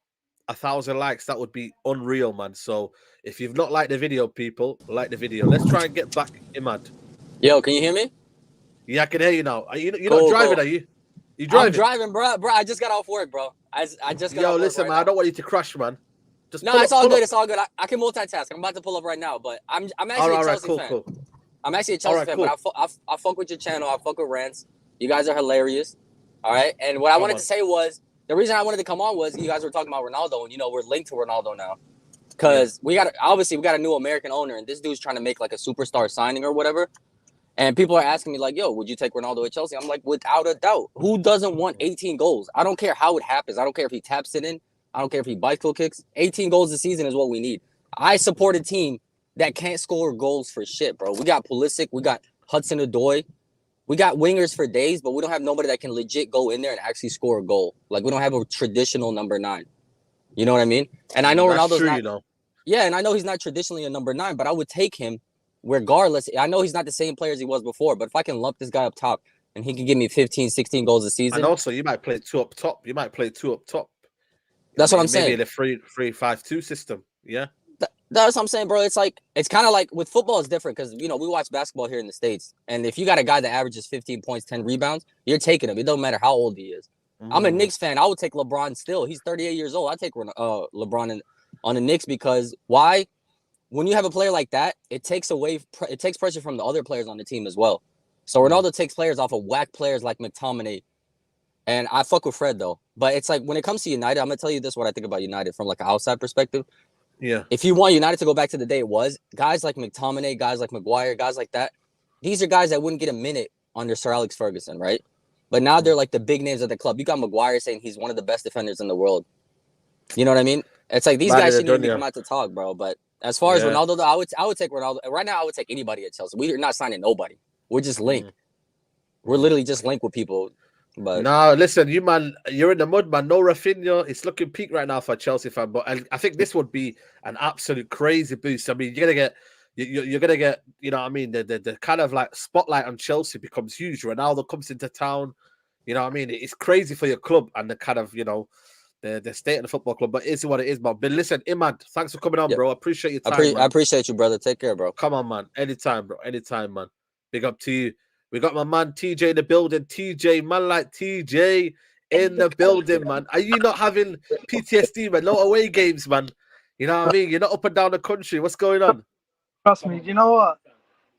1,000 likes, that would be unreal, man. So if you've not liked the video, people, like the video. Let's try and get back Imad. Yo, can you hear me? Yeah, I can hear you now. You're Cool, not driving, cool. are you? You driving? I'm driving, bro. I just got off work, bro. I just got off work listen, right man. now. I don't want you to crash, man. Just No, pull it's up, all pull good. up. It's all good. I can multitask. I'm about to pull up right now, but I'm actually All a right, Chelsea cool, fan. cool. I'm actually a Chelsea fan, but I fuck with your channel. I fuck with rants. You guys are hilarious. All right. And what I wanted to say was the reason I wanted to come on was you guys were talking about Ronaldo, and we're linked to Ronaldo now. Because we got a new American owner, and this dude's trying to make like a superstar signing or whatever. And people are asking me like, yo, would you take Ronaldo at Chelsea? I'm like, without a doubt. Who doesn't want 18 goals? I don't care how it happens. I don't care if he taps it in. I don't care if he bicycle kicks. 18 goals a season is what we need. I support a team that can't score goals for shit, bro. We got Pulisic. We got Hudson-Odoi. We got wingers for days, but we don't have nobody that can legit go in there and actually score a goal. Like, we don't have a traditional number 9. You know what I mean? And I know Ronaldo's not. Yeah, and I know he's not traditionally a number 9, but I would take him regardless. I know he's not the same player as he was before, but if I can lump this guy up top and he can give me 15, 16 goals a season. And also, you might play 2 up top. That's what I'm saying. Maybe in a 3-5-2 system. Yeah. That's what I'm saying, bro. It's kind of like with football, it's different because, we watch basketball here in the States. And if you got a guy that averages 15 points, 10 rebounds, you're taking him. It don't matter how old he is. I'm a Knicks fan. I would take LeBron still. He's 38 years old. I take LeBron on the Knicks because why? When you have a player like that, it takes pressure from the other players on the team as well. So Ronaldo takes players off of whack players like McTominay. And I fuck with Fred, though. But it's like when it comes to United, I'm going to tell you this, what I think about United from like an outside perspective. Yeah. If you want United to go back to the day it was, guys like McTominay, guys like Maguire, guys like that, these are guys that wouldn't get a minute under Sir Alex Ferguson, right? But now they're like the big names of the club. You got Maguire saying he's one of the best defenders in the world. You know what I mean? It's like these guys shouldn't even come out to talk, bro. But as far as Ronaldo, though, I would take Ronaldo. Right now, I would take anybody at Chelsea. We're not signing nobody. We're just linked. We're literally just linked with people. But no, listen, you're in the mud, man. No Rafinha. It's looking peak right now for a Chelsea fan. But I think this would be an absolute crazy boost. I mean, you're gonna get, you know what I mean? The kind of like spotlight on Chelsea becomes huge. Ronaldo comes into town. You know what I mean? It's crazy for your club and the kind of, the state of the football club, but it's what it is, man. But listen, Imad, thanks for coming on, bro. I appreciate your time. I appreciate you, brother. Take care, bro. Come on, man. Anytime, bro. Anytime, man. Big up to you. We got my man TJ in the building. TJ, man like TJ in the building, man. Are you not having PTSD, man? No away games, man. You know what I mean? You're not up and down the country. What's going on? Trust me. You know what?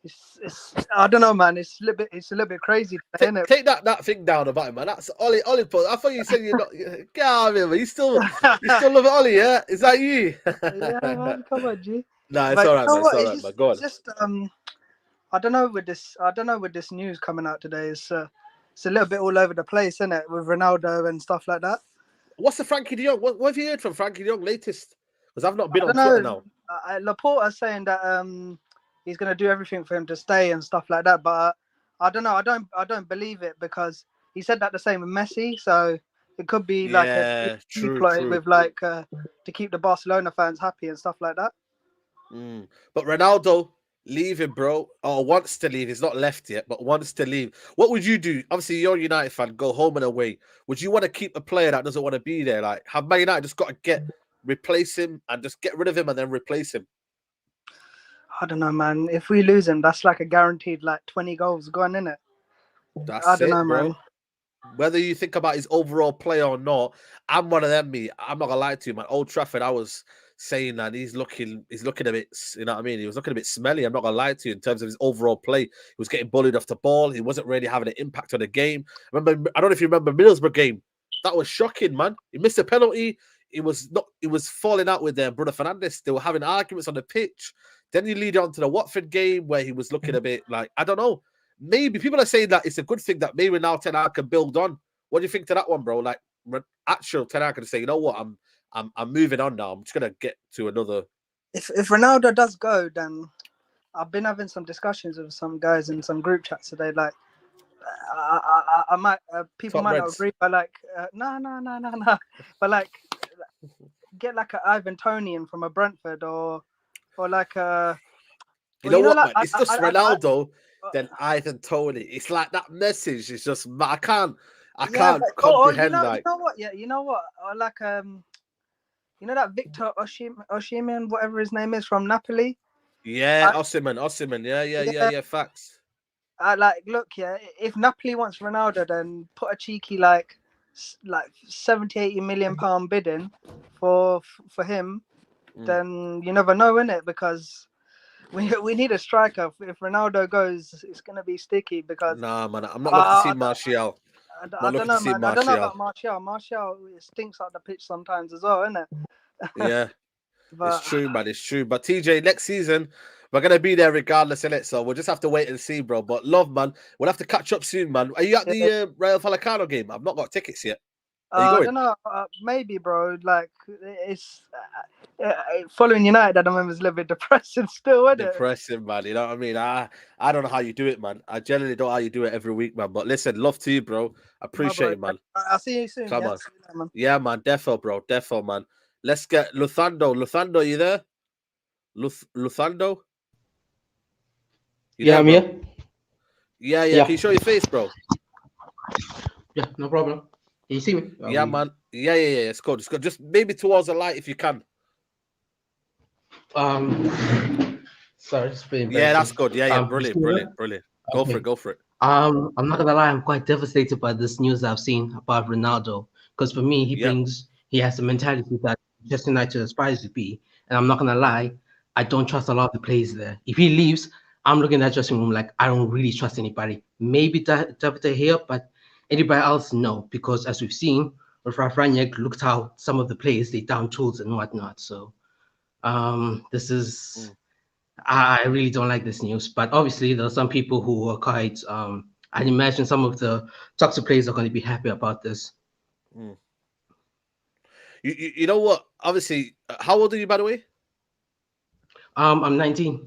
It's I don't know, man. It's a little bit crazy, isn't it? Take that thing down about him, man. That's Ollie put. I thought you said you're not. Get out of here, man. You still love Ollie, yeah? Is that you? Yeah, man. Come on, G. Nah, it's But all you right, know man. what? It's all right, man. Go on. It's just I don't know with this news coming out today. It's a little bit all over the place, isn't it? With Ronaldo and stuff like that. What's the Frankie de Jong? What have you heard from Frankie de Jong latest? Because I've not been I on don't Twitter know. now. Laporta's saying that he's going to do everything for him to stay and stuff like that. But I don't know. I don't believe it because he said that the same with Messi. So it could be like a true. with like to keep the Barcelona fans happy and stuff like that. But Ronaldo leaving, bro, or wants to leave. He's not left yet, but wants to leave. What would you do? Obviously, you're a United fan. Go home and away. Would you want to keep a player that doesn't want to be there? Like, have Man United just got to replace him and just get rid of him and then replace him? I don't know, man. If we lose him, that's like a guaranteed like 20 goals gone, innit? That's I don't it, know, bro. man. Whether you think about his overall play or not, I'm one of them. I'm not gonna lie to you, man. Old Trafford, I was saying that he's looking a bit, you know what I mean? He was looking a bit smelly. I'm not gonna lie to you in terms of his overall play. He was getting bullied off the ball. He wasn't really having an impact on the game. I don't know if you remember Middlesbrough game. That was shocking, man. He missed a penalty. He was falling out with Bruno Fernandes. They were having arguments on the pitch. Then you lead on to the Watford game where he was looking a bit like, I don't know. Maybe people are saying that it's a good thing that maybe now Ten Hag can build on. What do you think to that one, bro? Like, actual Ten Hag can say, you know what, I'm moving on now. I'm just gonna get to another. If Ronaldo does go, then I've been having some discussions with some guys in some group chats today. Like, I might people Top might not Reds. agree, but like, no. But like, get like an Ivan Toney in from a Brentford or like a. You know what, like, man? It's just Ronaldo, then Ivan Toney. It's like that message is just I can't comprehend you know what? Yeah, you know what? Or like you know that Victor Osimhen, whatever his name is, from Napoli. Yeah, Osimhen. Yeah. Facts. Like, look, yeah. If Napoli wants Ronaldo, then put a cheeky like 70-80 million pound bid in for him. Then you never know, innit? Because we need a striker. If Ronaldo goes, it's gonna be sticky. Because Nah, man, I'm not looking to see Martial. I don't know, man. I don't know about Martial. Martial stinks out the pitch sometimes as well, innit? Yeah, But it's true, man. It's true. But TJ, next season we're gonna be there regardless, innit? So we'll just have to wait and see, bro. But love, man. We'll have to catch up soon, man. Are you at the Rayo Vallecano game? I've not got tickets yet. Are you I going? don't know. Maybe, bro. Like, it's following United at the moment is a little bit depressing still, isn't it? Depressing, man. You know what I mean? I don't know how you do it, man. I generally don't know how you do it every week, man. But listen, love to you, bro. Appreciate it, man. I'll see you soon. Come Yeah? on. See you later, man. Yeah, man. Defo, bro. Defo, man. Let's get Luthando. Luthando, you there? Luthando? Yeah, I'm here. Yeah. Can you show your face, bro? Yeah, no problem. Can you see me? Yeah, man. Yeah. It's good. Just maybe towards the light if you can. Sorry, it's been yeah, that's good. Yeah. Brilliant. Go for it. I'm not gonna lie, I'm quite devastated by this news I've seen about Ronaldo. Because for me, he has the mentality that Manchester United aspires to be. And I'm not gonna lie, I don't trust a lot of the players there. If he leaves, I'm looking at dressing room like I don't really trust anybody. Maybe David here, but anybody else, no. Because as we've seen, with Rafraniak looked how some of the players they down tools and whatnot. So this is I really don't like this news. But obviously there are some people who are quite I'd imagine some of the toxic players are going to be happy about this. You know what? Obviously, how old are you, by the way? I'm 19.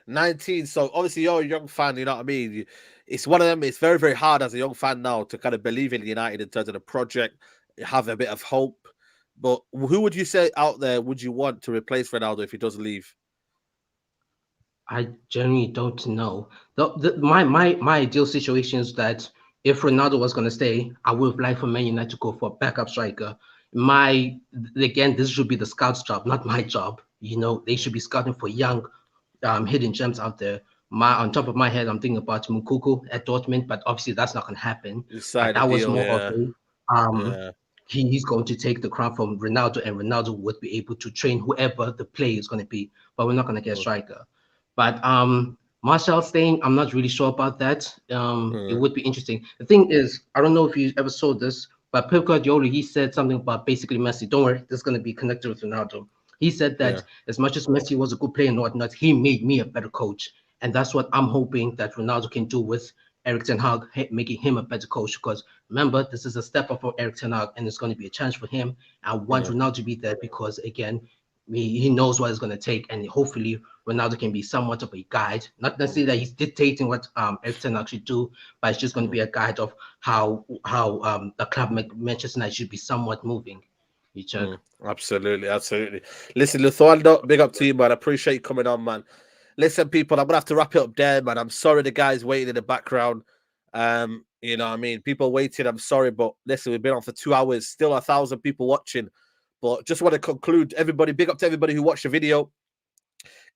19. So obviously you're a young fan, you know what I mean? It's one of them, it's very, very hard as a young fan now to kind of believe in United in terms of the project, have a bit of hope. But who would you say out there would you want to replace Ronaldo if he does leave? I generally don't know. My ideal situation is that if Ronaldo was going to stay, I would like for Man United to go for a backup striker. Again, this should be the scouts' job, not my job. You know, they should be scouting for young, hidden gems out there. On top of my head, I'm thinking about Mukoko at Dortmund, but obviously that's not going to happen. But that was more of he's going to take the crown from Ronaldo, and Ronaldo would be able to train whoever the player is going to be. But we're not going to get a striker. But Martial staying, I'm not really sure about that. It would be interesting. The thing is, I don't know if you ever saw this, but Pep Guardiola, he said something about basically Messi. Don't worry, this is going to be connected with Ronaldo. He said that as much as Messi was a good player and whatnot, he made me a better coach. And that's what I'm hoping that Ronaldo can do with Erik ten Hag, making him a better coach. Because remember, this is a step up for Erik ten Hag, and it's going to be a chance for him. I want Ronaldo to be there because, again, he knows what it's going to take, and hopefully Ronaldo can be somewhat of a guide. Not necessarily that he's dictating what Erik ten Hag should do, but it's just going to be a guide of how the club Manchester United should be somewhat moving. Absolutely. Listen, Luthando, big up to you, man. I appreciate you coming on, man. Listen, people, I'm gonna have to wrap it up there, man. I'm sorry the guys waiting in the background. You know what I mean? People waiting, I'm sorry, but listen, we've been on for 2 hours, still 1,000 people watching. But just want to conclude, everybody, big up to everybody who watched the video.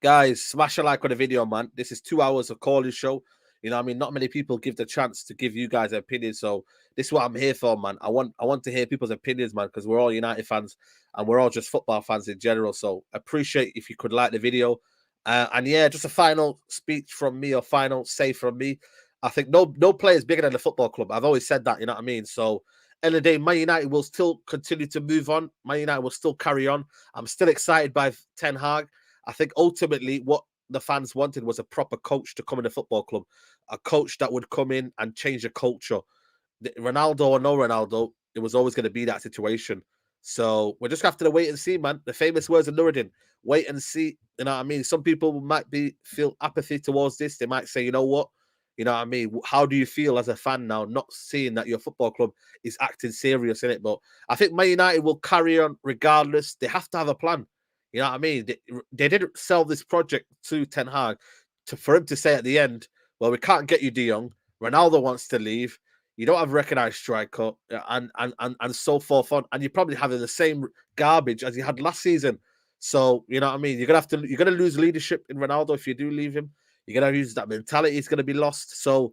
Guys, smash a like on the video, man. This is 2 hours of calling show. You know what I mean? Not many people give the chance to give you guys an opinion. So this is what I'm here for, man. I want to hear people's opinions, man, because we're all United fans and we're all just football fans in general. So appreciate if you could like the video. And yeah, just a final speech from me or final say from me. I think no player is bigger than the football club. I've always said that, you know what I mean? So end of the day, Man United will still continue to move on. Man United will still carry on. I'm still excited by Ten Hag. I think ultimately what the fans wanted was a proper coach to come in the football club, a coach that would come in and change the culture. Ronaldo or no Ronaldo, it was always going to be that situation. So we're just going to have to wait and see, man. The famous words of Nuruddin, wait and see. You know what I mean? Some people might feel apathy towards this. They might say, you know what? You know what I mean? How do you feel as a fan now, not seeing that your football club is acting serious in it? But I think Man United will carry on regardless. They have to have a plan. You know what I mean? They didn't sell this project to Ten Hag for him to say at the end, well, we can't get you De Jong. Ronaldo wants to leave. You don't have a recognised striker and so forth on. And you're probably having the same garbage as you had last season. So, you know what I mean? You're gonna lose leadership in Ronaldo if you do leave him. You're gonna use that mentality, it's gonna be lost. So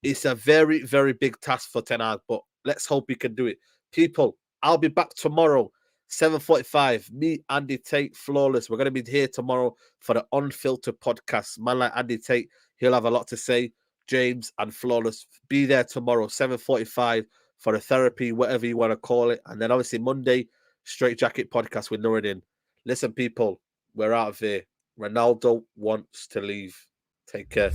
it's a very, very big task for Ten Hag, but let's hope he can do it. People, I'll be back tomorrow. 7:45, me, Andy Tate, Flawless. We're going to be here tomorrow for the Unfiltered podcast. Man like Andy Tate, he'll have a lot to say. James and Flawless, be there tomorrow, 7:45 for the therapy, whatever you want to call it. And then obviously Monday, Straight Jacket podcast with Nuruddin. Listen, people, we're out of here. Ronaldo wants to leave. Take care.